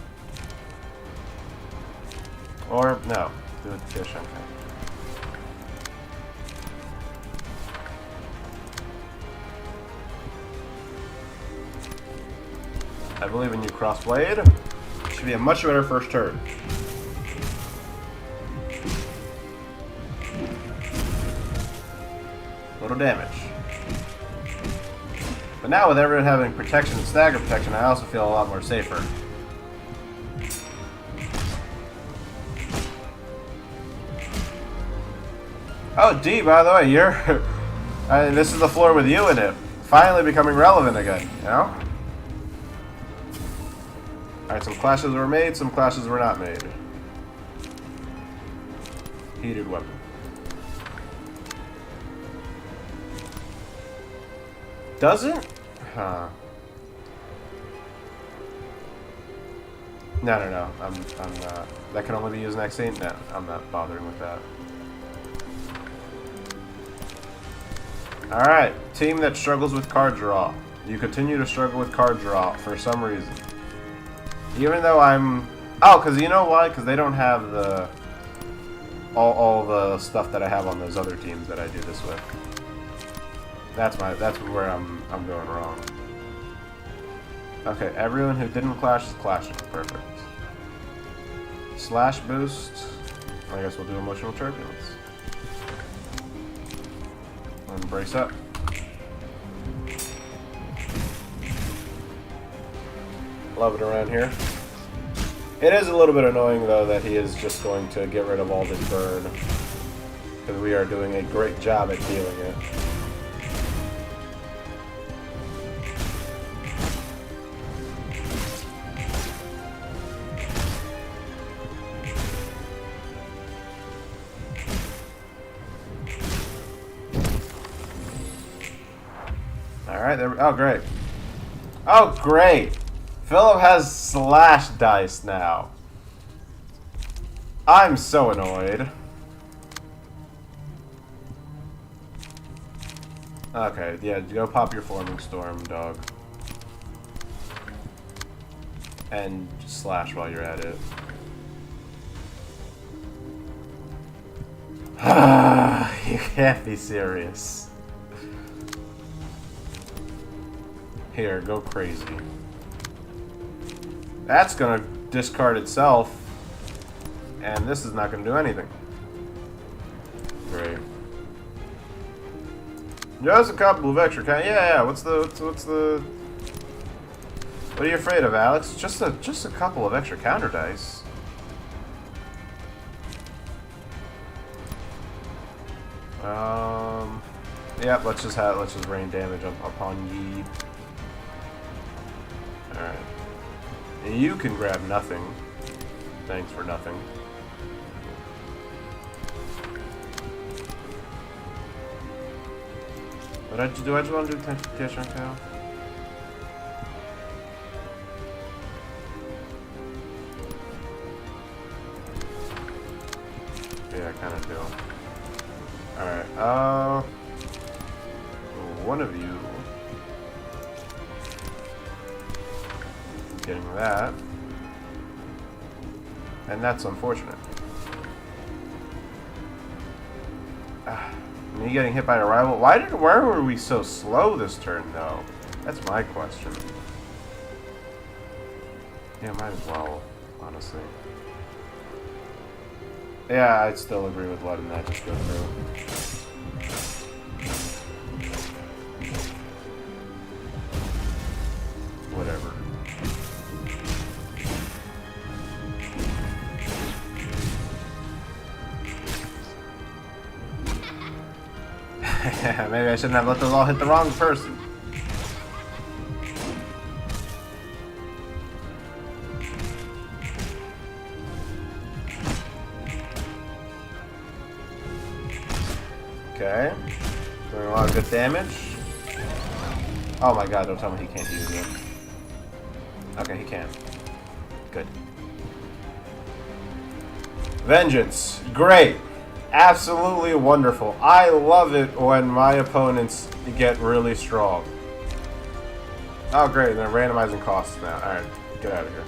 Or, no, do it to Shankai. I believe in you, Crossblade. Should be a much better first turn. Little damage. But now with everyone having protection and stagger protection, I also feel a lot more safer. Oh, D, by the way, you're... this is the floor with you in it. Finally becoming relevant again, you know? Alright, some clashes were made, some clashes were not made. Heated weapon. Doesn't? Huh. No. I'm not. That can only be used next scene? No, I'm not bothering with that. Alright, team that struggles with card draw. You continue to struggle with card draw for some reason. Even though I'm... Oh, because you know why? Because they don't have the... All the stuff that I have on those other teams that I do this with. That's where I'm going wrong. Okay, everyone who didn't clash is clashing. Perfect. Slash boost. I guess we'll do emotional turbulence. And brace up. Love it around here. It is a little bit annoying though that he is just going to get rid of all this burn. Because we are doing a great job at dealing it. Alright, there. Oh, great. Oh, great. Philip has slash dice now. I'm so annoyed. Okay, yeah, go pop your Forming Storm, dog. And slash while you're at it. You can't be serious. Here, go crazy. That's gonna discard itself, and this is not gonna do anything. Great. Just a couple of extra yeah. What's the? What are you afraid of, Alex? Just a couple of extra counter dice. Yeah. Let's just rain damage upon ye. All right. You can grab nothing. Thanks for nothing. But do I just want to do Temptation Cow? Yeah, I kind of do. Alright, one of you getting that. And that's unfortunate. Me getting hit by a rival. Why were we so slow this turn though? That's my question. Yeah, might as well, honestly. Yeah, I'd still agree with letting that just go through. Whatever. Maybe I shouldn't have let those all hit the wrong person. Okay. Doing a lot of good damage. Oh my god, don't tell me he can't use it. Okay, he can. Good. Vengeance. Great. Absolutely wonderful. I love it when my opponents get really strong. Oh great, they're randomizing costs now. Alright, get out of here.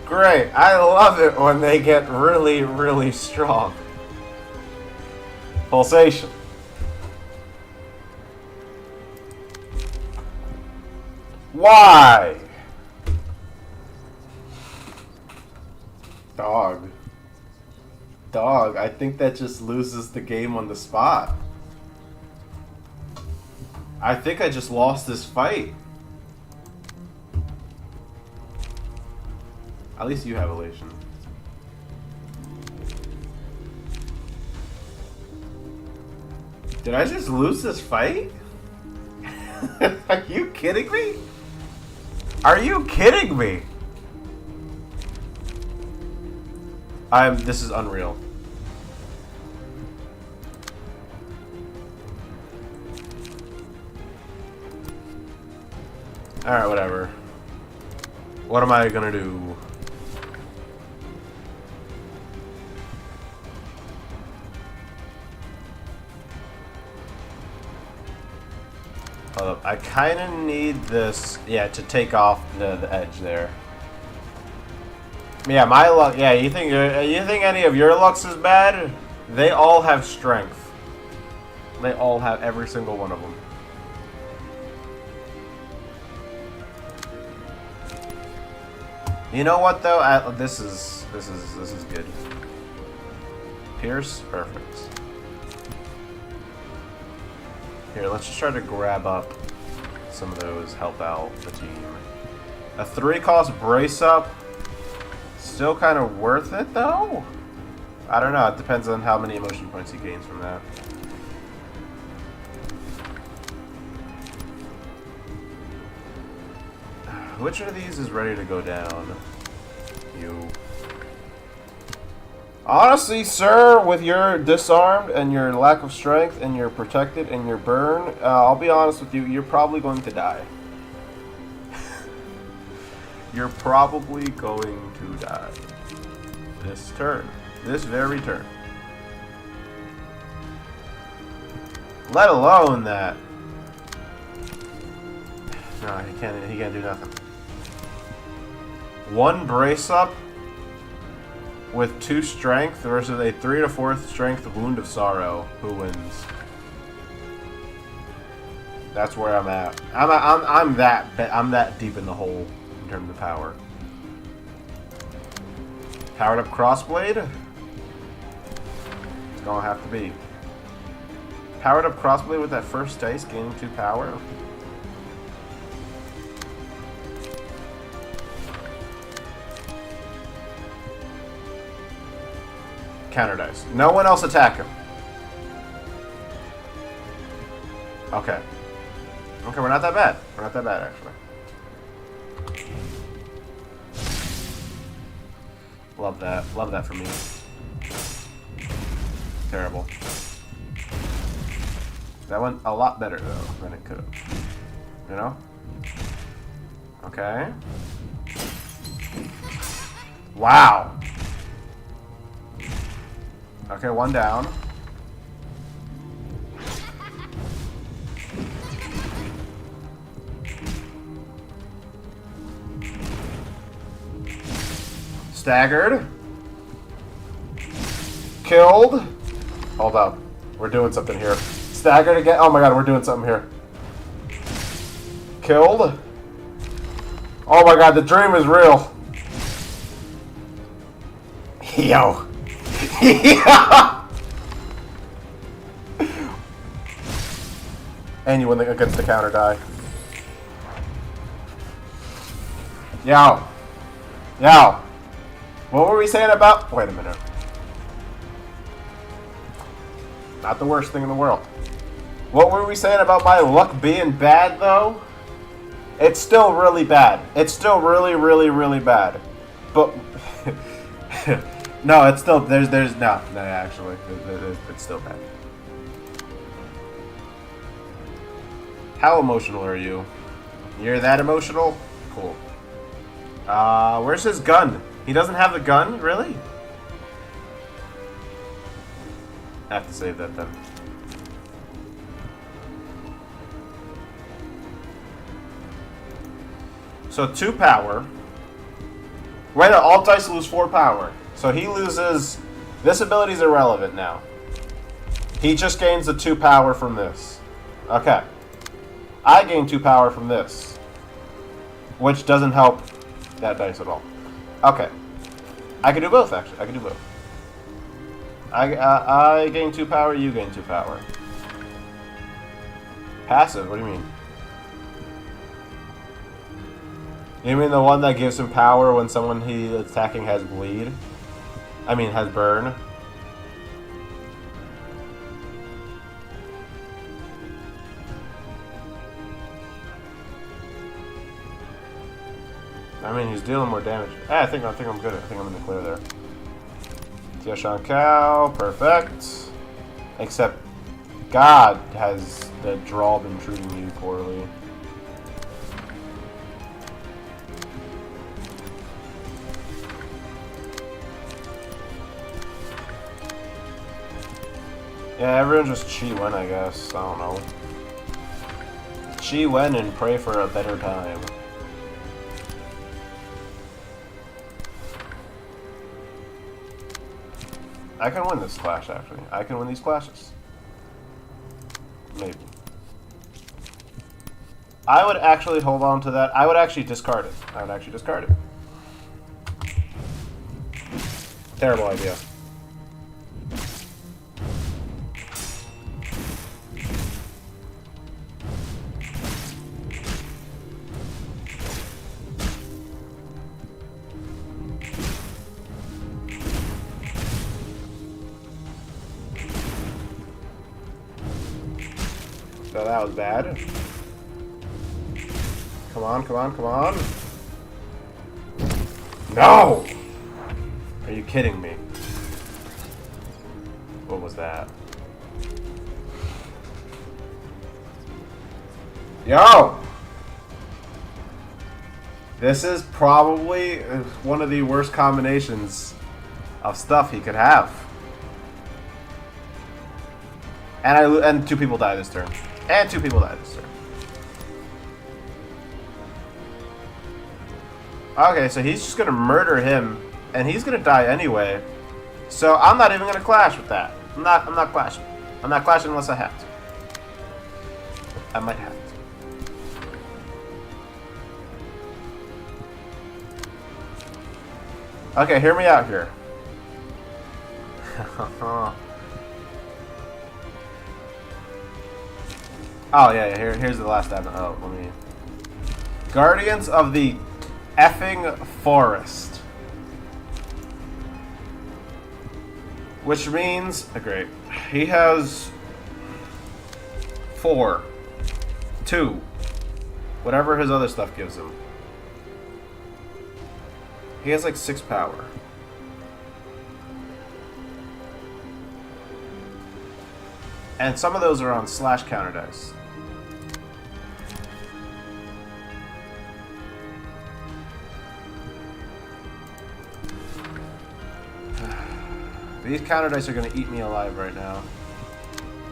Great. I love it when they get really, really strong. Pulsation. Why? Dog. Dog, I think that just loses the game on the spot. I think I just lost this fight. At least you have elation. Did I just lose this fight? Are you kidding me? Are you kidding me? This is unreal. Alright, whatever. What am I gonna do? Hold up. I kinda need this, yeah, to take off the edge there. Yeah, my luck. Yeah, you think any of your lucks is bad? They all have strength. They all have every single one of them. You know what though? This is good. Pierce, perfect. Here, let's just try to grab up some of those, help out the team. A 3-cost brace up. Still kind of worth it, though? I don't know. It depends on how many emotion points he gains from that. Which of these is ready to go down? You. Honestly, sir, with your disarmed and your lack of strength and your protected and your burn, I'll be honest with you, you're probably going to die. You're probably going to die. This turn. This very turn. Let alone that. No, he can't do nothing. 1 brace up with 2 strength versus a 3 to 4 strength wound of sorrow. Who wins? That's where I'm at. I'm that deep in the hole in terms of power. Powered up crossblade. It's gonna have to be. Powered up crossblade with that first dice gaining 2 power. Counter dice. No one else attack him. Okay. Okay, we're not that bad. We're not that bad, actually. Love that. Love that for me. Terrible. That went a lot better, though, than it could have. You know? Okay. Wow. Okay, 1 down. Staggered. Killed. Hold up. We're doing something here. Staggered again. Oh my god, we're doing something here. Killed. Oh my god, the dream is real. Yo. And you win against the counter die. Yow. Yow. What were we saying about... Wait a minute. Not the worst thing in the world. What were we saying about my luck being bad, though? It's still really bad. It's still really, really, really bad. But no, it's still there's no actually it's still bad. How emotional are you? You're that emotional? Cool. Where's his gun? He doesn't have the gun, really? I have to save that then. So 2 power. Wait, no, all dice lose 4 power. So he loses... This ability is irrelevant now. He just gains the 2 power from this. Okay. I gain 2 power from this. Which doesn't help that dice at all. Okay. I can do both, actually. I can do both. I gain 2 power, you gain 2 power. Passive? What do you mean? You mean the one that gives him power when someone he's attacking has bleed? I mean, has burn? I mean, he's dealing more damage. I think I'm good. I think I'm in the clear there. Tiashan Cow, perfect. Except, God has the draw been treating you poorly. Yeah, everyone just Chi Wen, I guess. I don't know. Chi Wen and pray for a better time. I can win this clash, actually. I can win these clashes. Maybe. I would actually hold on to that. I would actually discard it. I would actually discard it. Terrible idea. So that was bad. Come on, come on, come on. No! Are you kidding me? What was that? Yo! This is probably one of the worst combinations of stuff he could have. And 2 people die this turn. And 2 people die this turn. Okay, so he's just gonna murder him, and he's gonna die anyway. So I'm not even gonna clash with that. I'm not clashing. I'm not clashing unless I have to. I might have to. Okay, hear me out here. Oh yeah, here's the last time. Oh, let me. Guardians of the effing Forest, which means great. He has 4, 2, whatever his other stuff gives him. He has like 6 power. And some of those are on slash counter dice. These counter dice are going to eat me alive right now.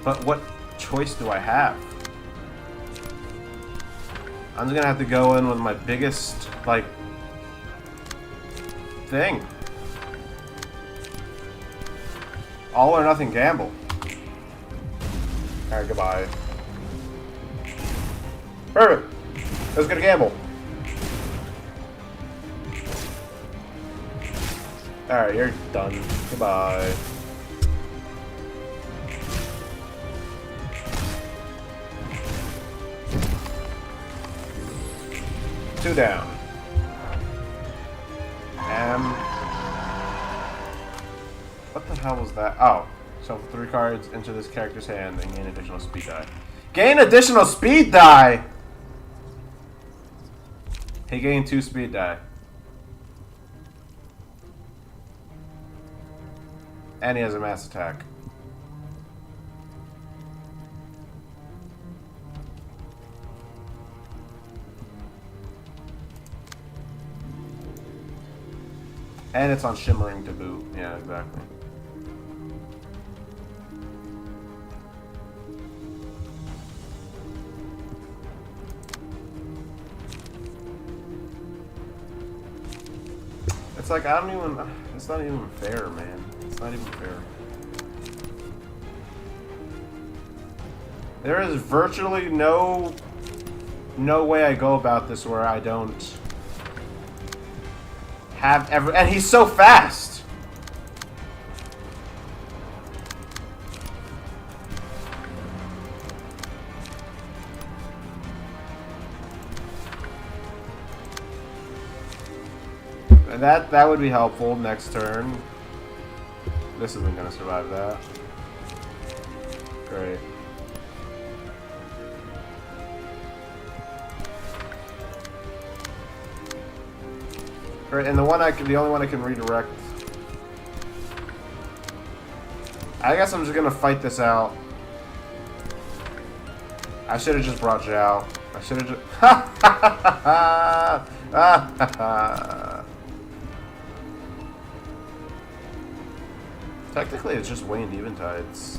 But what choice do I have? I'm just going to have to go in with my biggest, like, thing. All or nothing gamble. Alright, goodbye. Perfect! Let's get a gamble. Alright, you're done. Goodbye. Two down. What the hell was that? Oh. Shuffle 3 cards into this character's hand and gain additional speed die. Gain additional speed die! He gained 2 speed die. And he has a mass attack. And it's on Shimmering to boot. Yeah, exactly. It's like, I don't even... It's not even fair, man. It's not even fair. There is virtually no way I go about this where I don't have ever... And he's so fast! And that would be helpful next turn. This isn't gonna survive that. Great. Great, and the only one I can redirect. I guess I'm just gonna fight this out. I should have just brought Zhao. I should have just. Ha ha ha ha! Technically, it's just Waned Eventides.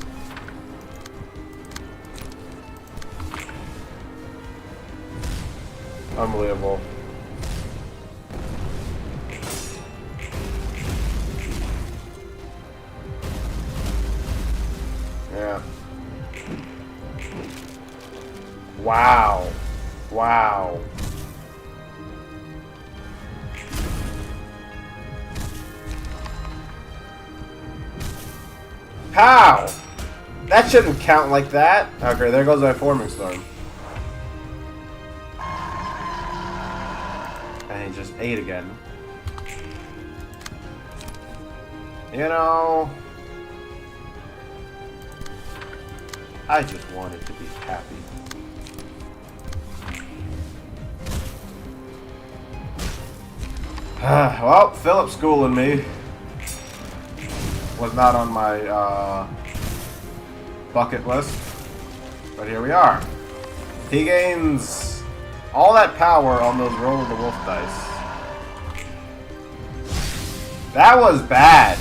Unbelievable. Yeah. Wow. Wow. How? That shouldn't count like that. Okay, there goes my Forming Storm. And he just ate again. You know... I just wanted to be happy. Well, Philip schooling me was not on my bucket list, but here we are. He gains all that power on those Roll of the Wolf dice. That was bad.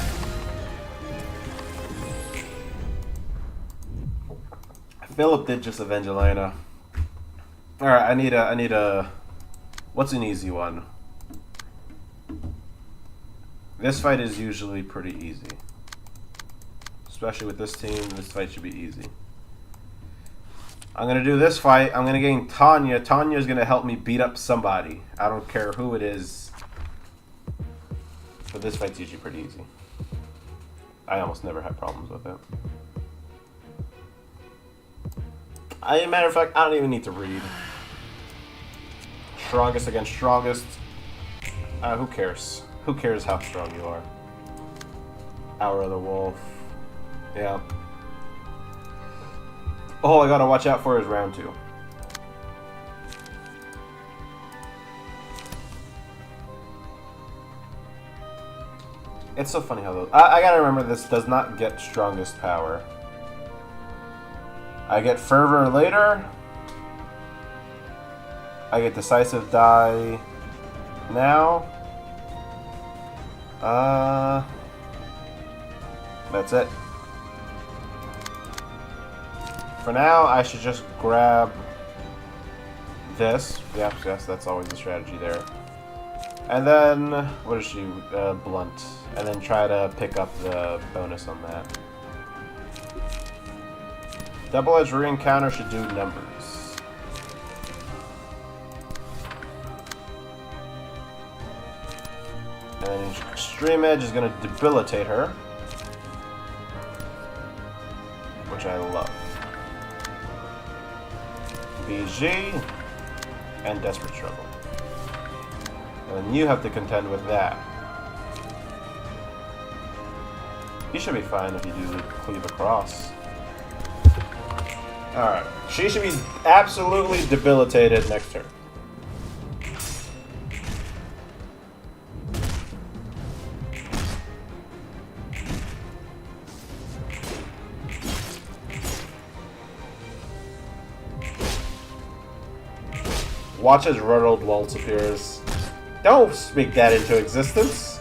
Philip did just avenge Elena. Alright, I need a... What's an easy one? This fight is usually pretty easy. Especially with this team, this fight should be easy. I'm going to do this fight. I'm going to gain Tanya. Tanya is going to help me beat up somebody. I don't care who it is. But this fight's usually pretty easy. I almost never have problems with it. As a matter of fact, I don't even need to read. Strongest against strongest. Who cares? Who cares how strong you are? Hour of the Wolf. Yeah. All I gotta watch out for is round 2. It's so funny how those... I gotta remember this does not get strongest power. I get Fervor later. I get Decisive die now. That's it. For now, I should just grab this. Yes, that's always the strategy there. And then, what is she? Blunt. And then try to pick up the bonus on that. Double-edged re-encounter should do numbers. And then Extreme Edge is going to debilitate her. Which I love. BG and Desperate Struggle. And then you have to contend with that. He should be fine if you do the cleave across. Alright. She should be absolutely debilitated next turn. Watch as Ruddled Waltz appears. Don't speak that into existence!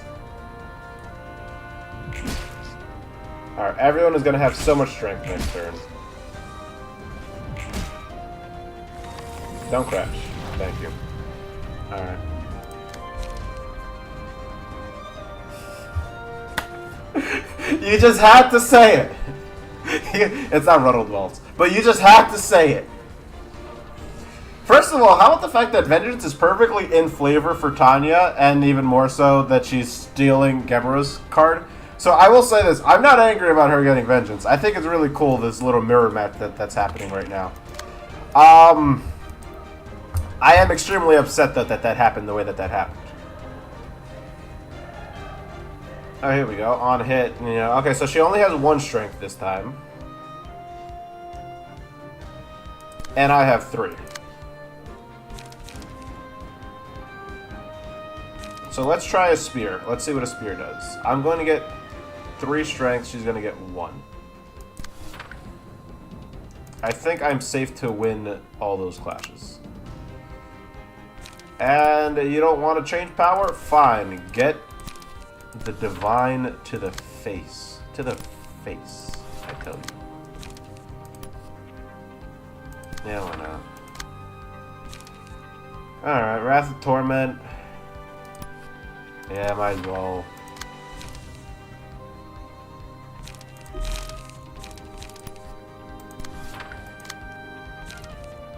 Alright, everyone is going to have so much strength next turn. Don't crash. Thank you. Alright. You just had to say it! It's not Ruddled Waltz, but you just had to say it. First of all, how about the fact that Vengeance is perfectly in flavor for Tanya, and even more so that she's stealing Gebera's card? So I will say this, I'm not angry about her getting Vengeance. I think it's really cool, this little mirror match that's happening right now. I am extremely upset that happened the way that happened. Oh, here we go, on hit, you know, okay, so she only has 1 strength this time. And I have 3. So let's try a spear. Let's see what a spear does. I'm going to get 3 strength. She's going to get 1. I think I'm safe to win all those clashes. And you don't want to change power? Fine. Get the divine to the face. To the face, I tell you. Yeah, why not? Alright, Wrath of Torment. Yeah, might as well.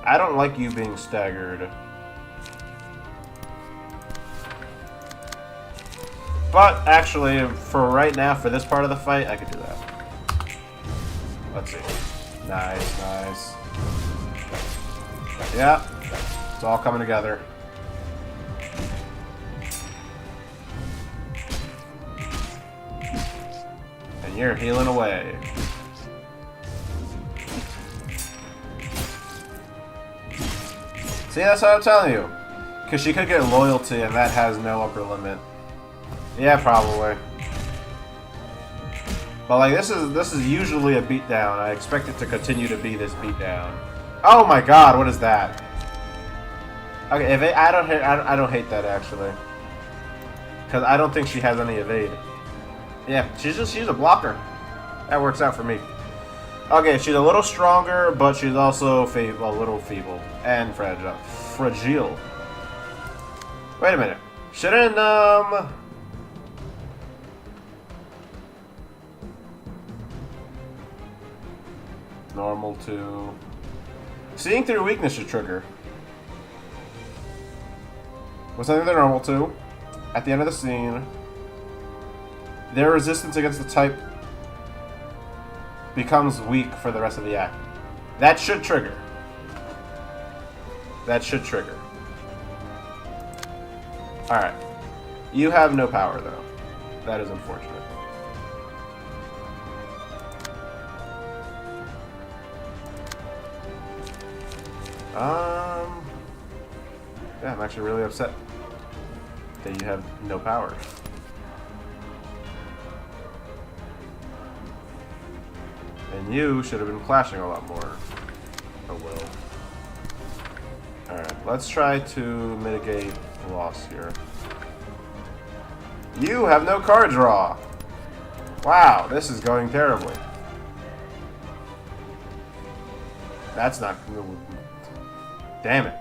I don't like you being staggered. But, actually, for right now, for this part of the fight, I could do that. Let's see. Nice, nice. Yeah, it's all coming together. You're healing away. See, that's what I'm telling you. Because she could get loyalty, and that has no upper limit. Yeah, probably. But like, this is usually a beatdown. I expect it to continue to be this beatdown. Oh my God, what is that? Okay, I don't hate that actually. Because I don't think she has any evade. Yeah, she's a blocker. That works out for me. Okay, she's a little stronger, but she's also a little feeble and fragile. Wait a minute. Shouldn't normal to seeing through weakness should trigger. Was something they're normal to at the end of the scene. Their resistance against the type becomes weak for the rest of the act. That should trigger. That should trigger. Alright. You have no power, though. That is unfortunate. Yeah, I'm actually really upset that you have no power. And you should have been clashing a lot more. Oh well. Alright, let's try to mitigate loss here. You have no card draw! Wow, this is going terribly. That's not good. Damn it.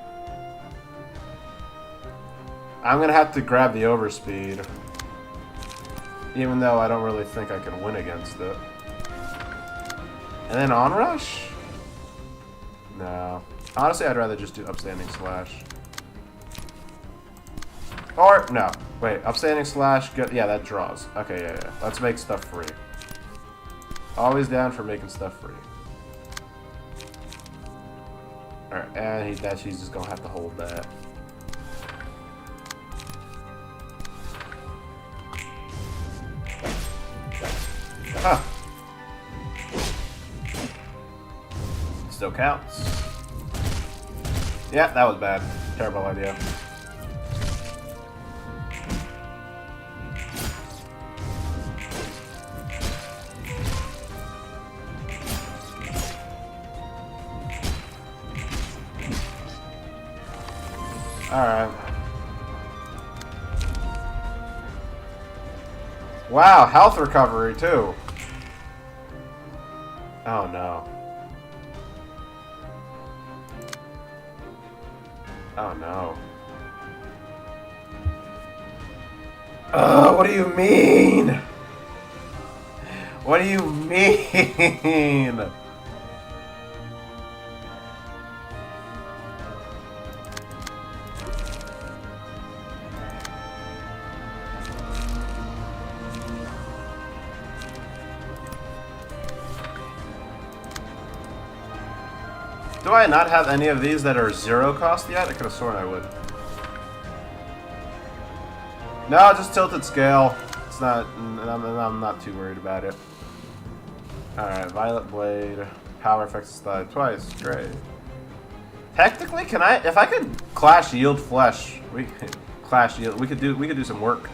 I'm gonna have to grab the overspeed. Even though I don't really think I can win against it. And then onrush? No. Honestly, I'd rather just do upstanding slash. Or, no. Wait, upstanding slash, yeah, that draws. Okay, yeah. Let's make stuff free. Always down for making stuff free. Alright, and he's just gonna have to hold that. Huh. Still counts. Yeah, that was bad. Terrible idea. Alright. Wow, health recovery too. Oh no. Oh no. What do you mean? What do you mean? Do I not have any of these that are 0 cost yet? I could have sworn I would. No, just tilted scale. It's not. I'm not too worried about it. Alright, Violet Blade. Power effects slide twice. Great. Technically, can I? If I could clash yield flesh, we could clash yield. We could do some work.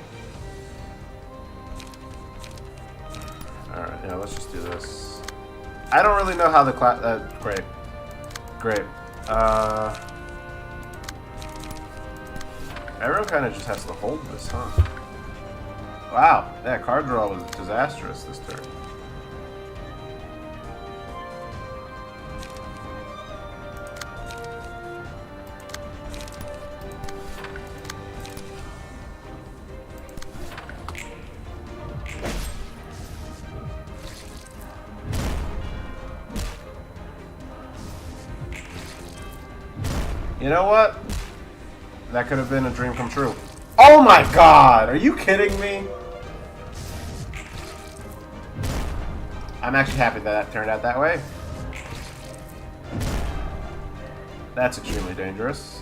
Alright, yeah, let's just do this. I don't really know how the clash. Great. Great. Everyone kind of just has to hold this, huh? Wow, that card draw was disastrous this turn. You know what? That could have been a dream come true. Oh my god! Are you kidding me? I'm actually happy that turned out that way. That's extremely dangerous.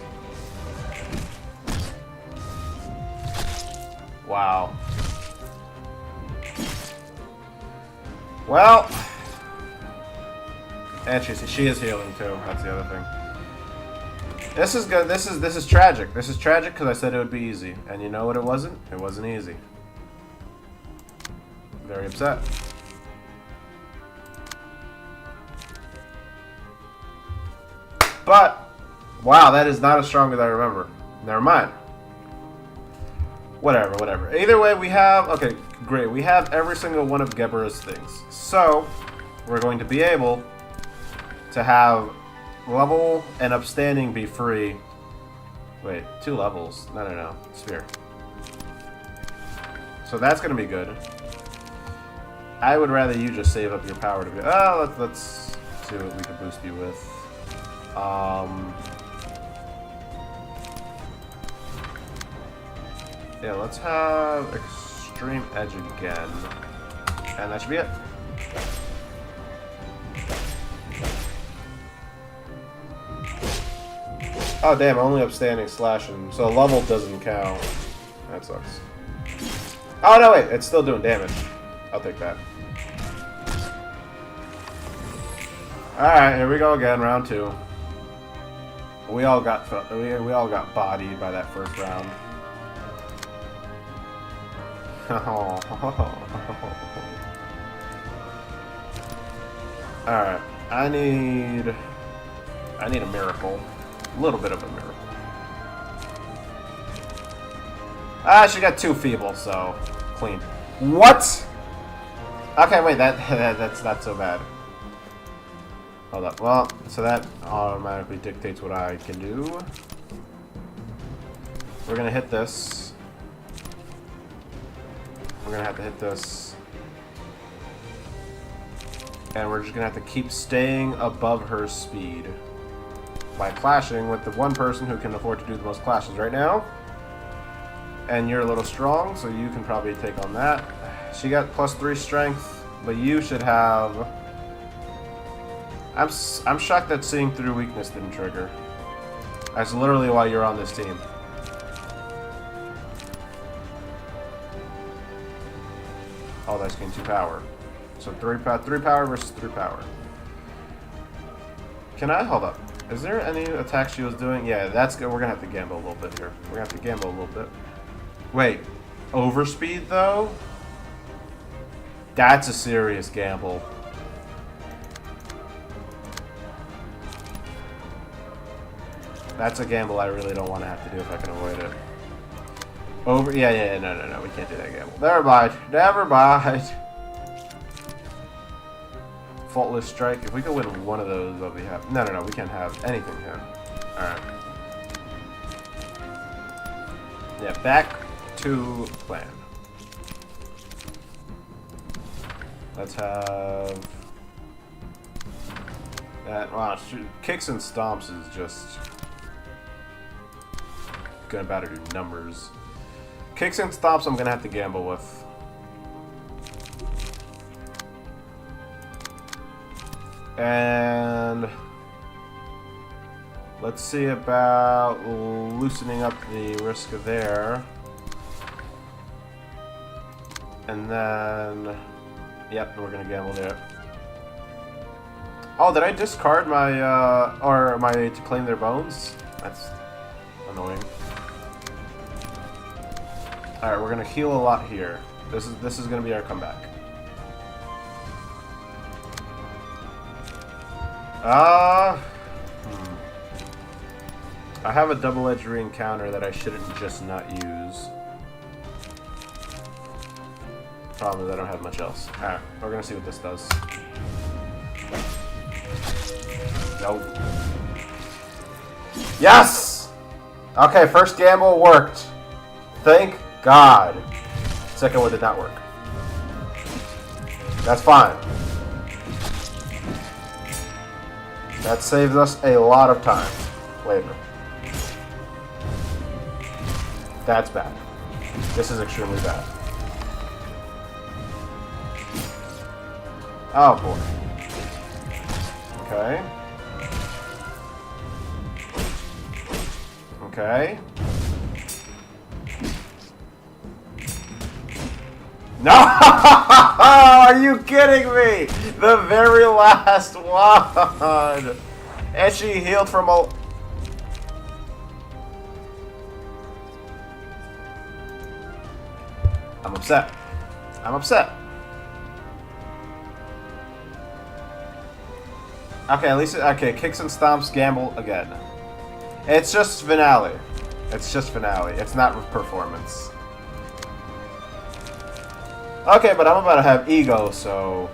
Wow. Well, and she is healing too. That's the other thing. This is good. This is tragic. This is tragic because I said it would be easy, and you know what? It wasn't. It wasn't easy. Very upset. But wow, that is not as strong as I remember. Never mind. Whatever, whatever. Either way, we have... Okay, great. We have every single one of Gebera's things. So, we're going to be able to have level and upstanding be free. Wait, 2 levels. No. Sphere. So that's going to be good. I would rather you just save up your power to be... Oh, let's see what we can boost you with. Yeah, let's have Extreme Edge again. And that should be it. Oh damn, only upstanding slashing. So level doesn't count. That sucks. Oh no, wait, it's still doing damage. I'll take that. Alright, here we go again, round 2. We all got bodied by that first round. Alright, I need a miracle. A little bit of a miracle. Ah, she got 2 feeble, so clean. What? Okay, wait, that's not so bad. Hold up. Well, so that automatically dictates what I can do. We're gonna hit this. We're gonna have to hit this. And we're just gonna have to keep staying above her speed by clashing with the one person who can afford to do the most clashes right now. And you're a little strong, so you can probably take on that. She got +3 strength, but you should have... I'm shocked that seeing through weakness didn't trigger. That's literally why you're on this team. Oh, that's gained 2 power. So 3 power versus 3 power. Can I hold up? Is there any attack she was doing? Yeah, that's good. We're gonna have to gamble a little bit here. We're gonna have to gamble a little bit. Wait, overspeed though? That's a serious gamble. That's a gamble I really don't want to have to do if I can avoid it. No, we can't do that gamble. Never mind. Never mind. Faultless strike. If we could win one of those, I'll be happy. No, we can't have anything here. Alright. Yeah, back to plan. Let's have that. Wow, shoot. Kicks and stomps is just gonna about to do numbers. Kicks and stomps I'm gonna have to gamble with. And let's see about loosening up the risk of there. And then, yep, we're gonna gamble there. Oh, did I discard my, to claim their bones? That's annoying. Alright, we're gonna heal a lot here. This is gonna be our comeback. I have a double-edged re-encounter that I shouldn't just not use. Problem is I don't have much else. Alright, we're gonna see what this does. Nope. Yes! Okay, first gamble worked. Thank God. Second one did not work. That's fine. That saves us a lot of time later. That's bad. This is extremely bad. Oh boy. Okay. Okay. No! Are you kidding me? The very last one! And she healed from a... I'm upset. I'm upset. Okay, at least... Okay, kicks and stomps, gamble again. It's just finale. It's just finale. It's not performance. Okay, but I'm about to have ego, so...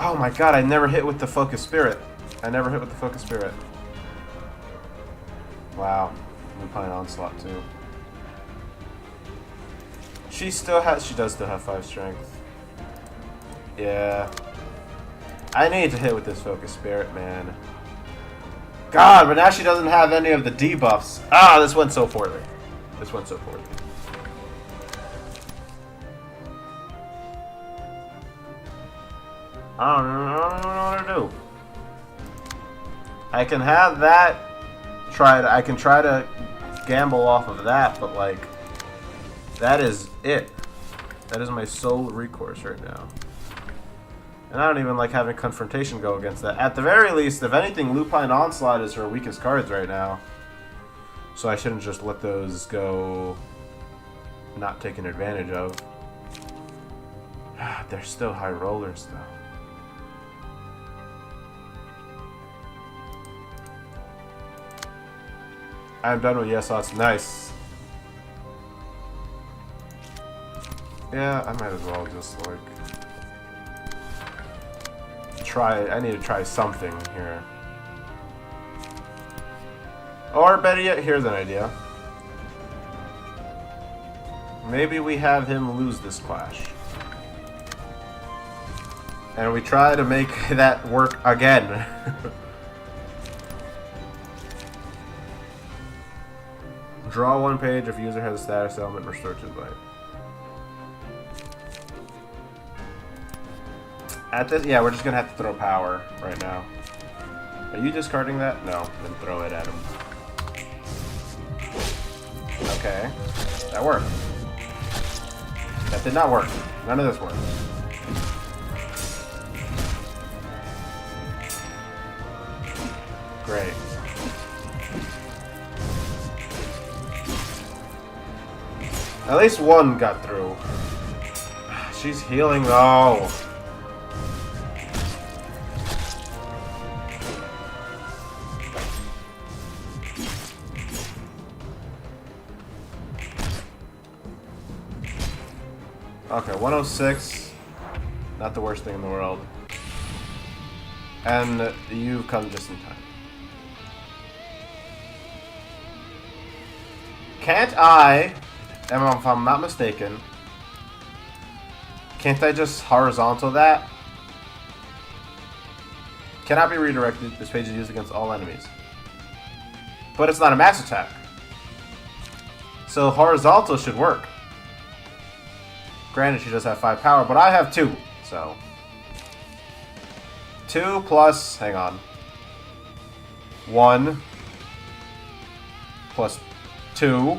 Oh my god, I never hit with the focus spirit. I never hit with the focus spirit. Wow. Lupine onslaught too. She does still have 5 strength. Yeah. I need to hit with this focus spirit, man. God, but now she doesn't have any of the debuffs. Ah, this went so poorly. This went so poorly. I don't know what to do. I can have that. I can try to gamble off of that, but like, that is it. That is my sole recourse right now. And I don't even like having confrontation go against that. At the very least, if anything, Lupine Onslaught is her weakest cards right now. So I shouldn't just let those go not taken advantage of. They're still high rollers though. I'm done with yes, that's nice. Yeah, I might as well just like try. I need to try something here. Or better yet, here's an idea. Maybe we have him lose this clash. And we try to make that work again. Draw 1 page if user has a status element restored to the blade. At this, yeah, we're just gonna have to throw power right now. Are you discarding that? No, then throw it at him. Okay, that worked. That did not work. None of this worked. Great. At least one got through. She's healing though. Okay, 106. Not the worst thing in the world. And you've come just in time. Can't I, if I'm not mistaken, can't I just horizontal that? Cannot be redirected. This page is used against all enemies. But it's not a mass attack. So horizontal should work. Granted, she does have 5 power, but I have 2, so... 2 plus... hang on. 1 plus 2.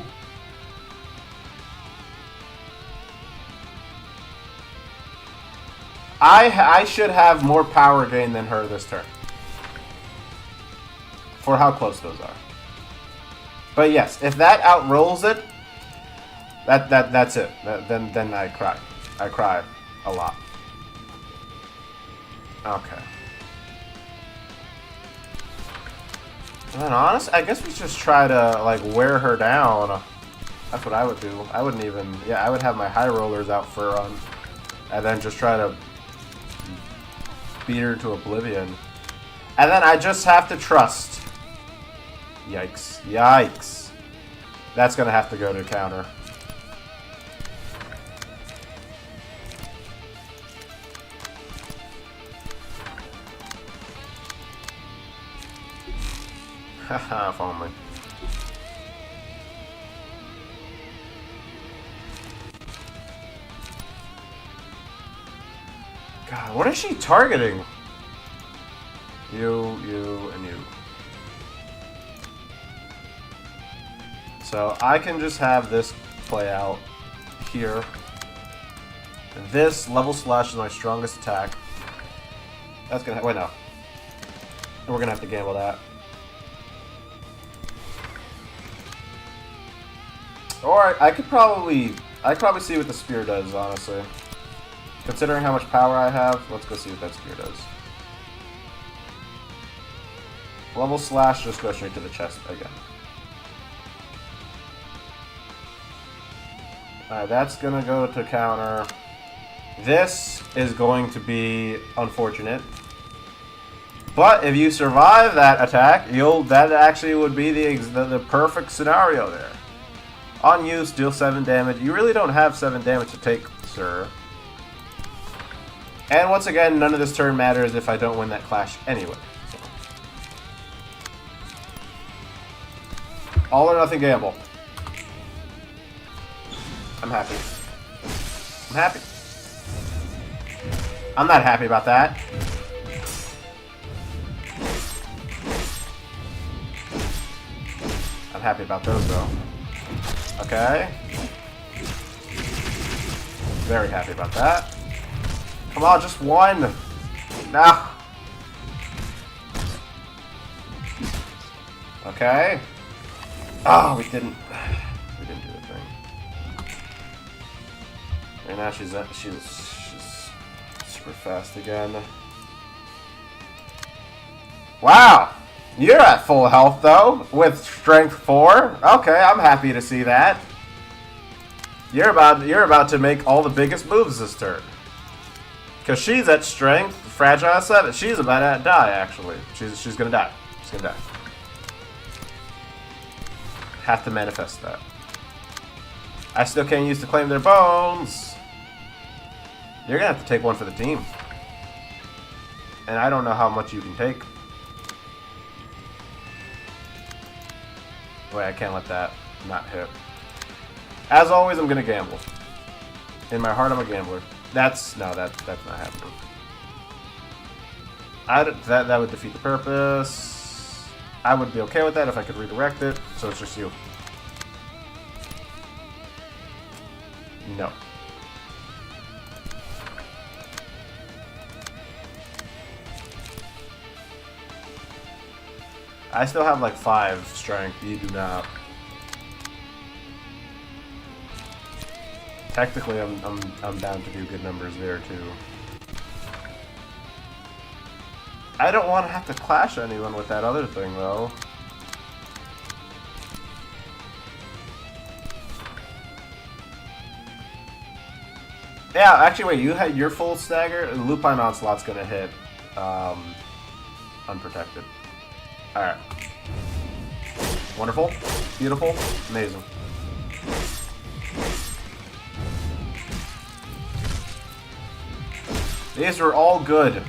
I should have more power gain than her this turn. For how close those are. But yes, if that outrolls it, that's it. Then I cry. I cry a lot. Okay. And then honestly, I guess we just try to like wear her down. That's what I would do. I wouldn't even. Yeah, I would have my high rollers out for a run, and then just try to beat her to oblivion. And then I just have to trust. Yikes! Yikes! That's gonna have to go to counter. Haha, if only. God, what is she targeting? You, and you. So I can just have this play out here. This level slash is my strongest attack. That's gonna wait no. We're gonna have to gamble that. Or I could probably see what the spear does, honestly. Considering how much power I have, let's go see what that spear does. Level slash, just go straight to the chest again. Alright, that's gonna go to counter. This is going to be unfortunate. But if you survive that attack, that actually would be the perfect scenario there. On use, deal 7 damage. You really don't have 7 damage to take, sir. And once again, none of this turn matters if I don't win that clash anyway. All or nothing gamble. I'm happy. I'm happy. I'm not happy about that. I'm happy about those though. Okay. Very happy about that. Come on, just one. No. Okay. Oh, we didn't do the thing. And now she's super fast again. Wow. You're at full health, though, with strength 4. Okay, I'm happy to see that. You're about to make all the biggest moves this turn. Because she's at strength, fragile 7. She's about to die, actually. She's gonna die. She's gonna die. Have to manifest that. I still can't use to claim their bones. You're gonna have to take one for the team. And I don't know how much you can take. Wait, I can't let that not hit. As always, I'm gonna gamble. In my heart, I'm a gambler. That's not happening. That would defeat the purpose. I would be okay with that if I could redirect it. So it's just you. No. I still have like 5 strength. You do not. Technically, I'm down to do good numbers there too. I don't want to have to clash anyone with that other thing though. Yeah, actually, wait. You had your full stagger. Lupine Onslaught's gonna hit unprotected. All right. Wonderful, beautiful, amazing. These were all good.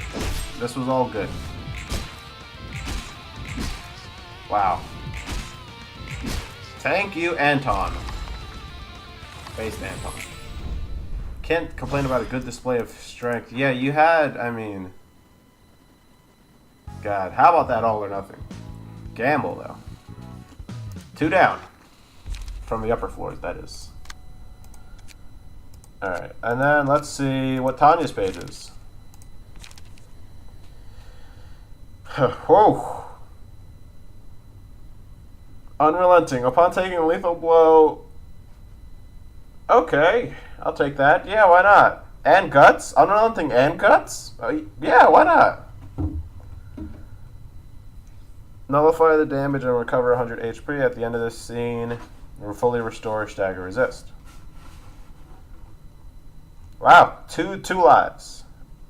This was all good. Wow. Thank you, Anton. Based Anton. Can't complain about a good display of strength. Yeah, you had, I mean... God, how about that all or nothing? Gamble, though. 2 down. From the upper floors, that is. Alright, and then let's see what Tanya's page is. Whoa! Unrelenting. Upon taking a lethal blow... Okay, I'll take that. Yeah, why not? And guts? Unrelenting and guts? Yeah, why not? Nullify the damage and recover 100 HP at the end of this scene. Or fully restore stagger resist. Wow, two lives.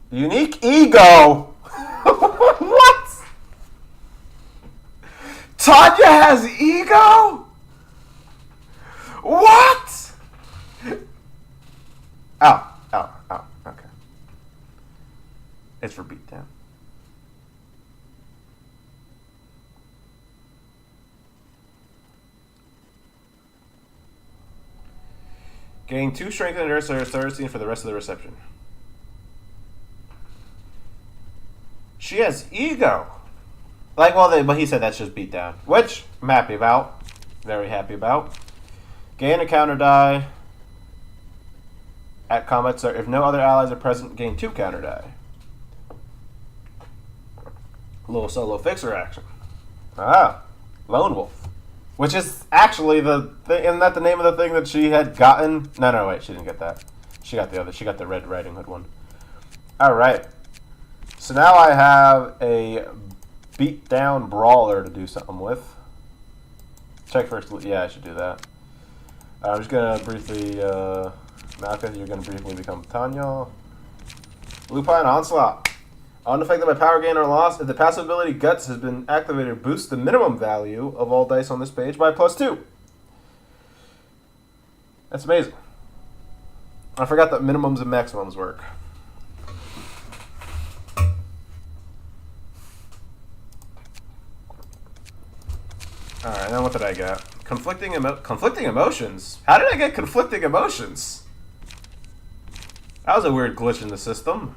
Unique ego! What? Tanya has ego? What? Ow, okay. It's for beatdown. Gain 2 strength and endurance third scene for the rest of the reception. She has ego. Like, well, but he said that's just beatdown, which I'm happy about. Very happy about. Gain a counter die at combat start. If no other allies are present, gain 2 counter die. A little solo fixer action. Ah, Lone Wolf. Which is actually the thing, isn't that the name of the thing that she had gotten? No, wait, she didn't get that. She got the other, she got the Red Riding Hood one. Alright. So now I have a beat-down brawler to do something with. Check first, yeah, I should do that. I'm just going to briefly, Malcolm, you're going to briefly become Tanya. Lupine Onslaught. Unaffected by power gain or loss, if the passive ability Guts has been activated, boosts the minimum value of all dice on this page by +2. That's amazing. I forgot that minimums and maximums work. Alright, then what did I get? Conflicting emotions? How did I get conflicting emotions? That was a weird glitch in the system.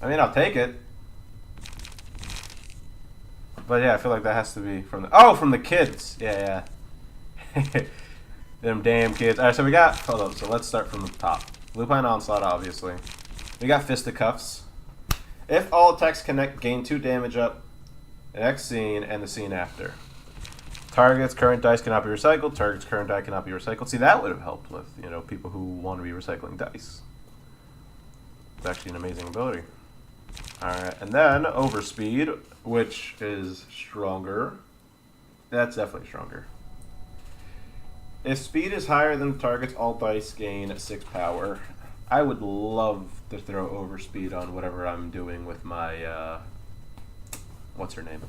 I mean, I'll take it. But yeah, I feel like that has to be from the... from the kids! Yeah. Them damn kids. Alright, so we got... Hold on, so let's start from the top. Lupine Onslaught, obviously. We got Fisticuffs. If all attacks connect, gain 2 damage up the next scene and the scene after. Target's current dice cannot be recycled. Target's current die cannot be recycled. See, that would have helped with, people who want to be recycling dice. It's actually an amazing ability. Alright, and then Overspeed, which is stronger. That's definitely stronger. If speed is higher than the target's, all dice gain 6 power. I would love to throw Overspeed on whatever I'm doing with my, what's her name?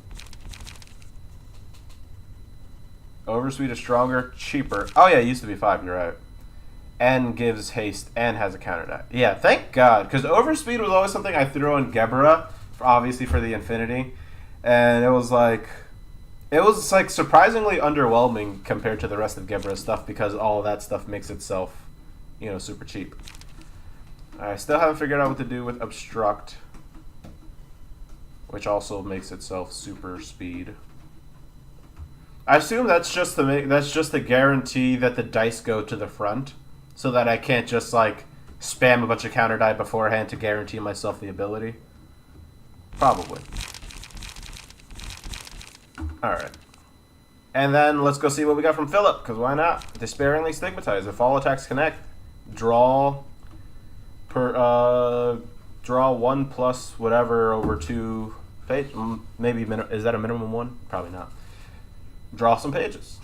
Overspeed is stronger, cheaper. Oh yeah, it used to be 5, you're right. And gives haste and has a counter die. Yeah, thank God, because Overspeed was always something I threw on Gebra, obviously for the Infinity, and it was like surprisingly underwhelming compared to the rest of Gebra's stuff because all of that stuff makes itself, super cheap. I still haven't figured out what to do with Obstruct, which also makes itself super speed. I assume that's just to guarantee that the dice go to the front. So that I can't just, spam a bunch of counter die beforehand to guarantee myself the ability? Probably. Alright. And then let's go see what we got from Philip, because why not? Despairingly Stigmatize. If all attacks connect, draw draw 1 plus whatever over 2 pages. Maybe, is that a minimum 1? Probably not. Draw some pages.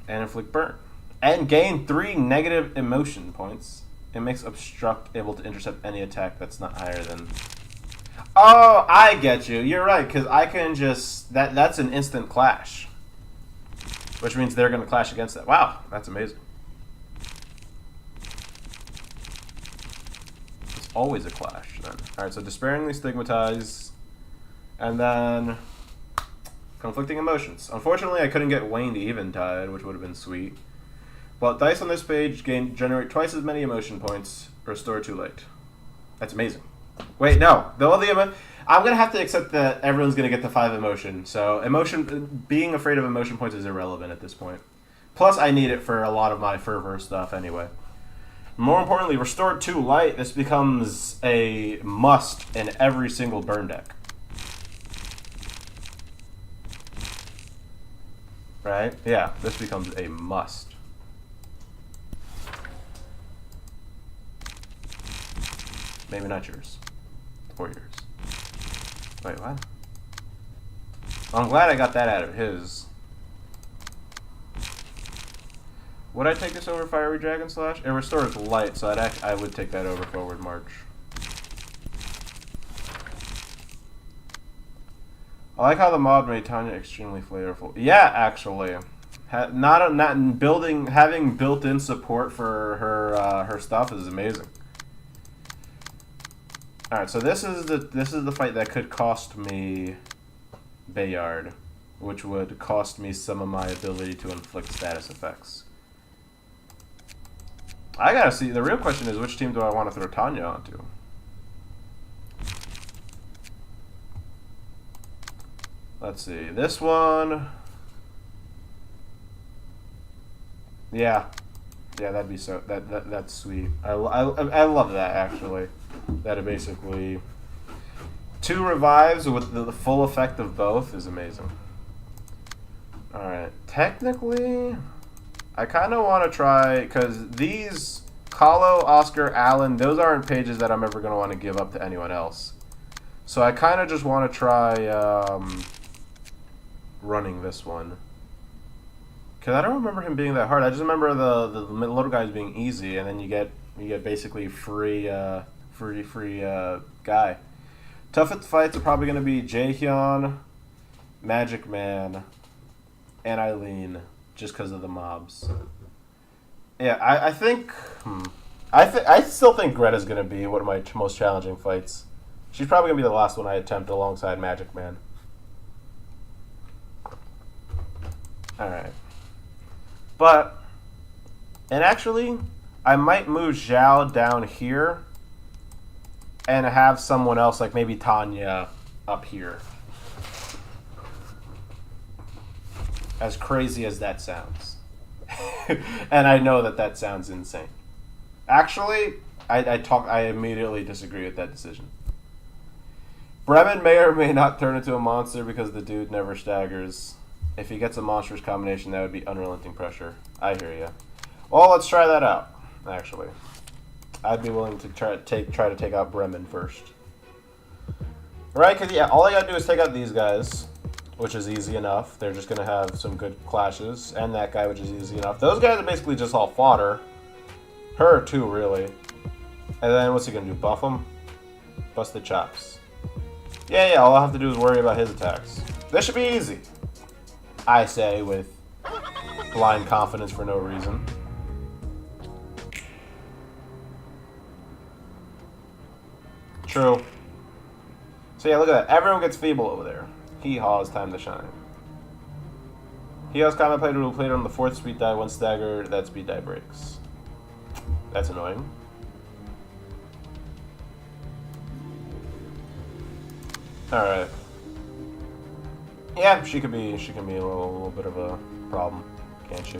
And inflict burn. And gain 3 negative emotion points. It makes Obstruct able to intercept any attack that's not higher than... Oh, I get you. You're right, because I can just... That's an instant clash. Which means they're going to clash against that. Wow, that's amazing. It's always a clash, then. Alright, so Despairingly Stigmatize. And then... Conflicting Emotions. Unfortunately, I couldn't get Wayne to Eventide, which would have been sweet. But dice on this page generate twice as many emotion points. Restore too late. That's amazing. Wait, no. I'm going to have to accept that everyone's going to get the 5 emotion. So being afraid of emotion points is irrelevant at this point. Plus, I need it for a lot of my fervor stuff anyway. More importantly, Restore too light. This becomes a must in every single burn deck. Right? Yeah, this becomes a must. Maybe not yours. Or yours. Wait, what? Well, I'm glad I got that out of his. Would I take this over Fiery Dragon Slash? It restores light, so I would take that over Forward March. I like how the mod made Tanya extremely flavorful. Yeah, actually. Having built-in support for her stuff is amazing. Alright, so this is the fight that could cost me Bayard, which would cost me some of my ability to inflict status effects. I gotta see, the real question is, which team do I want to throw Tanya onto? Let's see, this one... Yeah, that'd be so, that's sweet. I love that, actually. That it basically 2 revives with the full effect of both is amazing. Alright, technically I kind of want to try, because these Kahlo, Oscar, Allen, those aren't pages that I'm ever going to want to give up to anyone else. So I kind of just want to try running this one. Because I don't remember him being that hard. I just remember the little guys being easy, and then you get basically free guy. Toughest fights are probably going to be Jaehyun, Magic Man, and Eileen, just because of the mobs. Yeah, I think... I still think Greta's going to be one of my most challenging fights. She's probably going to be the last one I attempt alongside Magic Man. Alright. But... And actually, I might move Zhao down here and have someone else, like maybe Tanya, up here. As crazy as that sounds. And I know that sounds insane. Actually, I immediately disagree with that decision. Bremen may or may not turn into a monster because the dude never staggers. If he gets a monstrous combination, that would be unrelenting pressure. I hear ya. Well, let's try that out, actually. I'd be willing to try to take out Bremen first. Right, because yeah, all I gotta do is take out these guys, which is easy enough. They're just gonna have some good clashes, and that guy, which is easy enough. Those guys are basically just all fodder. Her too, really. And then what's he gonna do? Buff him? Busted chops. Yeah, all I have to do is worry about his attacks. This should be easy. I say with blind confidence for no reason. True. So yeah, look at that. Everyone gets feeble over there. Hee-haw's time to shine. Hee-haw's Cometh player will play it on the 4th speed die. 1 stagger, that speed die breaks. That's annoying. Alright. Yeah, she can be a little bit of a problem, can't she?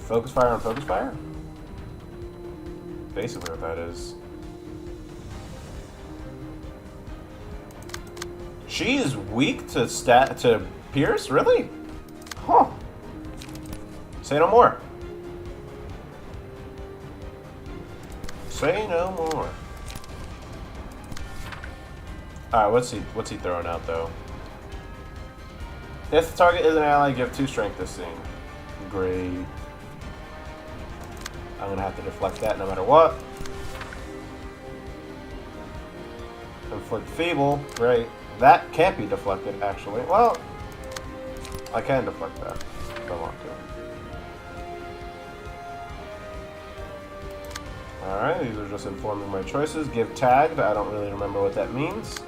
Focus fire on focus fire? basically what that is. She's weak to Pierce? Really? Huh. Say no more. Say no more. Alright, what's he throwing out though? If the target is an ally, give 2 strength this scene. Great. I'm gonna have to deflect that no matter what. Inflict feeble, great. That can't be deflected actually. Well, I can deflect that if I want to. Alright, these are just informing my choices. Give tagged, I don't really remember what that means.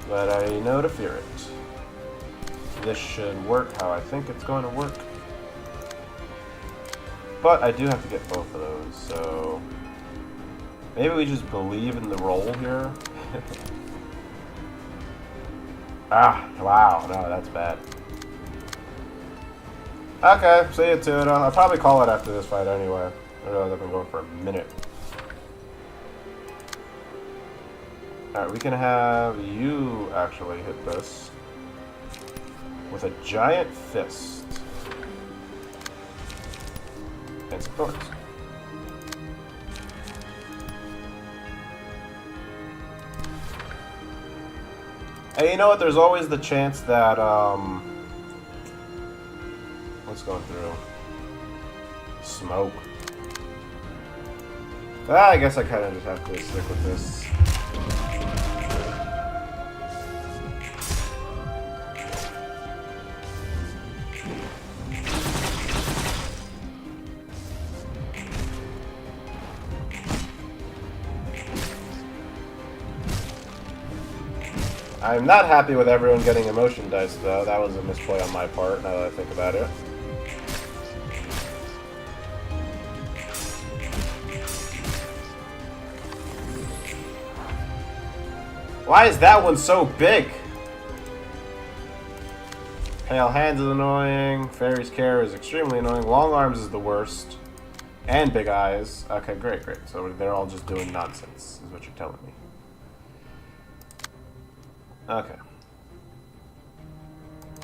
But I know to fear it. This should work how I think it's going to work. But I do have to get both of those, so... Maybe we just believe in the roll here. Ah, wow, no, that's bad. Okay, see you too. I'll probably call it after this fight anyway. I realize I've been going for a minute. Alright, we can have you actually hit this with a giant fist and some thorns. Hey, you know what? There's always the chance that, what's going through? Smoke. I guess I kind of just have to stick with this. I'm not happy with everyone getting emotion dice, though. That was a misplay on my part, now that I think about it. Why is that one so big? Pale Hands is annoying. Fairy's Care is extremely annoying. Long Arms is the worst. And Big Eyes. Okay, great, great. So they're all just doing nonsense, is what you're telling me. Okay.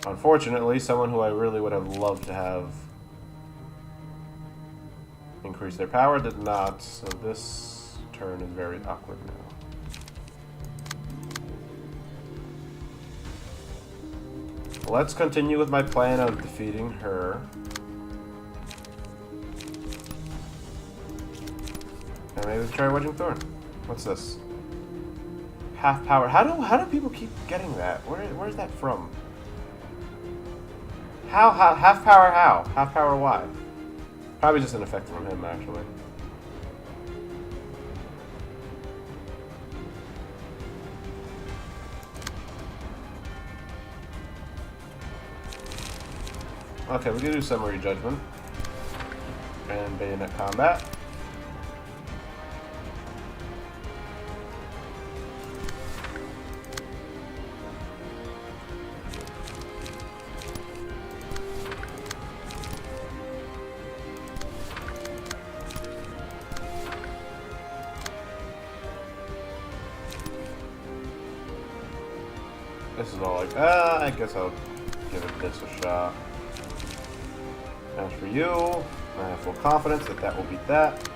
Unfortunately, someone who I really would have loved to have increase their power did not, so this turn is very awkward now. Let's continue with my plan of defeating her. And maybe try Wedging Thorn. What's this? Half power. How do people keep getting that? Where's that from? How half power how? Half power why? Probably just an effect from him actually. Okay, we can do Summary Judgment. And Bayonet Combat. This is all like, I guess I'll give it this a shot. As for you, I have full confidence that that will beat that.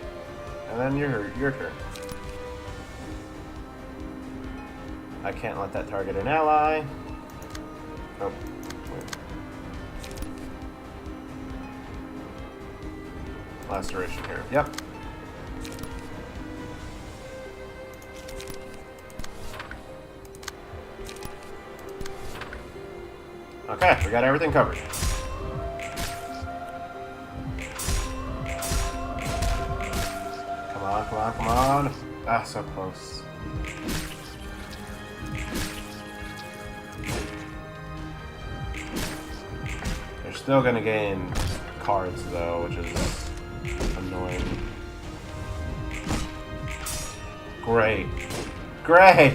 And then your turn. I can't let that target an ally. Oh, wait. Laceration here. Yep. Okay, we got everything covered. Come on, come on, come on. Ah, so close. They're still gonna gain cards though, which is annoying. Great. Great!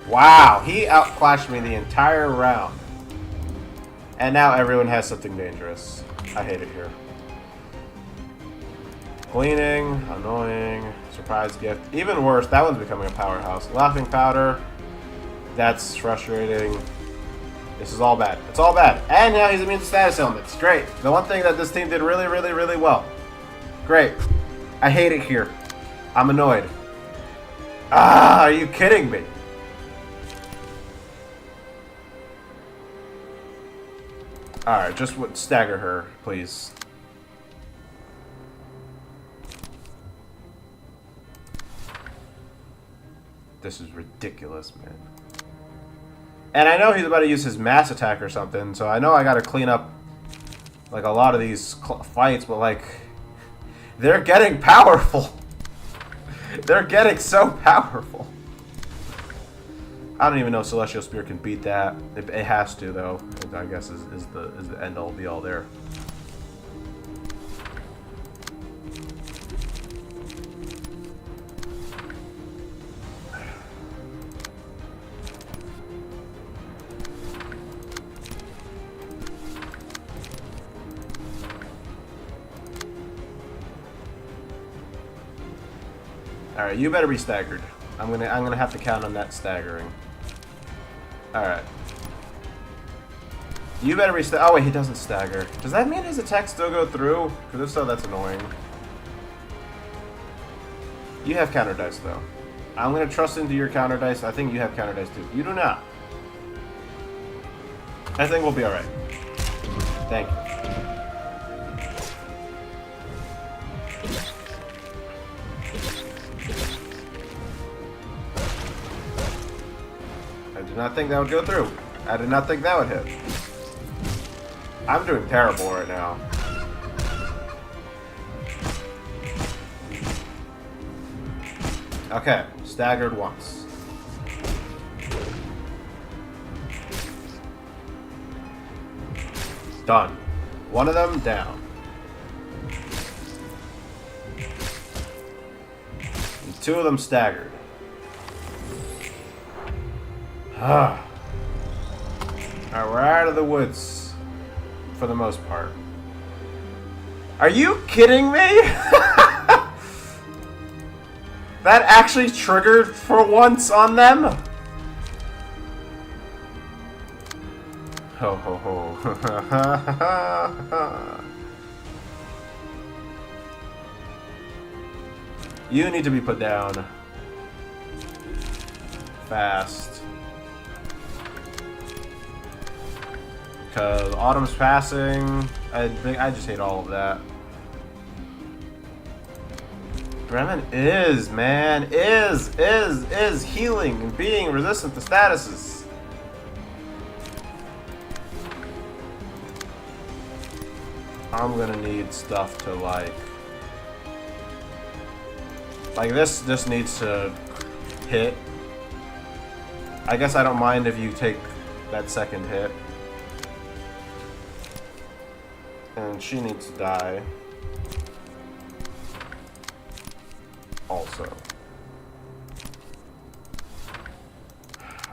Wow, he outclashed me the entire round. And now everyone has something dangerous. I hate it here. Gleaning, annoying, surprise gift. Even worse, that one's becoming a powerhouse. Laughing powder. That's frustrating. This is all bad. It's all bad. And now he's immune to status ailments. Great. The one thing that this team did really, really, really well. Great. I hate it here. I'm annoyed. Ah, are you kidding me? Alright, just stagger her, please. This is ridiculous, man. And I know he's about to use his mass attack or something, so I know I gotta clean up, like, a lot of these fights, but, like, they're getting powerful. They're getting so powerful. I don't even know if Celestial Spear can beat that. It has to, though. I guess is the end all be all there. All right, you better be staggered. I'm gonna have to count on that staggering. All right. You better be oh wait, he doesn't stagger. Does that mean his attacks still go through? Because if so, that's annoying. You have counter dice though. I'm gonna trust into your counter dice. I think you have counter dice too. You do not. I think we'll be all right. Thank you. I did not think that would go through. I did not think that would hit. I'm doing terrible right now. Okay, staggered once. Done. One of them down. And two of them staggered. Alright, we're out of the woods. For the most part. Are you kidding me? That actually triggered for once on them? Ho ho ho. You need to be put down. Fast. Because autumn's passing. I just hate all of that. Bremen is, man. Is healing and being resistant to statuses. I'm gonna need stuff to like this just needs to hit. I guess I don't mind if you take that second hit. And she needs to die. Also.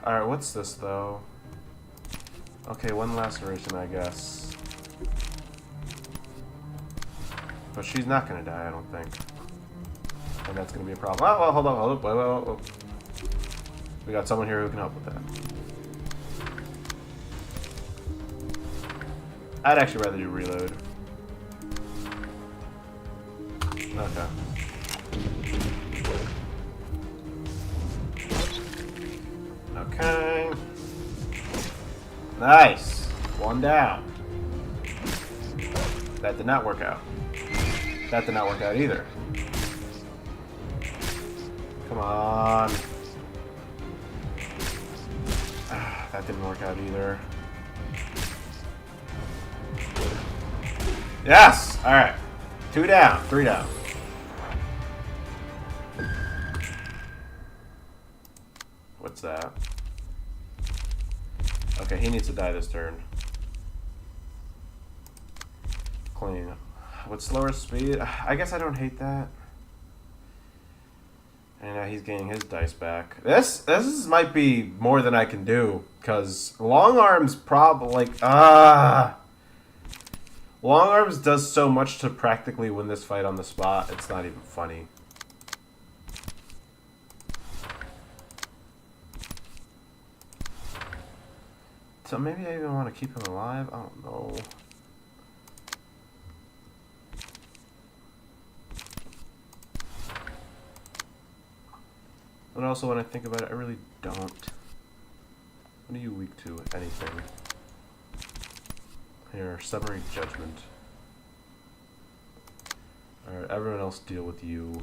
Alright, what's this though? Okay, one laceration, I guess. But she's not gonna die, I don't think. And that's gonna be a problem. Oh, well, hold on. Wait. We got someone here who can help with that. I'd actually rather do reload. Okay. Okay. Nice. One down. That did not work out. That did not work out either. Come on. That didn't work out either. Yes! Alright. 2 down. 3 down. What's that? Okay, he needs to die this turn. Clean. With slower speed? I guess I don't hate that. And now he's getting his dice back. This might be more than I can do, because long arms long arms does so much to practically win this fight on the spot. It's not even funny. So maybe I even want to keep him alive. I don't know. But also, when I think about it, I really don't. What are you weak to? Anything. Here, summary judgment. Alright, everyone else deal with you.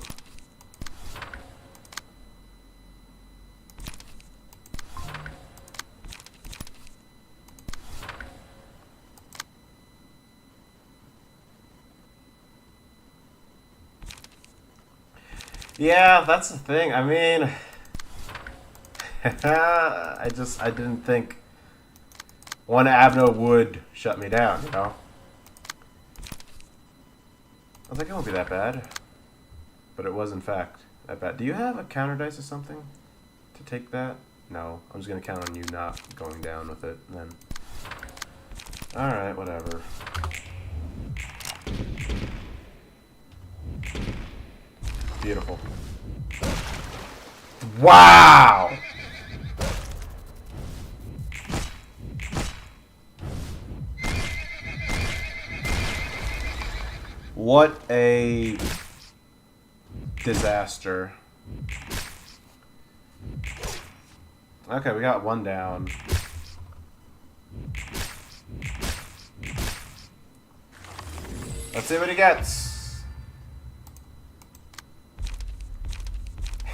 Yeah, that's the thing. I mean, I didn't think one Abno would shut me down, you know? I was like, it won't be that bad. But it was, in fact, that bad. Do you have a counter dice or something to take that? No. I'm just going to count on you not going down with it, then. Alright, whatever. Beautiful. Wow! What a disaster. Okay, we got one down. Let's see what he gets.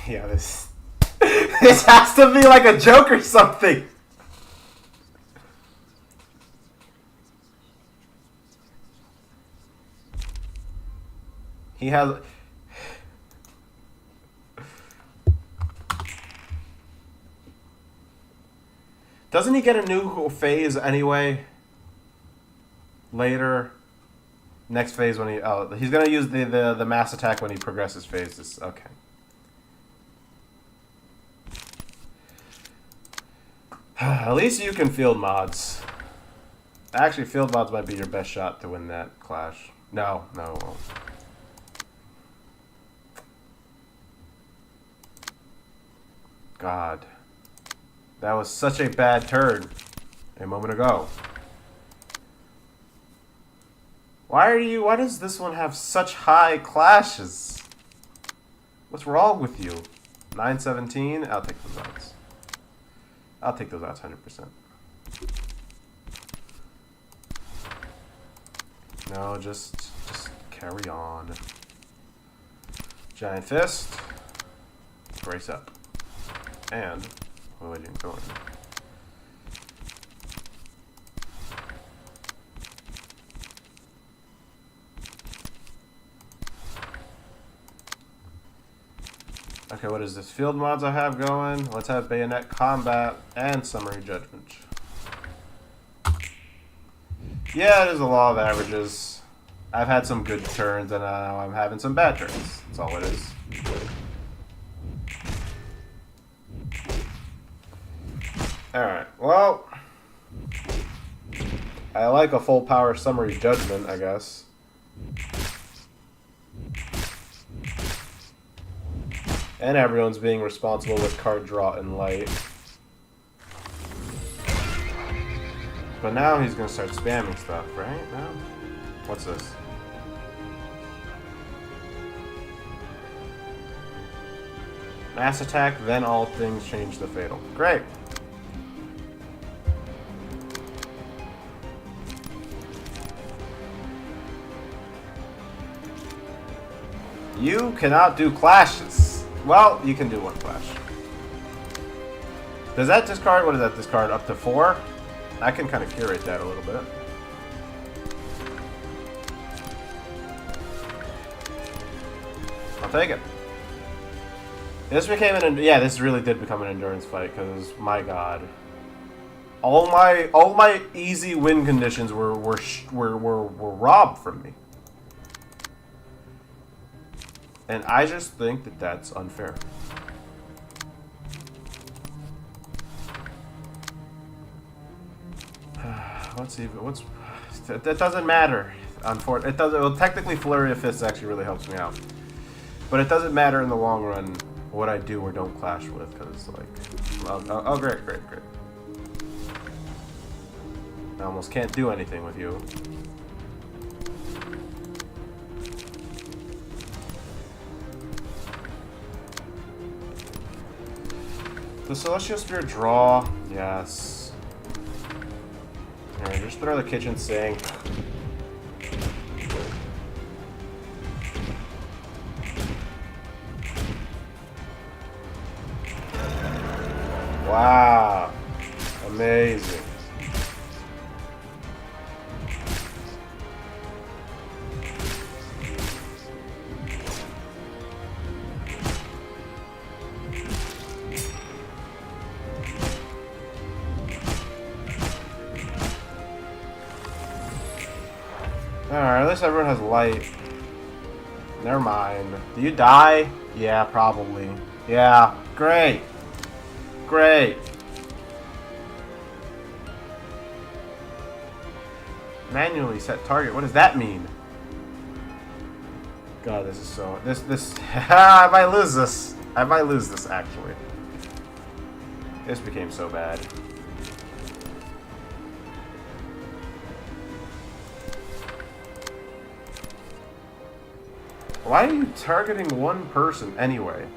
Yeah, this this has to be like a joke or something. He has. Doesn't he get a new phase anyway? Later. Next phase when he's gonna use the mass attack when he progresses phases. Okay. At least you can field mods. Actually, field mods might be your best shot to win that clash. No, it won't. God. That was such a bad turn a moment ago. Why does this one have such high clashes? What's wrong with you? 917? I'll take those outs. I'll take those outs 100%. No, just carry on. Giant fist. Brace up. And what are you going? Okay, what is this? Field mods I have going. Let's have bayonet combat and summary judgment. Yeah, it is a law of averages. I've had some good turns and now I'm having some bad turns. That's all it is. Alright, well, I like a full power summary judgment, I guess. And everyone's being responsible with card draw and light. But now he's gonna start spamming stuff, right? Now? What's this? Mass attack, then all things change to fatal. Great! You cannot do clashes. Well, you can do one clash. Does that discard, what does that discard, up to 4? I can kind of curate that a little bit. I'll take it. This became this really did become an endurance fight, because, my god. All my easy win conditions were robbed from me. And I just think that that's unfair. That doesn't matter. Unfortunately, it doesn't. Well, technically, Flurry of Fists actually really helps me out, but it doesn't matter in the long run what I do or don't clash with, because like, oh, great. I almost can't do anything with you. The Celestial Spear draw, yes. Alright, just throw the kitchen sink. Wow. Amazing. Alright, at least everyone has light. Never mind. Do you die? Yeah, probably. Yeah, great. Great. Manually set target. What does that mean? God, this is so... This... I might lose this. I might lose this, actually. This became so bad. Why are you targeting one person anyway?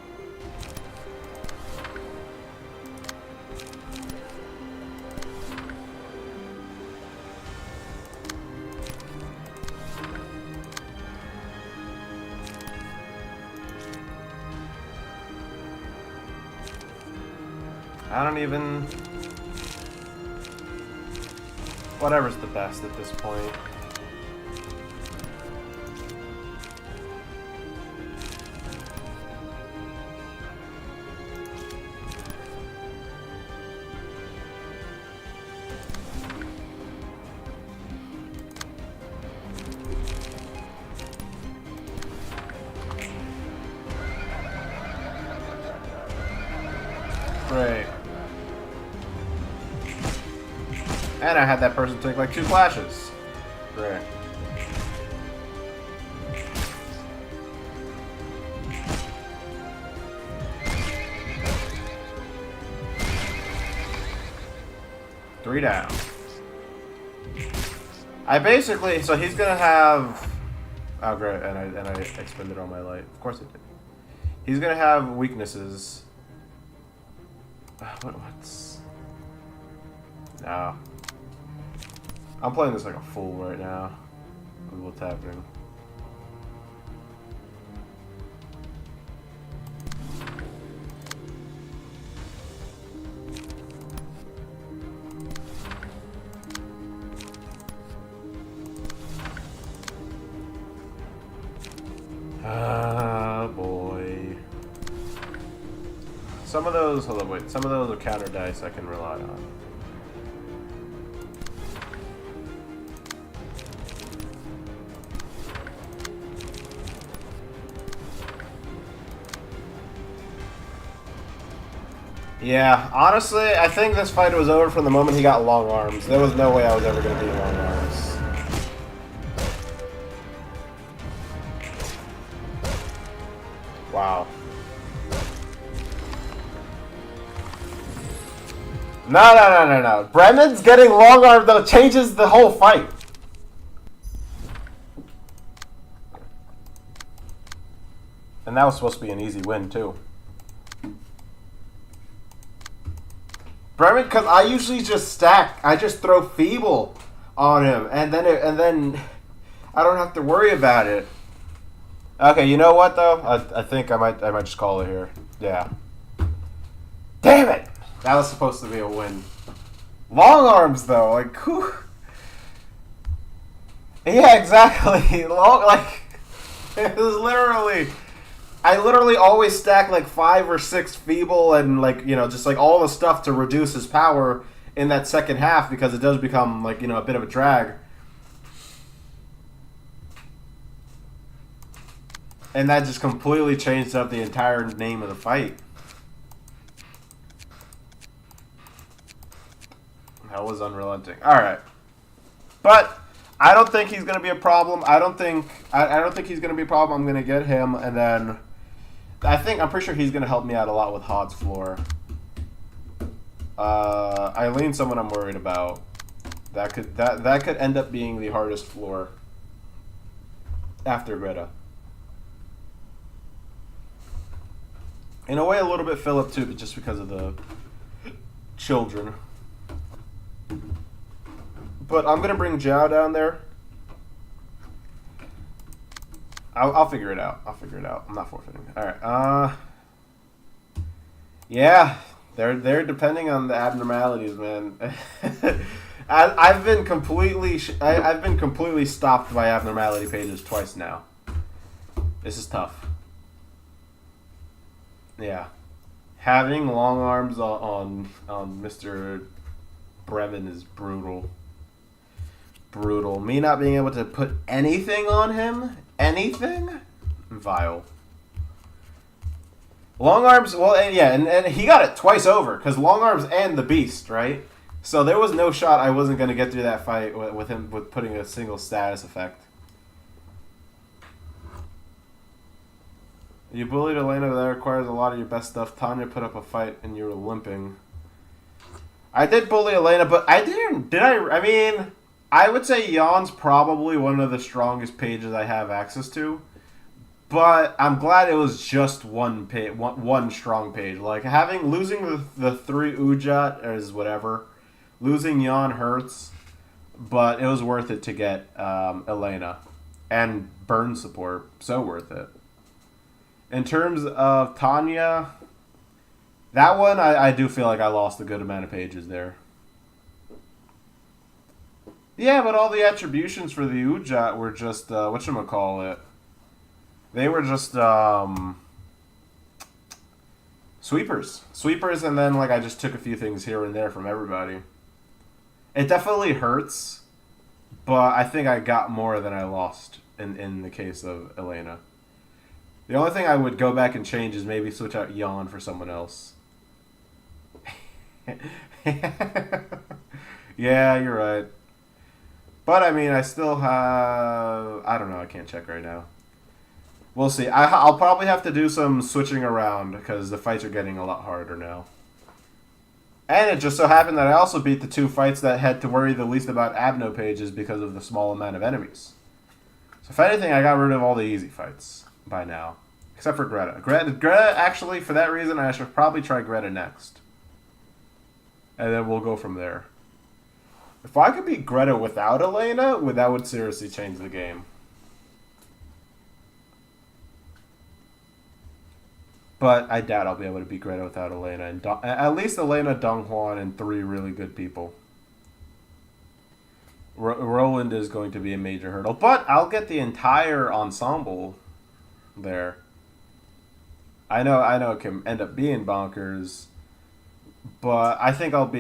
I don't even... Whatever's the best at this point. Great. And I had that person take like 2 flashes. Great. Three down. I basically, so he's gonna have, oh great, and I expended all my light. Of course I did. He's gonna have weaknesses. What's... No. I'm playing this like a fool right now. With what's happening. Ah, boy. Some of those, hold on, wait. Some of those are counter dice I can rely on. Yeah, honestly, I think this fight was over from the moment he got long arms. There was no way I was ever going to beat long arms. Wow. No. Bremen's getting long arm though changes the whole fight. And that was supposed to be an easy win too. Bremen, because I usually just stack. I just throw Feeble on him, and then I don't have to worry about it. Okay, you know what though? I think I might just call it here. Yeah. Damn it! That was supposed to be a win. Long arms though, like whew. Yeah, exactly. Long, like it was literally. I literally always stack like 5 or 6 Feeble and like, you know, just like all the stuff to reduce his power in that second half because it does become like, you know, a bit of a drag. And that just completely changed up the entire name of the fight. That was unrelenting. Alright. But I don't think he's gonna be a problem. I don't think he's gonna be a problem. I'm gonna get him, and then I'm pretty sure he's gonna help me out a lot with Hod's floor. Eileen's someone I'm worried about. That could end up being the hardest floor after Greta. In a way, a little bit Philip too, but just because of the children. But I'm gonna bring Zhao down there. I'll figure it out. I'm not forfeiting. All right. Yeah, they're depending on the abnormalities, man. I've been completely stopped by abnormality pages twice now. This is tough. Yeah, having long arms on Mr. Bremen is brutal. Brutal. Me not being able to put anything on him, vile. Long arms. Well, and he got it twice over because long arms and the beast, right? So there was no shot I wasn't going to get through that fight with him with putting a single status effect. You bullied Elena, that requires a lot of your best stuff. Tanya put up a fight and you were limping. I did bully Elena, but I didn't. Did I? I mean, I would say Yon's probably one of the strongest pages I have access to. But I'm glad it was just one strong page. Like losing the 3 Ujat is whatever. Losing Yon hurts, but it was worth it to get Elena and burn support. So worth it. In terms of Tanya, that one I do feel like I lost a good amount of pages there. Yeah, but all the attributions for the Ujat were just whatchamacallit. They were just sweepers, and then like I just took a few things here and there from everybody. It definitely hurts, but I think I got more than I lost in the case of Elena. The only thing I would go back and change is maybe switch out Yon for someone else. Yeah, you're right. But I mean, I still have. I don't know. I can't check right now. We'll see. I'll probably have to do some switching around because the fights are getting a lot harder now. And it just so happened that I also beat the 2 fights that had to worry the least about Abno pages because of the small amount of enemies. So if anything, I got rid of all the easy fights by now. Except for Greta. Greta, actually, for that reason, I should probably try Greta next. And then we'll go from there. If I could beat Greta without Elena, that would seriously change the game. But I doubt I'll be able to beat Greta without Elena. And at least Elena, Donghuan, and 3 really good people. Roland is going to be a major hurdle. But I'll get the entire ensemble there. I know it can end up being bonkers. But I think I'll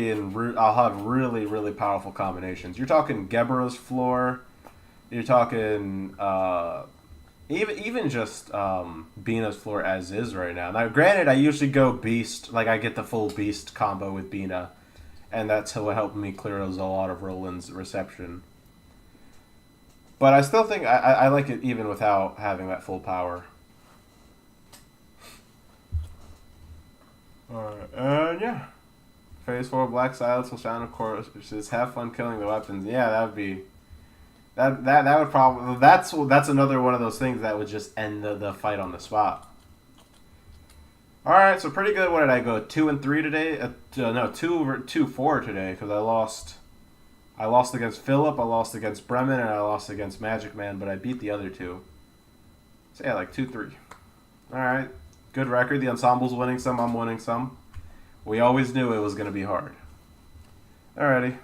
have really, really powerful combinations. You're talking Gebra's floor. You're talking even just Bina's floor as is right now. Now, granted, I usually go Beast. Like, I get the full Beast combo with Bina. And that's what helped me clear a lot of Roland's reception. But I still think I like it even without having that full power. Alright, yeah. Phase 4 Black Silence will shine, of course. Just have fun killing the weapons. Yeah, that would be... That would probably... That's another one of those things that would just end the fight on the spot. Alright, so pretty good. What did I go? 2 and 3 today? No, 2-4 today, because I lost... I lost against Philip, I lost against Bremen, and I lost against Magic Man, but I beat the other 2. So yeah, like 2-3. Alright. Good record. The ensemble's winning some, I'm winning some. We always knew it was going to be hard. Alrighty.